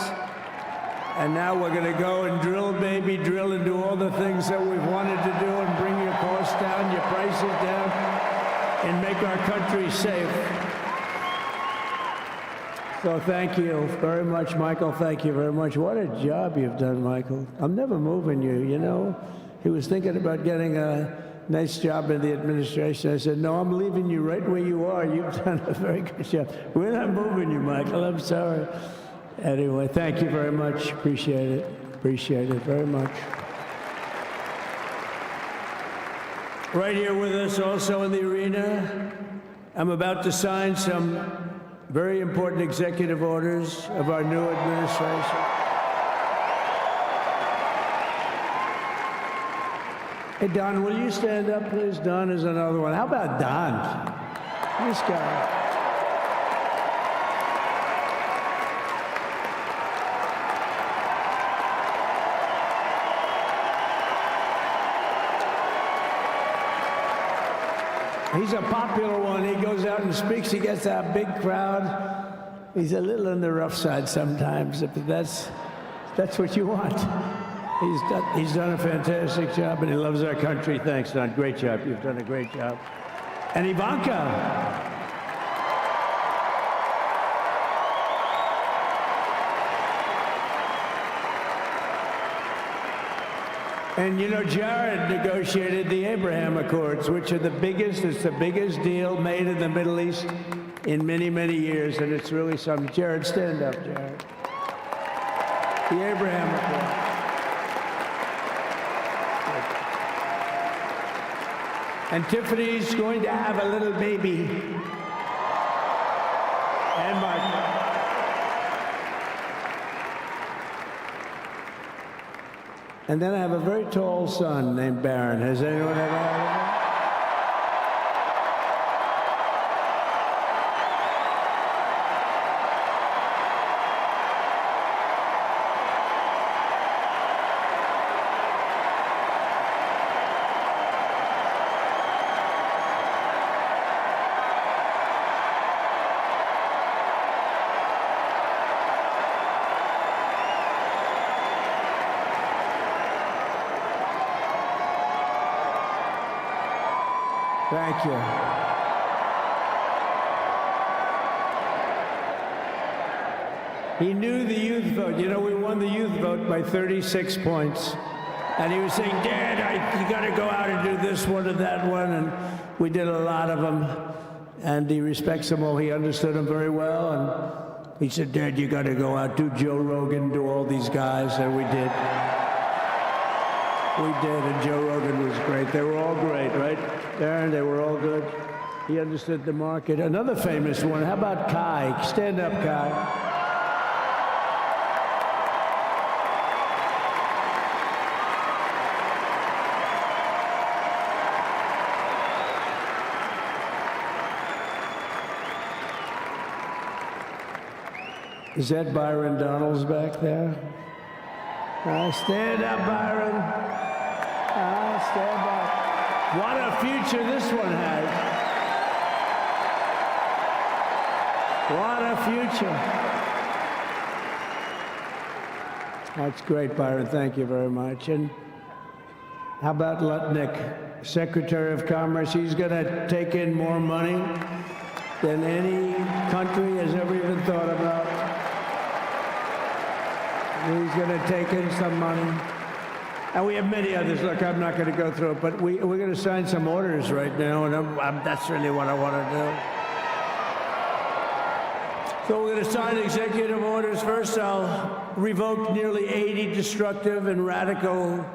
And now we're going to go and drill, baby, drill, and do all the things that we've wanted to do and bring your costs down, your prices down, and make our country safe. So thank you very much, Michael. Thank you very much. What a job you've done, Michael. I'm never moving you, you know. He was thinking about getting a nice job in the administration. I said, no, I'm leaving you right where you are. You've done a very good job. We're not moving you, Michael. I'm sorry. Anyway, thank you very much. Appreciate it. Appreciate it very much. Right here with us also in the arena, I'm about to sign some very important executive orders of our new administration. Hey, Don, will you stand up, please? Don is another one. How about Don? This guy. He's a popular one. He goes out and speaks. He gets that big crowd. He's a little on the rough side sometimes, but that's That's what you want. He's done a fantastic job, and he loves our country. Thanks, Don. Great job. You've done a great job. And Ivanka. And you know, Jared negotiated the Abraham Accords, which are it's the biggest deal made in the Middle East in many, many years, and it's really something. Jared, stand up, Jared. The Abraham Accords. And Tiffany's going to have a little baby. And Mark. And then I have a very tall son named Barron. Has anyone ever heard of him? Thank you. He knew the youth vote. You know, we won the youth vote by 36 points. And he was saying, Dad, you got to go out and do this one and that one. And we did a lot of them. And he respects them all. He understood them very well. And he said, Dad, you got to go out, do Joe Rogan, do all these guys. And we did. We did, and Joe Rogan was great. They were all great, right, Darren? They were all good. He understood the market. Another famous one, how about Kai? Stand up, Kai. Is that Byron Donalds back there? Stand up, Byron. Stand up. What a future this one has. What a future. That's great, Byron. Thank you very much. And how about Lutnick, Secretary of Commerce? He's going to take in more money than any country has ever even thought about. He's going to take in some money. And we have many others. Look, I'm not going to go through it, but we're going to sign some orders right now, and that's really what I want to do. So we're going to sign executive orders. First, I'll revoke nearly 80 destructive and radical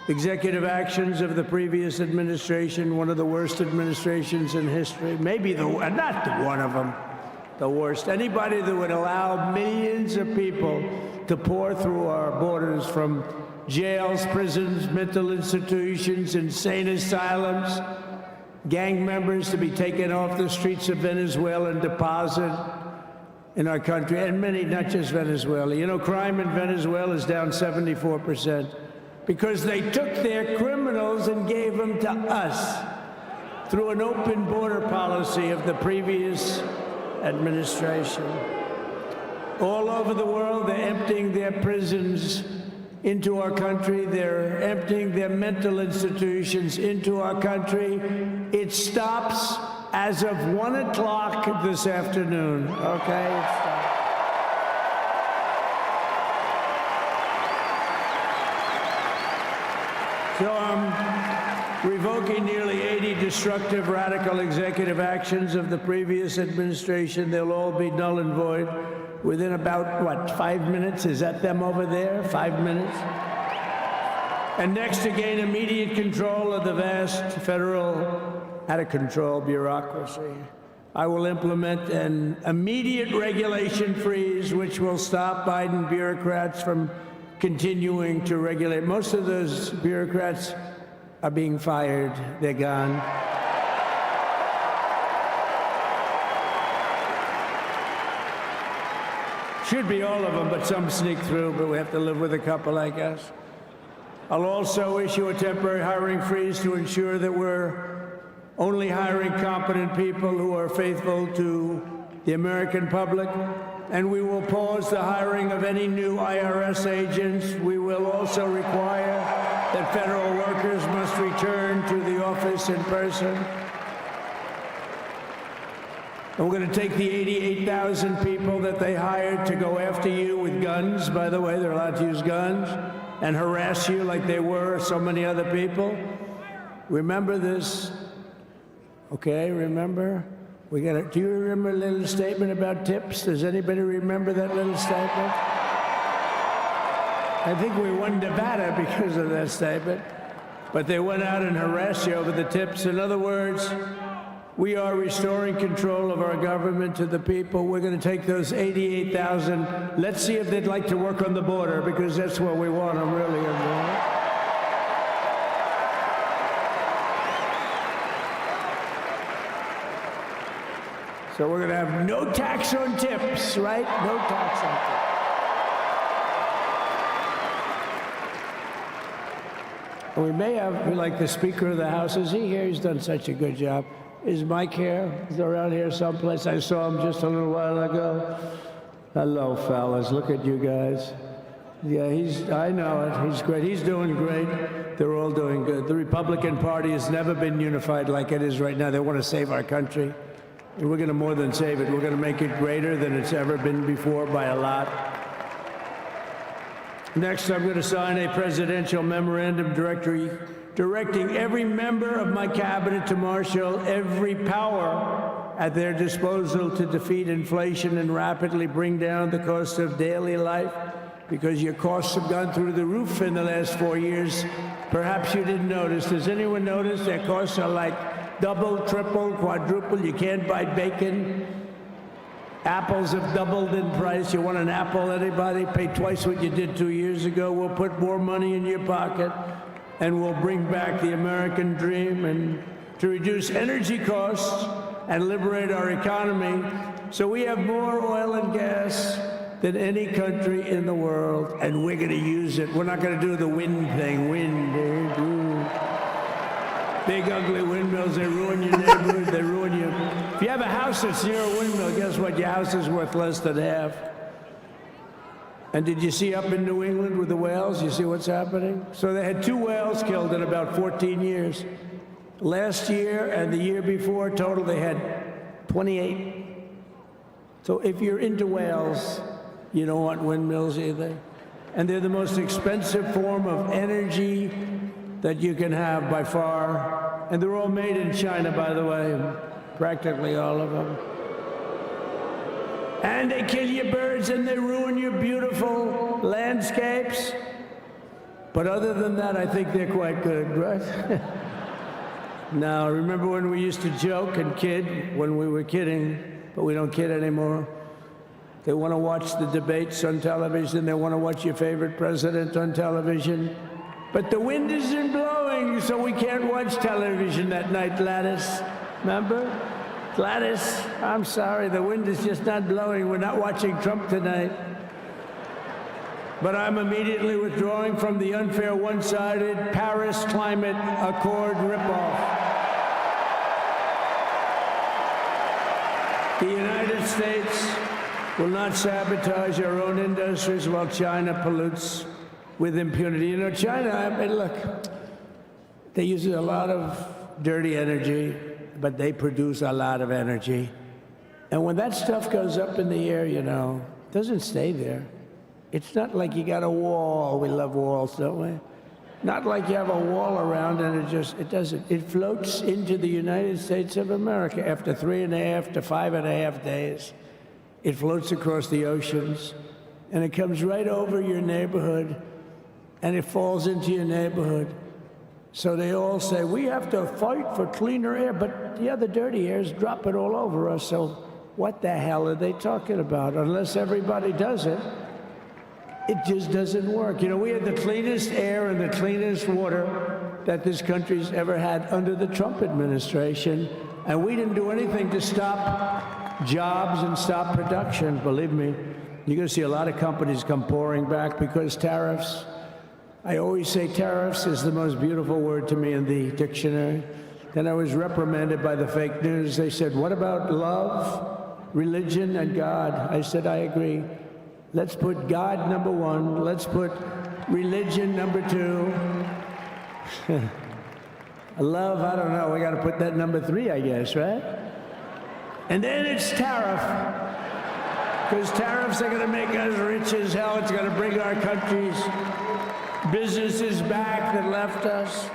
executive actions of the previous administration, one of the worst administrations in history. Maybe not one of them, the worst. Anybody that would allow millions of people to pour through our borders from jails, prisons, mental institutions, insane asylums, gang members to be taken off the streets of Venezuela and deposited in our country, and many, not just Venezuela. You know, crime in Venezuela is down 74% because they took their criminals and gave them to us through an open border policy of the previous administration. All over the world, they're emptying their prisons into our country. They're emptying their mental institutions into our country. It stops as of 1 o'clock this afternoon, okay? It stops. So I'm revoking nearly 80 destructive, radical executive actions of the previous administration. They'll all be null and void within about, what, 5 minutes? Is that them over there? 5 minutes? And next, to gain immediate control of the vast federal, out-of-control bureaucracy, I will implement an immediate regulation freeze which will stop Biden bureaucrats from continuing to regulate. Most of those bureaucrats are being fired. They're gone. Should be all of them, but some sneak through, but we have to live with a couple, I guess. I'll also issue a temporary hiring freeze to ensure that we're only hiring competent people who are faithful to the American public. and we will pause the hiring of any new IRS agents. We will also require that federal workers must return to the office in person. And we're going to take the 88,000 people that they hired to go after you with guns. By the way, they're allowed to use guns and harass you like they were so many other people. Remember this. Okay, remember? Do you remember a little statement about tips? Does anybody remember that little statement? I think we won Nevada because of that statement. But they went out and harassed you over the tips. In other words, we are restoring control of our government to the people. We're going to take those 88,000. Let's see if they'd like to work on the border, because that's what we want them really involved. So we're going to have no tax on tips, right? No tax on tips. And we may have, like the Speaker of the House, is he here? He's done such a good job. Is Mike here? He's around here someplace. I saw him just a little while ago. Hello, fellas. Look at you guys. Yeah, I know it. He's great. He's doing great. They're all doing good. The Republican Party has never been unified like it is right now. They want to save our country. And we're going to more than save it. We're going to make it greater than it's ever been before by a lot. Next, I'm going to sign a presidential memorandum directing every member of my cabinet to marshal every power at their disposal to defeat inflation and rapidly bring down the cost of daily life, because your costs have gone through the roof in the last 4 years. Perhaps you didn't notice. Does anyone notice their costs are like double, triple, quadruple? You can't buy bacon. Apples have doubled in price. You want an apple, anybody? Pay twice what you did 2 years ago. We'll put more money in your pocket, and we'll bring back the American dream and to reduce energy costs and liberate our economy. So we have more oil and gas than any country in the world, and we're going to use it. We're not going to do the wind thing. Big ugly windmills, they ruin your neighborhood, they ruin you. If you have a house that's near a windmill, guess what? Your house is worth less than half. And did you see up in New England with the whales? You see what's happening? So they had 2 whales killed in about 14 years. Last year and the year before, total, they had 28. So if you're into whales, you don't want windmills either. And they're the most expensive form of energy that you can have by far. And they're all made in China, by the way, practically all of them. And they kill your birds and they ruin your beautiful landscapes. But other than that, I think they're quite good, right? Now, remember when we used to joke and kid when we were kidding, but we don't kid anymore? They want to watch the debates on television. They want to watch your favorite president on television. But the wind isn't blowing, so we can't watch television that night, Gladys. Remember? Gladys, I'm sorry, the wind is just not blowing. We're not watching Trump tonight. But I'm immediately withdrawing from the unfair, one-sided Paris Climate Accord ripoff. The United States will not sabotage our own industries while China pollutes with impunity. You know, China, I mean, look, they use a lot of dirty energy, but they produce a lot of energy. And when that stuff goes up in the air, you know, it doesn't stay there. It's not like you got a wall. We love walls, don't we? Not like you have a wall around and it doesn't. It floats into the United States of America after 3.5 to 5.5 days. It floats across the oceans, and it comes right over your neighborhood, and it falls into your neighborhood. So they all say, we have to fight for cleaner air, but the other dirty air is dropping all over us, so what the hell are they talking about? Unless everybody does it, it just doesn't work. You know, we had the cleanest air and the cleanest water that this country's ever had under the Trump administration, and we didn't do anything to stop jobs and stop production. Believe me, you're going to see a lot of companies come pouring back because tariffs. I always say tariffs is the most beautiful word to me in the dictionary. Then I was reprimanded by the fake news. They said, what about love? religion and God. I said, I agree. Let's put God number one. Let's put religion number two. Love, I don't know. We got to put that number three, I guess, right? And then it's tariff. Because tariffs are going to make us rich as hell. It's going to bring our country's businesses back that left us.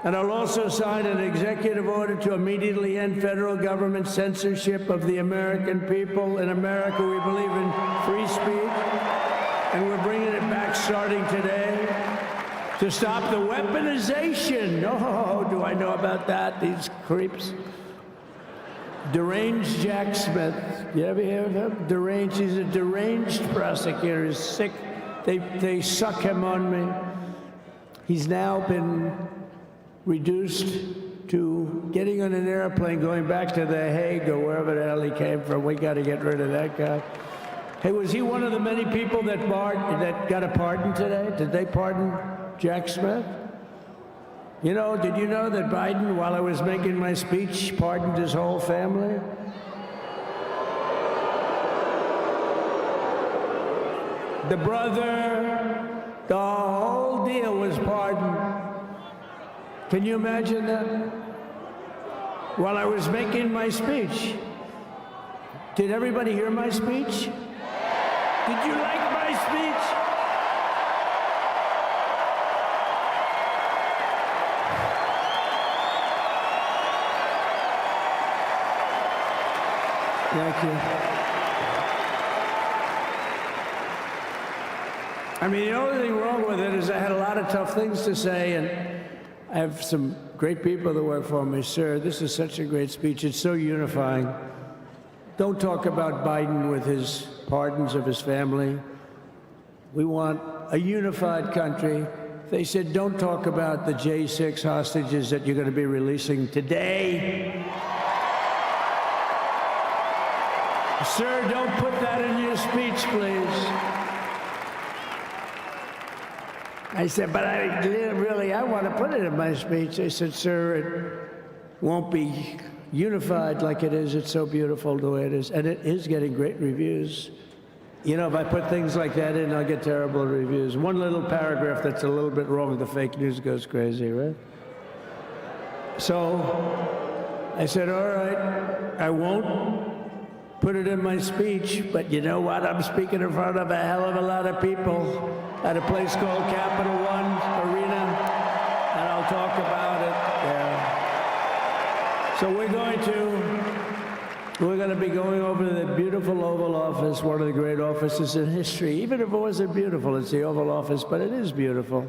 And I'll also sign an executive order to immediately end federal government censorship of the American people. In America, we believe in free speech, and we're bringing it back starting today to stop the weaponization. Oh, do I know about that, these creeps? Deranged Jack Smith. You ever hear of him? Deranged. He's a deranged prosecutor. He's sick. They suck him on me. He's now been reduced to getting on an airplane, going back to The Hague or wherever the hell he came from. We got to get rid of that guy. Hey, was he one of the many people that got a pardon today? Did they pardon Jack Smith? You know, did you know that Biden, while I was making my speech, pardoned his whole family? The brother, the whole deal was pardoned. Can you imagine that? While I was making my speech. Did everybody hear my speech? Did you like my speech? Thank you. I mean, the only thing wrong with it is I had a lot of tough things to say, and I have some great people that work for me. Sir, this is such a great speech. It's so unifying. Don't talk about Biden with his pardons of his family. We want a unified country. They said, don't talk about the J6 hostages that you're going to be releasing today. Sir, don't put that in your speech, please. I said, but I want to put it in my speech. They said, sir, it won't be unified like it is. It's so beautiful the way it is. And it is getting great reviews. You know, if I put things like that in, I'll get terrible reviews. One little paragraph that's a little bit wrong, the fake news goes crazy, right? So I said, all right, I won't put it in my speech, but you know what? I'm speaking in front of a hell of a lot of people at a place called Capital One Arena, and I'll talk about it there. So we're going to be going over the beautiful Oval Office, one of the great offices in history. Even if it wasn't beautiful, it's the Oval Office, but it is beautiful.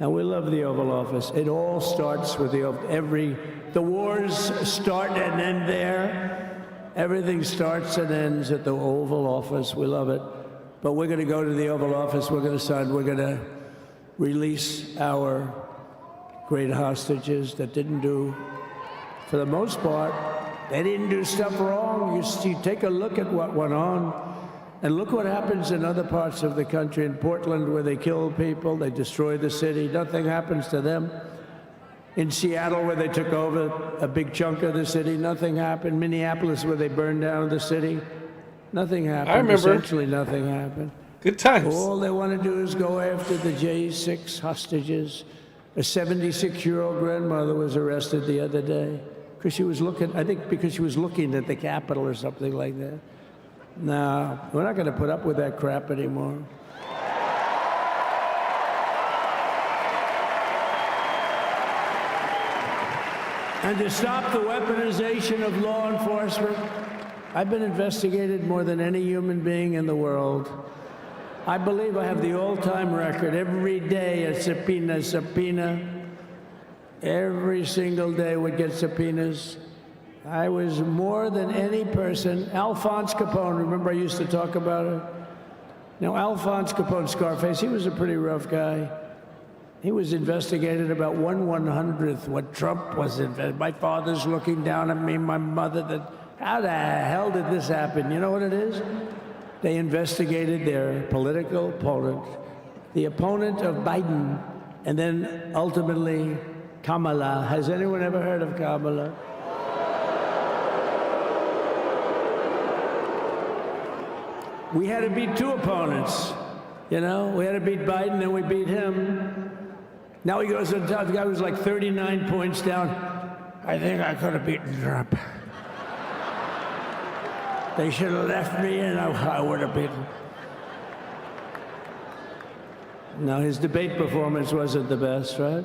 And we love the Oval Office. It all starts with the wars start and end there. Everything starts and ends at the Oval Office. We love it. But we're going to go to the Oval Office. We're going to release our great hostages that didn't do, for the most part, they didn't do stuff wrong. You take a look at what went on, and look what happens in other parts of the country. In Portland, where they kill people, they destroy the city, nothing happens to them. In Seattle, where they took over a big chunk of the city, nothing happened. Minneapolis, where they burned down the city, nothing happened. I remember. Essentially nothing happened. Good times. All they want to do is go after the J6 hostages. A 76-year-old grandmother was arrested the other day because she was looking at the Capitol or something like that. No, we're not going to put up with that crap anymore. And to stop the weaponization of law enforcement, I've been investigated more than any human being in the world. I believe I have the all-time record. Every day a subpoena. Every single day would get subpoenas. I was more than any person. Alphonse Capone, remember I used to talk about it? Now, Alphonse Capone, Scarface, he was a pretty rough guy. He was investigated about 1/100th what Trump was investigated. My father's looking down at me, my mother. How the hell did this happen? You know what it is? They investigated their political opponent, the opponent of Biden, and then ultimately Kamala. Has anyone ever heard of Kamala? We had to beat two opponents. You know, we had to beat Biden, then we beat him. Now he goes to the top. The guy was like 39 points down. I think I could have beaten Trump. They should have left me and I would have beaten. No, his debate performance wasn't the best, right?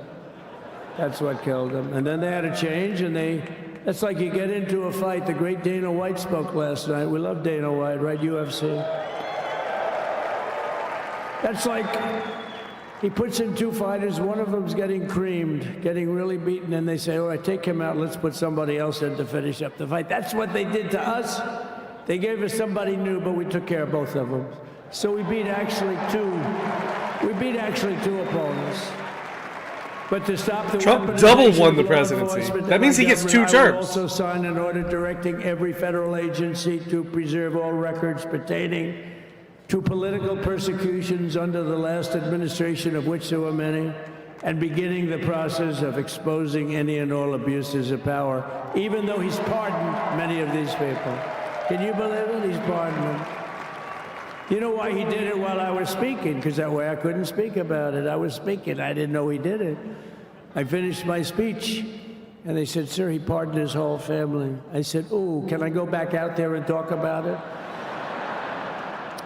That's what killed him. And then they had a change, and that's like you get into a fight. The great Dana White spoke last night. We love Dana White, right? UFC. That's like he puts in two fighters. One of them's getting creamed, getting really beaten, and they say, all right, take him out. Let's put somebody else in to finish up the fight. That's what they did to us. They gave us somebody new, but we took care of both of them. So we beat actually two opponents. But to stop the Trump double won the presidency. That means he gets 2 terms. Also signed an order directing every federal agency to preserve all records pertaining to political persecutions under the last administration, of which there were many, and beginning the process of exposing any and all abuses of power, even though he's pardoned many of these people. Can you believe it? He's pardoned them. You know why he did it while I was speaking? Because that way I couldn't speak about it. I was speaking. I didn't know he did it. I finished my speech, and they said, sir, he pardoned his whole family. I said, ooh, can I go back out there and talk about it?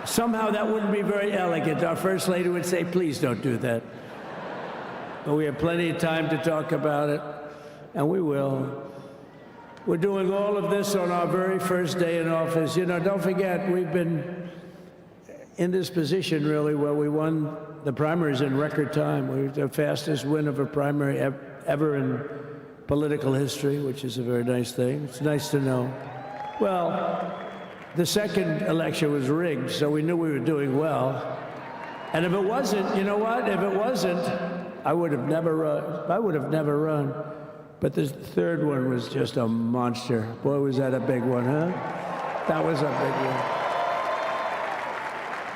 Somehow that wouldn't be very elegant. Our First Lady would say, please don't do that. But we have plenty of time to talk about it, and we will. We're doing all of this on our very first day in office. You know, don't forget, we've been in this position, really, where we won the primaries in record time. We were the fastest win of a primary ever in political history, which is a very nice thing. It's nice to know. Well, the second election was rigged, so we knew we were doing well. And if it wasn't, you know what? If it wasn't, I would have never run. But the third one was just a monster. Boy, was that a big one, huh? That was a big one.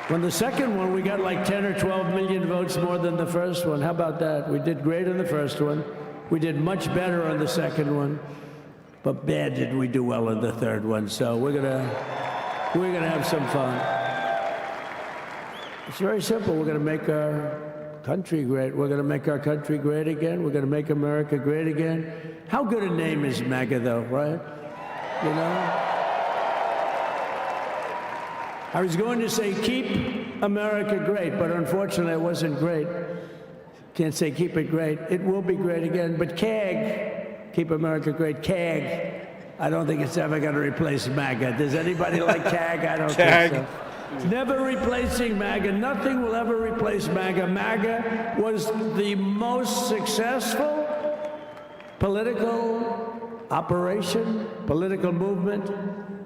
When the second one, we got like 10 or 12 million votes more than the first one. How about that? We did great on the first one. We did much better on the second one. But bad did we do well on the third one. So we're gonna have some fun. It's very simple. We're gonna make our country great. We're gonna make our country great again. We're gonna make America great again. How good a name is MAGA, though, right? You know? I was going to say, keep America great, but unfortunately it wasn't great. Can't say keep it great. It will be great again, but CAG, keep America great, CAG, I don't think it's ever going to replace MAGA. Does anybody like CAG? I don't think so. It's never replacing MAGA. Nothing will ever replace MAGA. MAGA was the most successful political operation, political movement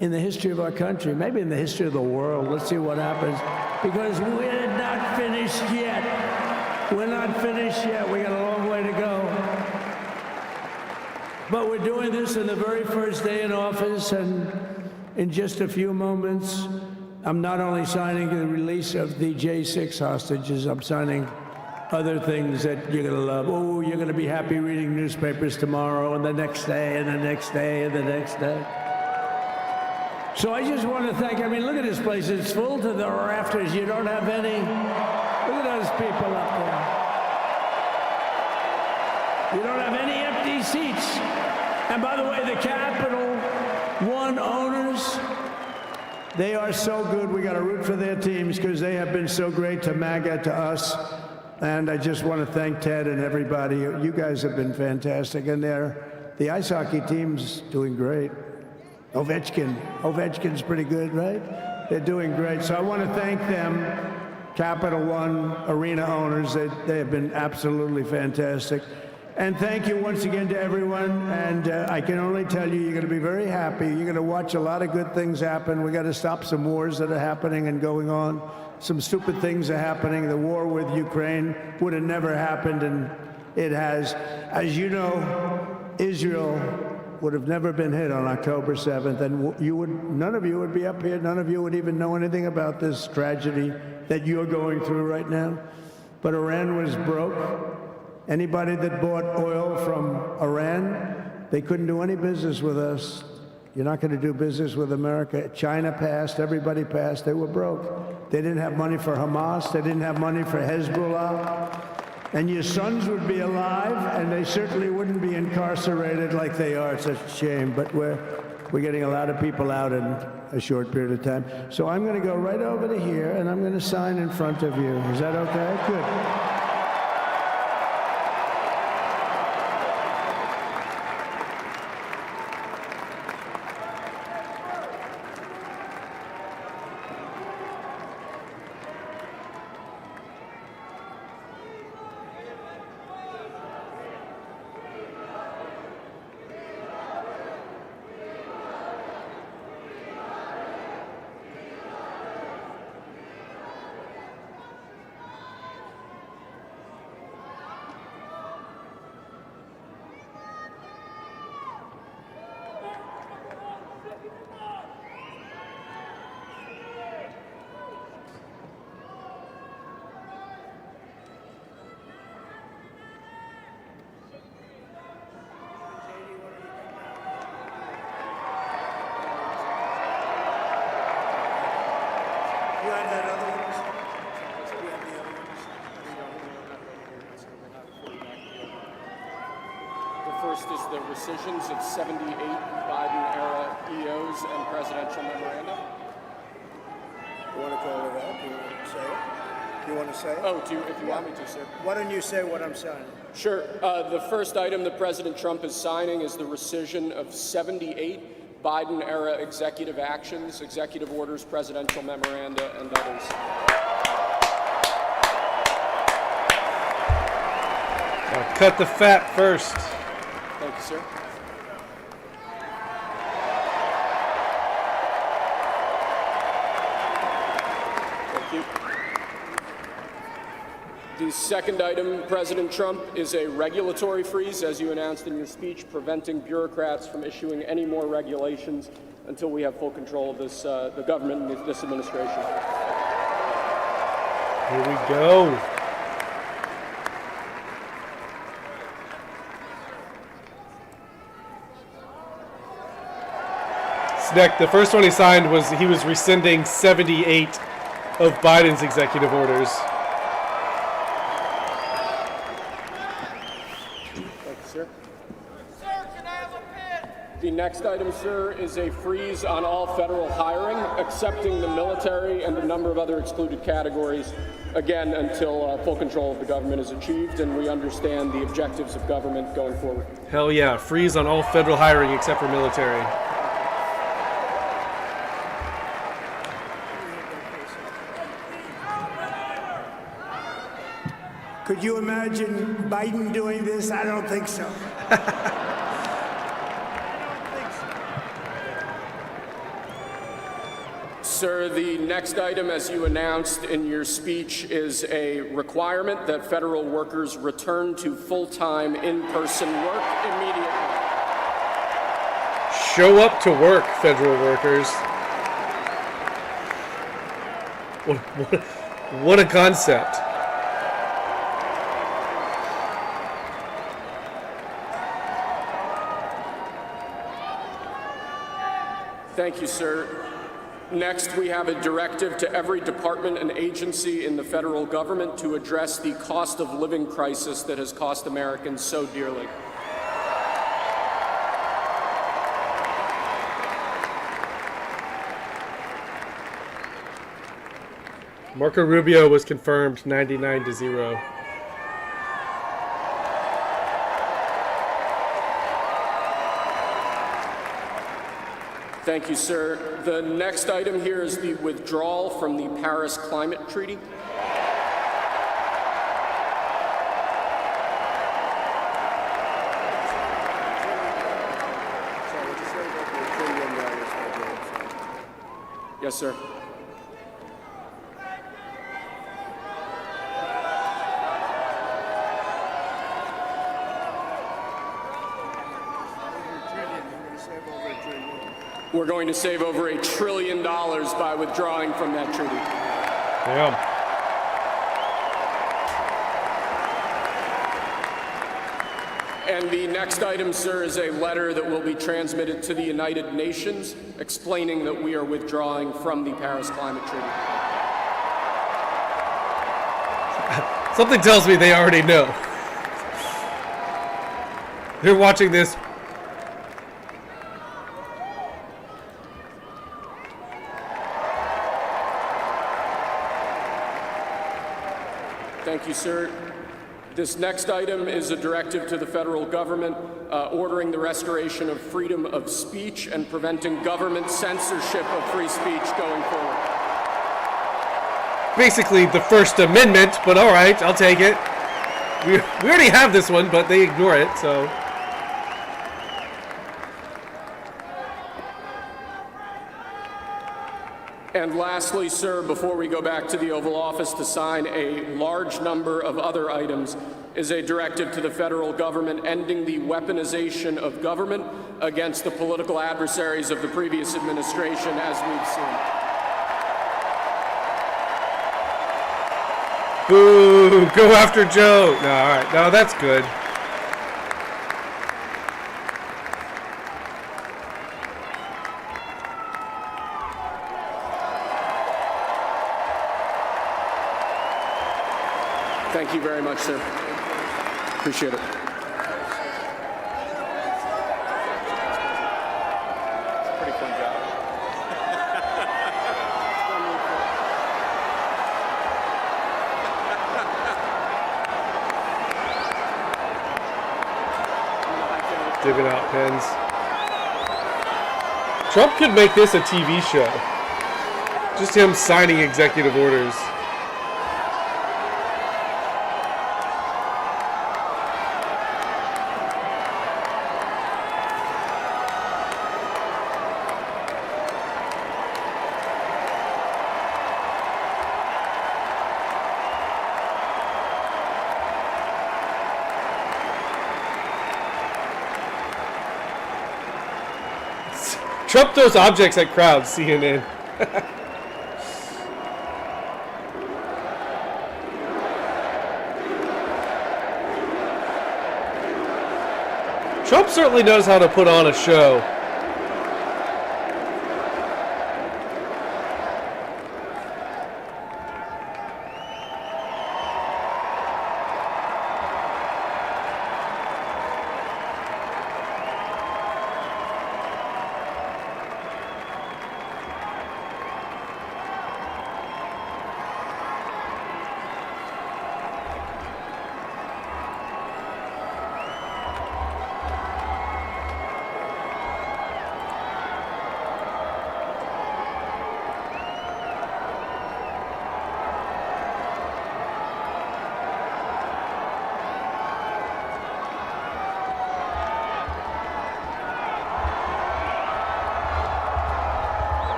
in the history of our country, maybe in the history of the world. Let's see what happens. Because we're not finished yet. We're not finished yet. We got a long way to go. But we're doing this in the very first day in office, and in just a few moments, I'm not only signing the release of the J6 hostages, I'm signing other things that you're going to love. Oh, you're going to be happy reading newspapers tomorrow, and the next day, and the next day, and the next day. So I just want to thank, I mean, look at this place. It's full to the rafters. You don't have any. Look at those people up there. You don't have any empty seats. And by the way, the Capital One owners, they are so good. We got to root for their teams because they have been so great to MAGA, to us. And I just want to thank Ted and everybody. You guys have been fantastic. And the ice hockey team's doing great. Ovechkin's pretty good, right? They're doing great. So I want to thank them, Capital One arena owners. They have been absolutely fantastic. And thank you once again to everyone. And I can only tell you, you're going to be very happy. You're going to watch a lot of good things happen. We got to stop some wars that are happening and going on. Some stupid things are happening. The war with Ukraine would have never happened, and it has. As you know, Israel would have never been hit on October 7th, and none of you would be up here. None of you would even know anything about this tragedy that you're going through right now. But Iran was broke. Anybody that bought oil from Iran, they couldn't do any business with us. You're not going to do business with America. China passed, everybody passed, they were broke. They didn't have money for Hamas, they didn't have money for Hezbollah. And your sons would be alive, and they certainly wouldn't be incarcerated like they are. It's such a shame, but we're getting a lot of people out in a short period of time. So I'm going to go right over to here, and I'm going to sign in front of you. Is that okay? Good. First is the rescissions of 78 Biden-era EOs and presidential memoranda. You want to go over that? Do you want to say it? Do you want to say it? Oh, if you want me to, sir. Why don't you say what I'm signing? Sure. The first item that President Trump is signing is the rescission of 78 Biden-era executive actions, executive orders, presidential memoranda, and others. I'll cut the fat first. Thank you, sir. Thank you. The second item, President Trump, is a regulatory freeze, as you announced in your speech, preventing bureaucrats from issuing any more regulations until we have full control of this, the government and this administration. Here we go. The first one he signed was he was rescinding 78 of Biden's executive orders. Thank you, sir. Sir, can I have a pen? The next item, sir, is a freeze on all federal hiring, excepting the military and a number of other excluded categories, again, until full control of the government is achieved and we understand the objectives of government going forward. Hell yeah, freeze on all federal hiring except for military. Could you imagine Biden doing this? I don't think so. Sir, the next item, as you announced in your speech, is a requirement that federal workers return to full-time in-person work immediately. Show up to work, federal workers. What a concept. Thank you, sir. Next, we have a directive to every department and agency in the federal government to address the cost of living crisis that has cost Americans so dearly. Marco Rubio was confirmed 99-0. Thank you, sir. The next item here is the withdrawal from the Paris Climate Treaty. Yes, sir. We're going to save over $1 trillion by withdrawing from that treaty. Yeah. And the next item, sir, is a letter that will be transmitted to the United Nations explaining that we are withdrawing from the Paris Climate Treaty. Something tells me they already know. They're watching this. Thank you, sir. This next item is a directive to the federal government ordering the restoration of freedom of speech and preventing government censorship of free speech going forward. Basically the First Amendment, but all right, I'll take it. We already have this one, but they ignore it, so. And lastly, sir, before we go back to the Oval Office to sign a large number of other items, is a directive to the federal government ending the weaponization of government against the political adversaries of the previous administration, as we've seen. Boo! Go after Joe! No, all right. No, that's good. Thank you very much, sir. Appreciate it. Pretty fun job. Diving out pens. Trump could make this a TV show. Just him signing executive orders. Trump throws objects at crowds, CNN. Trump certainly knows how to put on a show.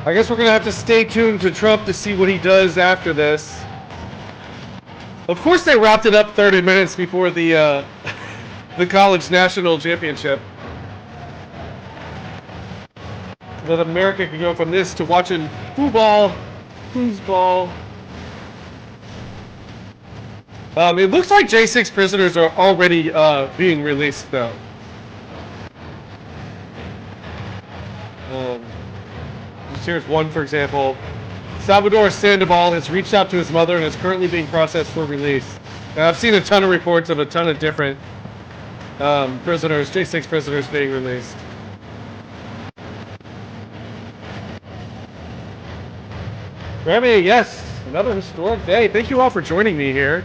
I guess we're going to have to stay tuned to Trump to see what he does after this. Of course they wrapped it up 30 minutes before the college national championship. That America could go from this to watching foosball. It looks like J6 prisoners are already being released, though. Here's one, for example. Salvador Sandoval has reached out to his mother and is currently being processed for release. Now, I've seen a ton of reports of a ton of different prisoners, J6 prisoners being released. Grammy, yes, another historic day. Thank you all for joining me here.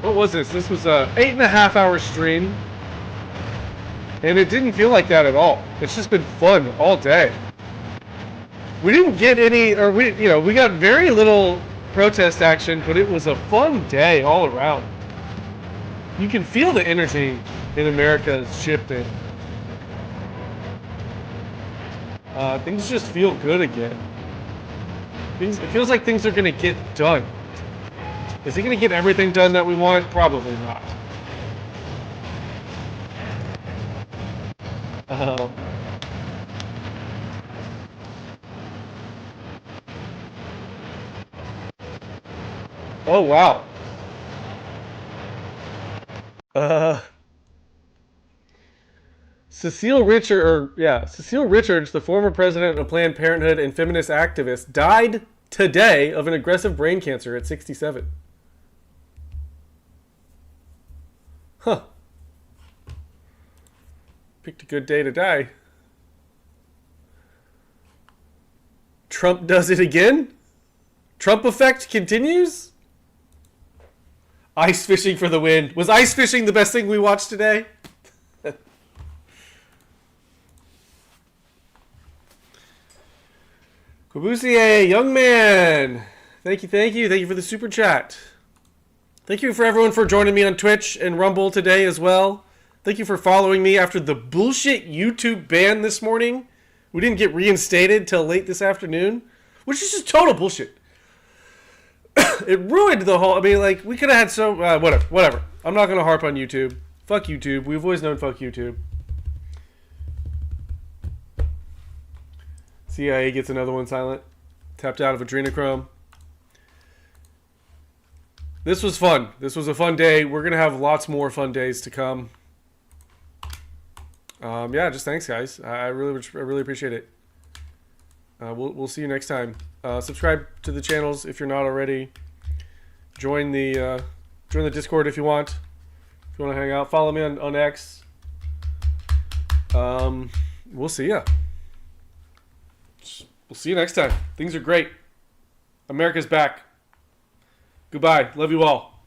What was this? This was a 8.5-hour stream. And it didn't feel like that at all. It's just been fun all day. We didn't get any, or we got very little protest action, but it was a fun day all around. You can feel the energy in America shifting. Things just feel good again. It feels like things are going to get done. Is he going to get everything done that we want? Probably not. Oh, wow. Cecile Richards, the former president of Planned Parenthood and feminist activist, died today of an aggressive brain cancer at 67. Huh. Picked a good day to die. Trump does it again? Trump effect continues? Ice fishing for the win. Was ice fishing the best thing we watched today? Courvoisier, young man. Thank you. Thank you for the super chat. Thank you for everyone for joining me on Twitch and Rumble today as well. Thank you for following me after the bullshit YouTube ban this morning. We didn't get reinstated till late this afternoon, which is just total bullshit. It ruined the whole... I mean, like, we could have had so... whatever. I'm not going to harp on YouTube. Fuck YouTube. We've always known fuck YouTube. CIA gets another one silent. Tapped out of adrenochrome. This was fun. This was a fun day. We're going to have lots more fun days to come. Yeah, just thanks, guys. I really appreciate it. We'll see you next time. Subscribe to the channels if you're not already. Join the Discord if you want. If you want to hang out, follow me on X. We'll see ya. We'll see you next time. Things are great. America's back. Goodbye. Love you all.